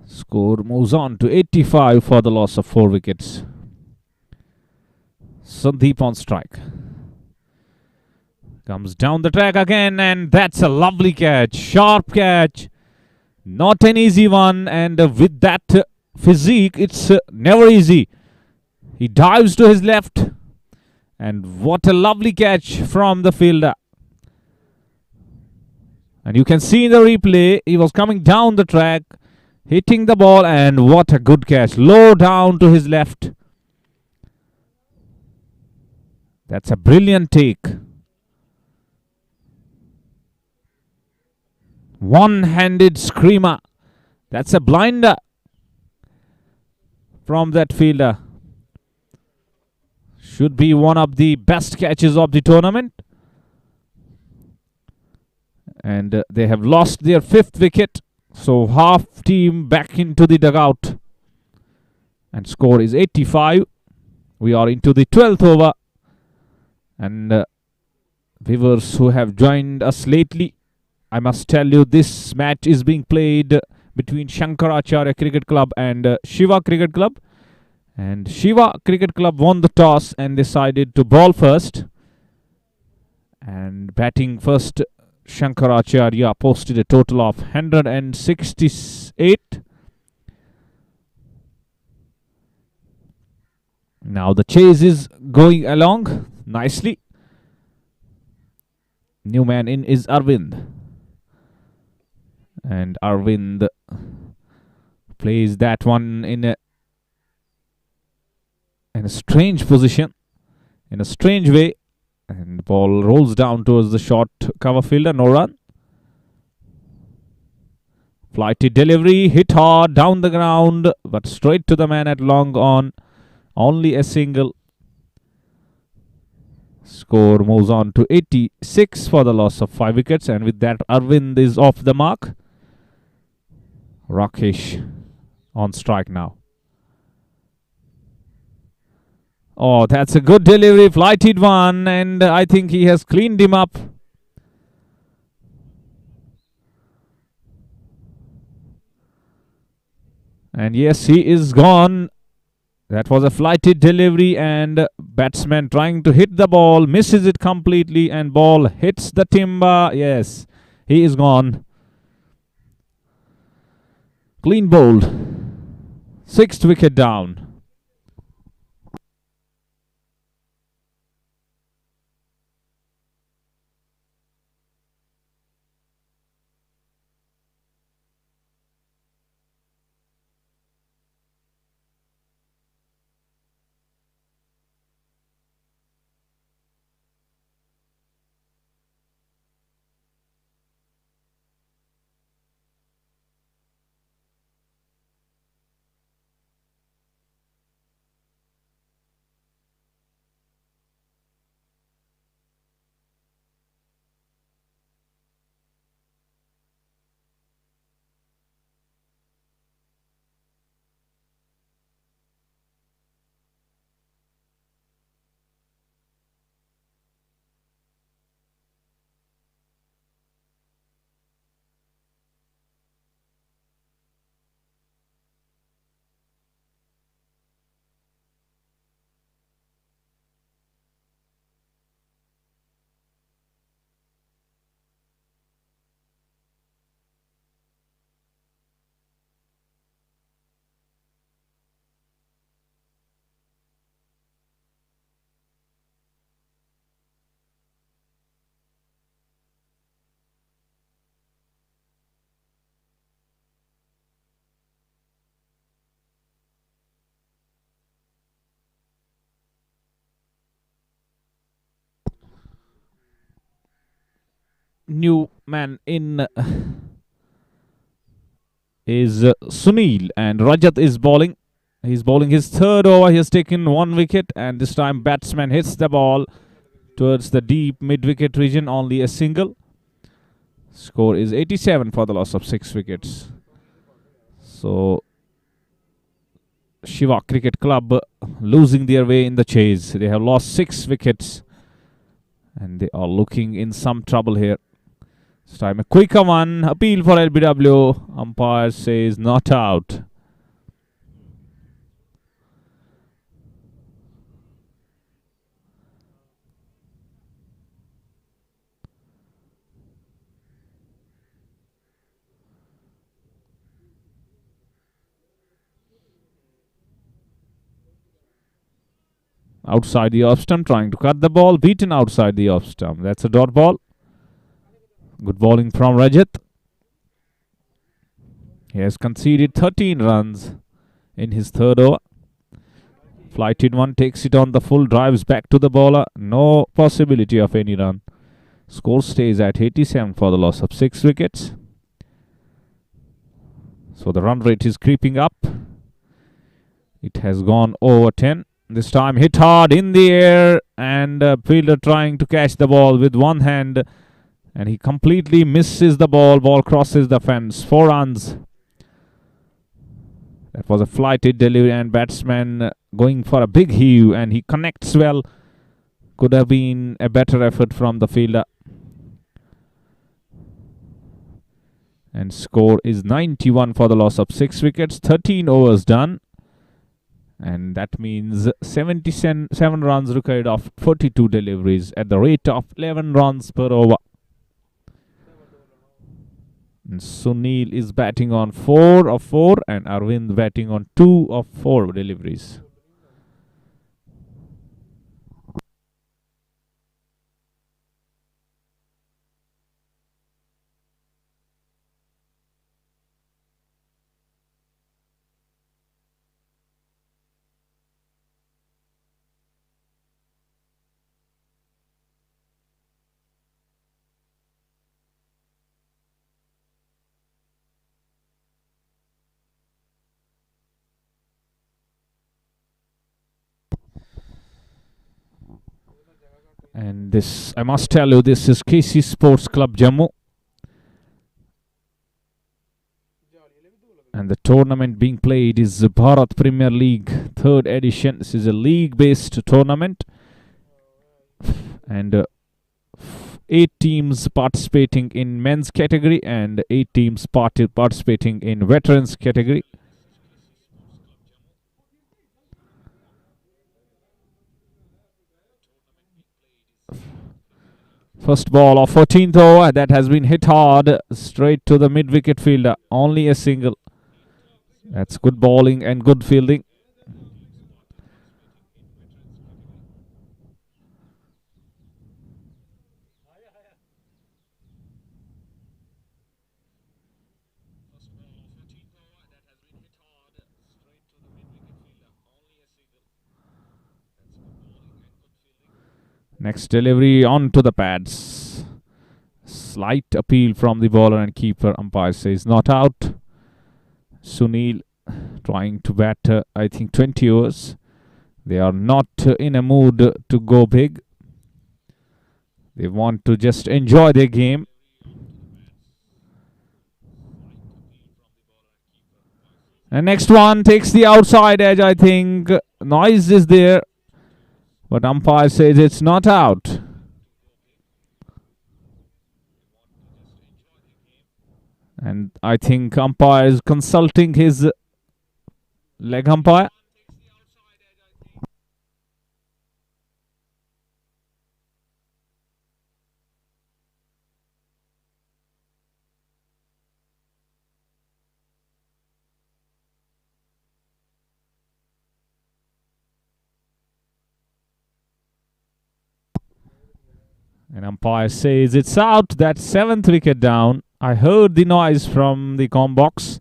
[SPEAKER 1] Score moves on to 85 for the loss of 4 wickets. Sandeep on strike. Comes down the track again and that's a lovely catch. Sharp catch. Not an easy one and with that physique, it's never easy. He dives to his left and what a lovely catch from the fielder. And you can see in the replay, he was coming down the track, hitting the ball and what a good catch. Low down to his left. That's a brilliant take. One-handed screamer. That's a blinder from that fielder. Should be one of the best catches of the tournament. And they have lost their 5th wicket. So half team back into the dugout. And score is 85. We are into the 12th over. And viewers who have joined us lately, I must tell you this match is being played between Shankaracharya Cricket Club and Shiva Cricket Club. And Shiva Cricket Club won the toss and decided to bowl first. And batting first, Shankaracharya posted a total of 168. Now the chase is going along nicely. New man in is Arvind. And Arvind plays that one in a strange position, in a strange way. And the ball rolls down towards the short cover fielder, no run. Flighty delivery, hit hard down the ground, but straight to the man at long on. Only a single. Score moves on to 86 for the loss of 5 wickets. And with that, Arvind is off the mark. Rakesh on strike now. Oh, that's a good delivery, flighted one, and I think he has cleaned him up. And yes, he is gone. That was a flighted delivery, and batsman trying to hit the ball, misses it completely, and ball hits the timber. Yes, he is gone. Clean bowled. 6th wicket down. New man in is Sunil, and Rajat is bowling. He's bowling his 3rd over. He has taken 1 wicket, and this time batsman hits the ball towards the deep mid-wicket region, only a single. Score is 87 for the loss of 6 wickets. So Shiva Cricket Club losing their way in the chase. They have lost 6 wickets, and they are looking in some trouble here. This time a quicker one. Appeal for LBW. Umpire says not out. Outside the off stump, trying to cut the ball. Beaten outside the off stump. That's a dot ball. Good bowling from Rajat. He has conceded 13 runs in his 3rd over. Flighted one, takes it on the full, drives back to the bowler. No possibility of any run. Score stays at 87 for the loss of 6 wickets. So the run rate is creeping up. It has gone over 10. This time hit hard in the air, and fielder trying to catch the ball with one hand, and he completely misses the ball. Ball crosses the fence. 4 runs. That was a flighted delivery, and batsman going for a big heave, and he connects well. Could have been a better effort from the fielder. And score is 91 for the loss of 6 wickets. 13 overs done. And that means 77 runs required of 42 deliveries at the rate of 11 runs per over. And Sunil is batting on 4 of 4, and Arvind batting on 2 of 4 deliveries. And this, I must tell you, this is KC Sports Club Jammu. And the tournament being played is Bharat Premier League 3rd edition. This is a league-based tournament. And 8 teams participating in men's category and 8 teams participating in veterans category. First ball of 14th over, that has been hit hard straight to the mid-wicket fielder. Only a single. That's good bowling and good fielding. Next delivery onto the pads. Slight appeal from the bowler and keeper. Umpire says not out. Sunil trying to bat, I think, 20 overs. They are not in a mood to go big. They want to just enjoy their game. And next one takes the outside edge, I think. Noise is there, but umpire says it's not out. And I think umpire is consulting his leg umpire. And umpire says it's out. That's 7th wicket down. I heard the noise from the comm box.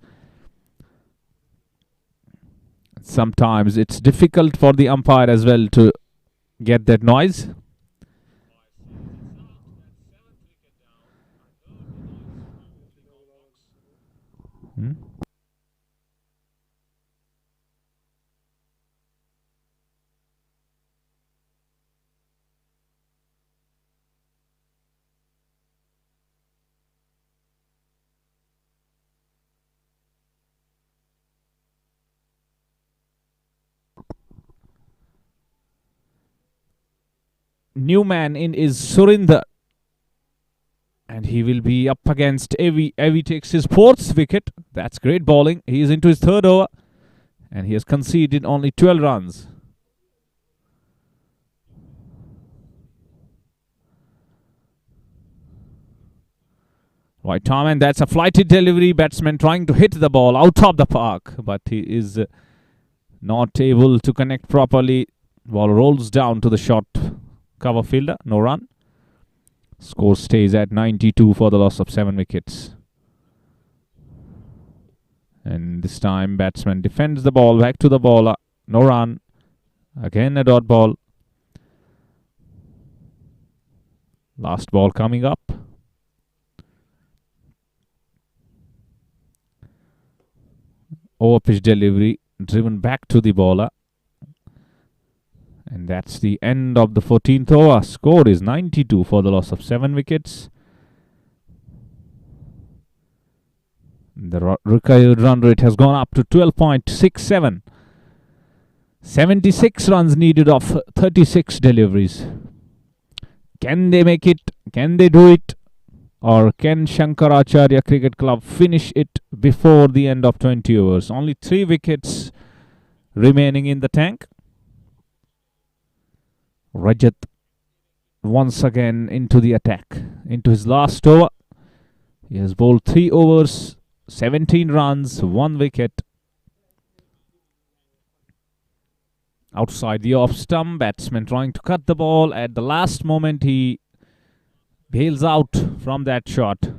[SPEAKER 1] Sometimes it's difficult for the umpire as well to get that noise. New man in is Surinder. And he will be up against Avi. Avi takes his 4th wicket. That's great bowling. He is into his 3rd over. And he has conceded only 12 runs. Right, Tom, and that's a flighted delivery. Batsman trying to hit the ball out of the park. But he is not able to connect properly. Ball rolls down to the short cover fielder. No run. Score stays at 92 for the loss of 7 wickets. And this time batsman defends the ball back to the bowler. No run. Again a dot ball. Last ball coming up. Over pitch delivery driven back to the bowler. And that's the end of the 14th over. Score is 92 for the loss of 7 wickets. The required run rate has gone up to 12.67. 76 runs needed of 36 deliveries. Can they make it? Can they do it? Or can Shankaracharya Cricket Club finish it before the end of 20 overs? Only 3 wickets remaining in the tank. Rajat once again into the attack. Into his last over. He has bowled 3 overs, 17 runs, 1 wicket. Outside the off stump, batsman trying to cut the ball. At the last moment, he bails out from that shot.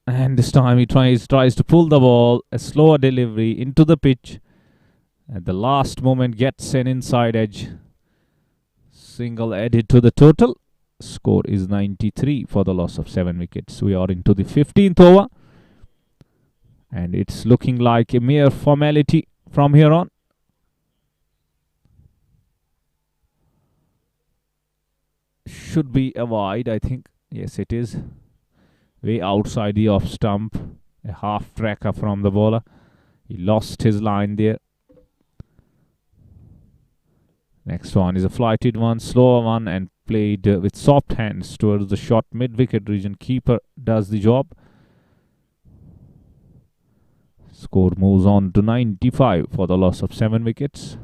[SPEAKER 1] And this time he tries to pull the ball, a slower delivery into the pitch. At the last moment, gets an inside edge. Single added to the total. Score is 93 for the loss of 7 wickets. We are into the 15th over. And it's looking like a mere formality from here on. Should be a wide, I think. Yes, it is. Way outside the off stump. A half tracker from the bowler. He lost his line there. Next one is a flighted one, slower one, and played with soft hands towards the short mid-wicket region. Keeper does the job. Score moves on to 95 for the loss of 7 wickets.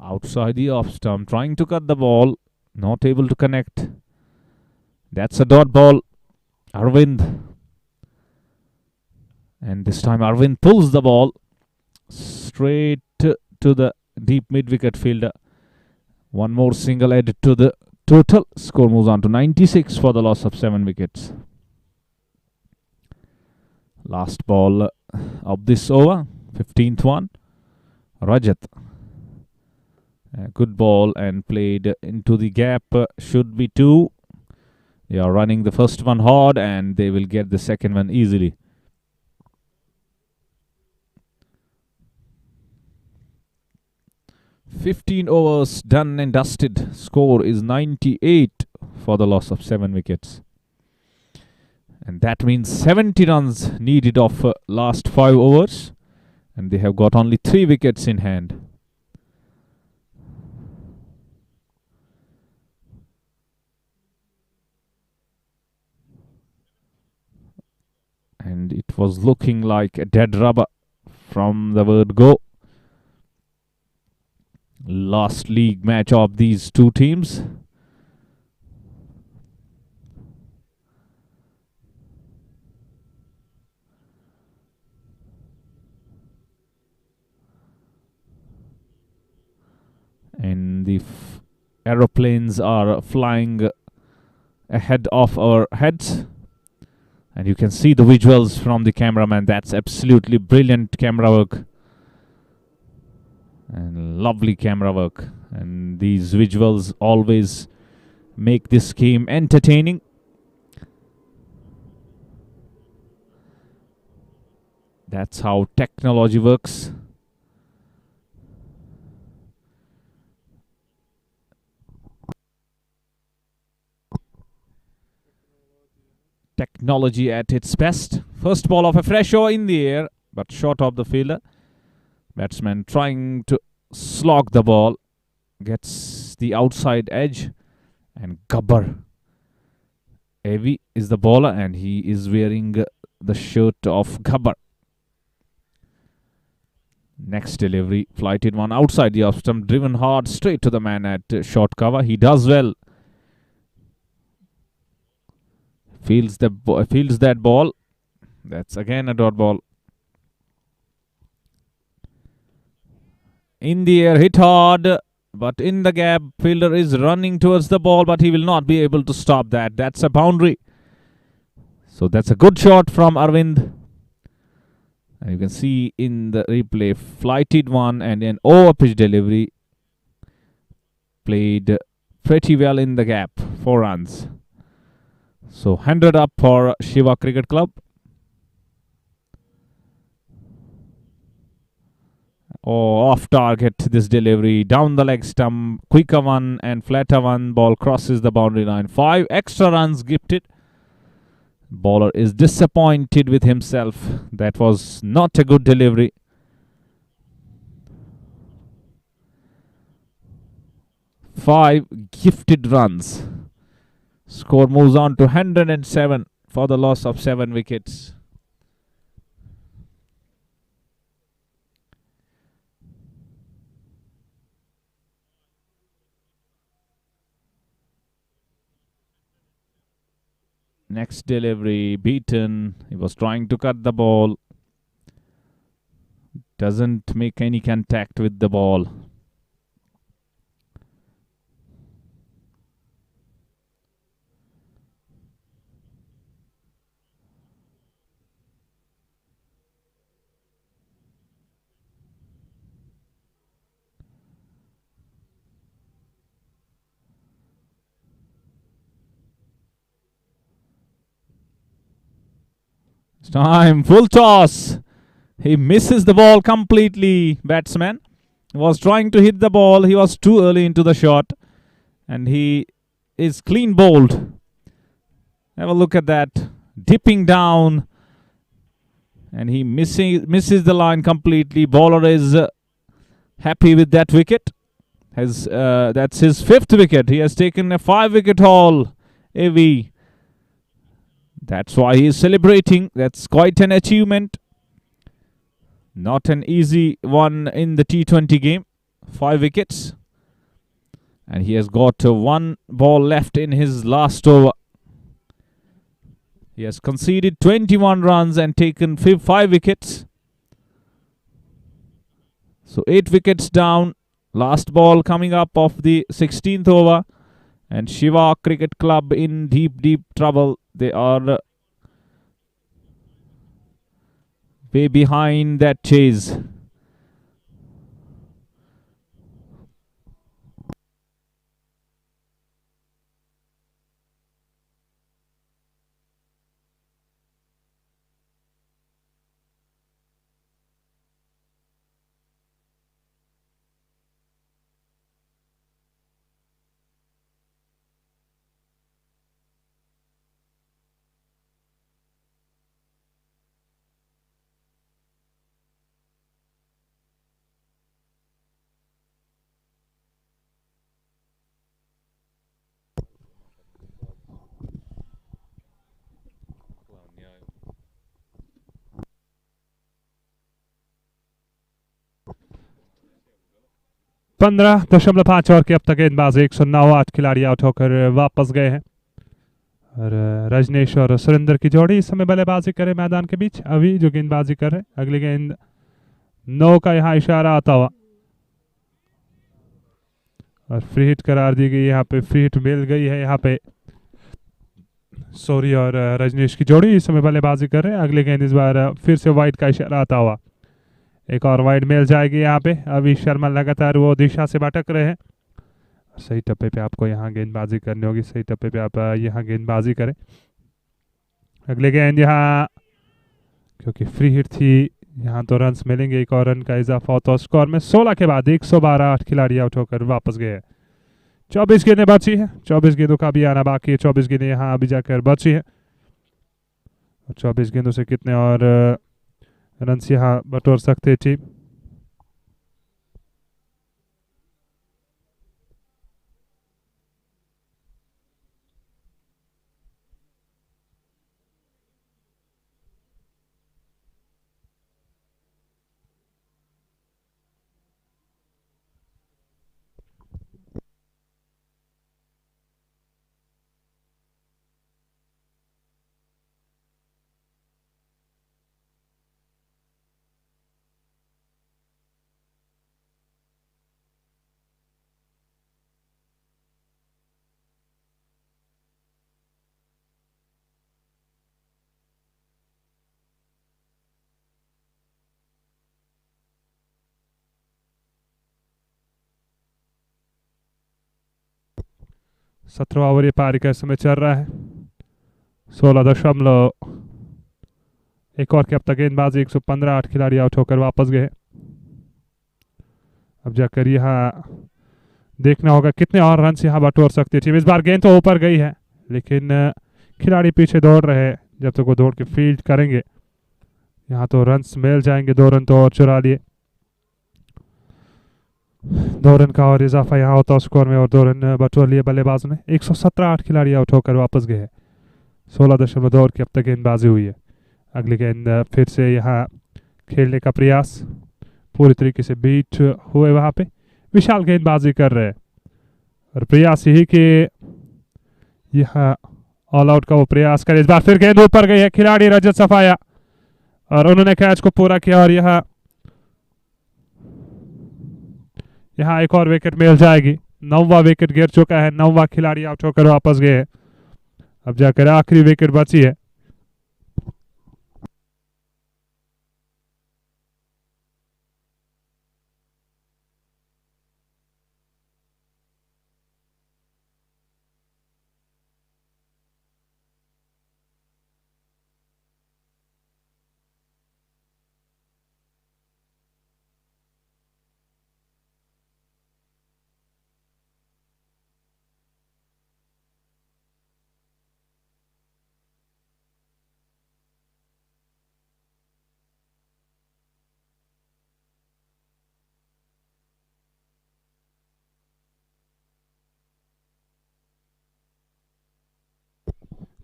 [SPEAKER 1] Outside the off stump, trying to cut the ball, not able to connect. That's a dot ball. Arvind. And this time Arvind pulls the ball straight to the deep mid-wicket fielder. One more single added to the total. Score moves on to 96 for the loss of 7 wickets. Last ball of this over, 15th one. Rajat. A good ball and played into the gap. Should be 2. They are running the first one hard and they will get the second one easily. "15 overs done and dusted." Score is 98 for the loss of 7 wickets. And that means 70 runs needed of last 5 overs. And they have got only 3 wickets in hand. And it was looking like a dead rubber from the word go. Last league match of these two teams. And the aeroplanes are flying ahead of our heads. And you can see the visuals from the cameraman. That's absolutely brilliant camera work. And lovely camera work. And these visuals always make this game entertaining. That's how technology works. Technology at its best. First ball of a fresh over in the air, but short of the fielder. Batsman trying to slog the ball. Gets the outside edge. And Gabbar. Avi is the bowler and he is wearing the shirt of Gabbar. Next delivery. Flighted one outside the off stump. Driven hard straight to the man at short cover. He does well. Fields that ball. That's again a dot ball. In the air, hit hard, but in the gap, fielder is running towards the ball, but he will not be able to stop that. That's a boundary. So that's a good shot from Arvind. And you can see in the replay, flighted one and an over pitch delivery. played pretty well in the gap. 4 runs. So 100 up for Shiva Cricket Club. Oh, off target this delivery. Down the leg stump. Quicker one and flatter one. Ball crosses the boundary line. 5 extra runs gifted. Bowler is disappointed with himself. That was not a good delivery. Five gifted runs. Score moves on to 107 for the loss of 7 wickets. Next delivery beaten. He was trying to cut the ball. Doesn't make any contact with the ball. It's time. Full toss. He misses the ball completely. Batsman was trying to hit the ball. He was too early into the shot. And he is clean bowled. Have a look at that. Dipping down. And he misses the line completely. Bowler is happy with that wicket. That's his 5th wicket. He has taken a 5-wicket haul. AV. That's why he is celebrating. That's quite an achievement. Not an easy one in the T20 game. 5 wickets. And he has got 1 ball left in his last over. He has conceded 21 runs and taken 5 wickets. So 8 wickets down. Last ball coming up of the 16th over. And Shiva Cricket Club in deep trouble. They are way behind that chase.
[SPEAKER 2] पंद्रह दशमलव 5 over के अब तक गेंदबाज 109 खिलाड़ी out होकर वापस गए हैं और रजनीश और सुरेंद्र की जोड़ी इस समय बल्लेबाजी करे मैदान के बीच। अभी जो गेंदबाजी कर रहे हैं अगली गेंद 9 का यहाँ इशारा आता हुआ और फ्री हिट करार दी गई। यहाँ पे फ्री हिट मिल गई है। यहाँ पे सोरी और रजनीश की जोड़ी इस समय बल्लेबाजी कर रहे हैं। अगली गेंद इस बार फिर से वाइड का इशारा आता हुआ। एक और वाइड मिल जाएगी यहाँ पे। अभी शर्मा लगातार वो दिशा से भटक रहे हैं। सही टप्पे पे आपको यहाँ गेंदबाजी करनी होगी। सही टप्पे पे आप यहाँ गेंदबाजी करें। अगले गेंद यहाँ क्योंकि फ्री हिट थी यहाँ तो रन्स मिलेंगे। एक और रन का इजाफा होता है स्कोर में। 16 के बाद 112 8 खिलाड़ी आउट होकर वापस गए। 24 गेंदें बची हैं। 24 गेंदों का भी आना बाकी है। 24 गेंदें यहाँ अभी जाकर बची है। 24 गेंदों से कितने और रन्स यहाँ बटोर सकते टीम। 17वां ओवर ये पारी का समय चल रहा है। 16 एक और के अब तक गेंदबाजी 115, 8 खिलाड़ी आउट होकर वापस गए। अब जाकर यहाँ देखना होगा कितने और रन यहाँ बटोर सकती है टीम। इस बार गेंद तो ऊपर गई है लेकिन खिलाड़ी पीछे दौड़ रहे हैं। जब तक वो दौड़ के फील्ड करेंगे यहाँ तो रन्स मिल जाएंगे। 2 रन तो और चुरा लिए। 2 रन का और इजाफा यहाँ होता है स्कोर में और 2 रन बटोर लिए बल्लेबाजों ने। 117, 8 खिलाड़ी आउट होकर वापस गए हैं। 16.2 ओवर की अब तक गेंदबाजी हुई है। अगली गेंद फिर से यहाँ खेलने का प्रयास, पूरी तरीके से बीट हुए वहाँ पे विशाल गेंदबाजी कर रहे हैं और प्रयास यही कि यहाँ ऑल आउट का वो प्रयास करे। इस बार फिर गेंद ऊपर गई है। खिलाड़ी रजत सफाया और उन्होंने कैच को पूरा किया और यहाँ एक और विकेट मिल जाएगी। 9वां विकेट गिर चुका है। 9वां खिलाड़ी आउट होकर वापस गए हैं। अब जाकर आखिरी विकेट बची है।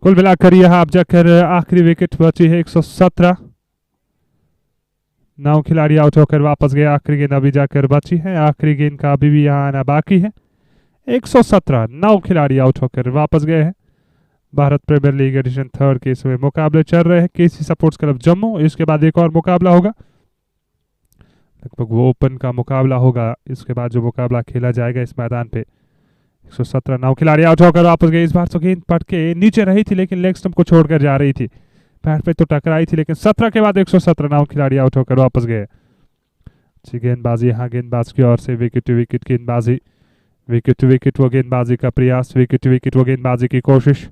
[SPEAKER 2] कुल मिलाकर यहाँ अब जाकर आखिरी विकेट बची है। 117, 9 खिलाड़ी आउट होकर वापस गए। आखिरी गेंद अभी जाकर बची है। आखिरी गेंद का अभी भी यहाँ आना बाकी है। 117, 9 खिलाड़ी आउट होकर वापस गए हैं। भारत प्रीमियर लीग एडिशन 3 के इसमें मुकाबले चल रहे हैं। केसी स्पोर्ट्स क्लब जम्मू, इसके बाद एक और मुकाबला होगा, लगभग वो ओपन का मुकाबला होगा। इसके बाद जो मुकाबला खेला जाएगा इस मैदान पे 117, 9 खिलाड़ी आउट होकर वापस गए। इस बार तो गेंद पट के नीचे रही थी लेकिन लेग स्टंप को छोड़कर जा रही थी। पैड पे तो टकराई थी लेकिन 17 के बाद 117, 9 खिलाड़ी आउट होकर वापस गए। अच्छी गेंदबाजी यहाँ गेंदबाज की ओर से। विकेट टू विकेट गेंदबाजी, विकेट टू विकेट वो गेंदबाजी का प्रयास, विकेट टू विकेट वो गेंदबाजी की कोशिश।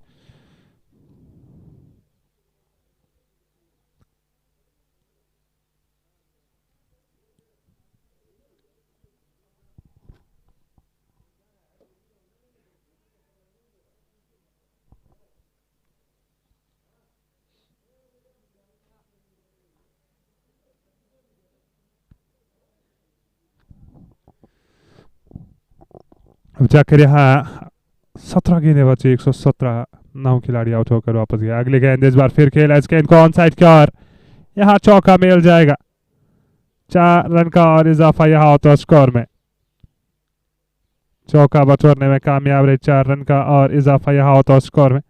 [SPEAKER 2] अब जाकर यहाँ 17 गेंदें बची। 117, 9 खिलाड़ी आउट होकर वापस गया। अगले गेंद इस बार फिर खेला। इस गेंद को ऑन साइड की ओर, यहाँ चौका मिल जाएगा। 4 रन का और इजाफा यहाँ होता है स्कोर में। चौका बटोरने में कामयाब रहे। 4 रन का और इजाफा यहाँ होता है स्कोर में।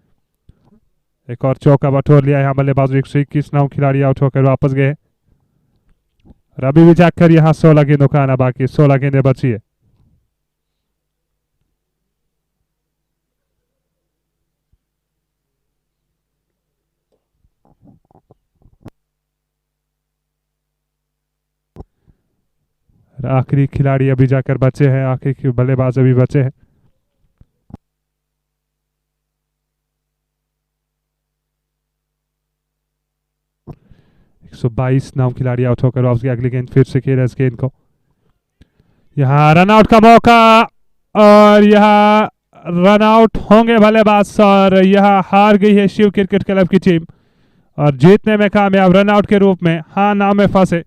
[SPEAKER 2] एक और चौका बटोर लिया यहाँ बल्लेबाज। 121, 9 खिलाड़ी आउट होकर वापस गए। और अभी भी जाकर यहाँ 16 गेंदों का आना बाकी। 16 गेंदें बची है। आखिरी खिलाड़ी अभी जाकर बचे हैं। आखिरी बल्लेबाज अभी बचे हैं। सो 22, 9 खिलाड़ी आउट होकर वापस गए। अगली गेंद फिर से खेला इस गेंद को। यहाँ रन आउट का मौका और यहाँ रन आउट होंगे बल्लेबाज और यहाँ हार गई है शिव क्रिकेट क्लब की टीम और जीतने में कामयाब रन आउट के रूप में। हाँ नाम में फंसे।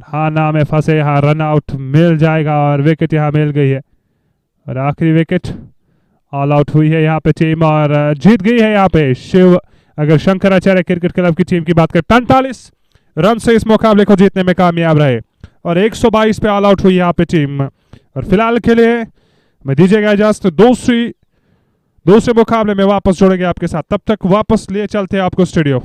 [SPEAKER 2] हाँ नाम में फंसे। यहाँ रन आउट मिल जाएगा और विकेट यहाँ मिल गई है और आखिरी विकेट ऑल आउट हुई है यहाँ पे टीम और जीत गई है यहाँ पे शिव। अगर शंकराचार्य क्रिकेट क्लब की टीम की बात करें 45 रन से इस मुकाबले को जीतने में कामयाब रहे और 122 पे ऑल आउट हुई यहाँ पे टीम। और फिलहाल के लिए मैं दीजिएगा इजाजत। दूसरे मुकाबले में वापस जोड़ेंगे आपके साथ। तब तक वापस लिए चलते हैं आपको स्टूडियो।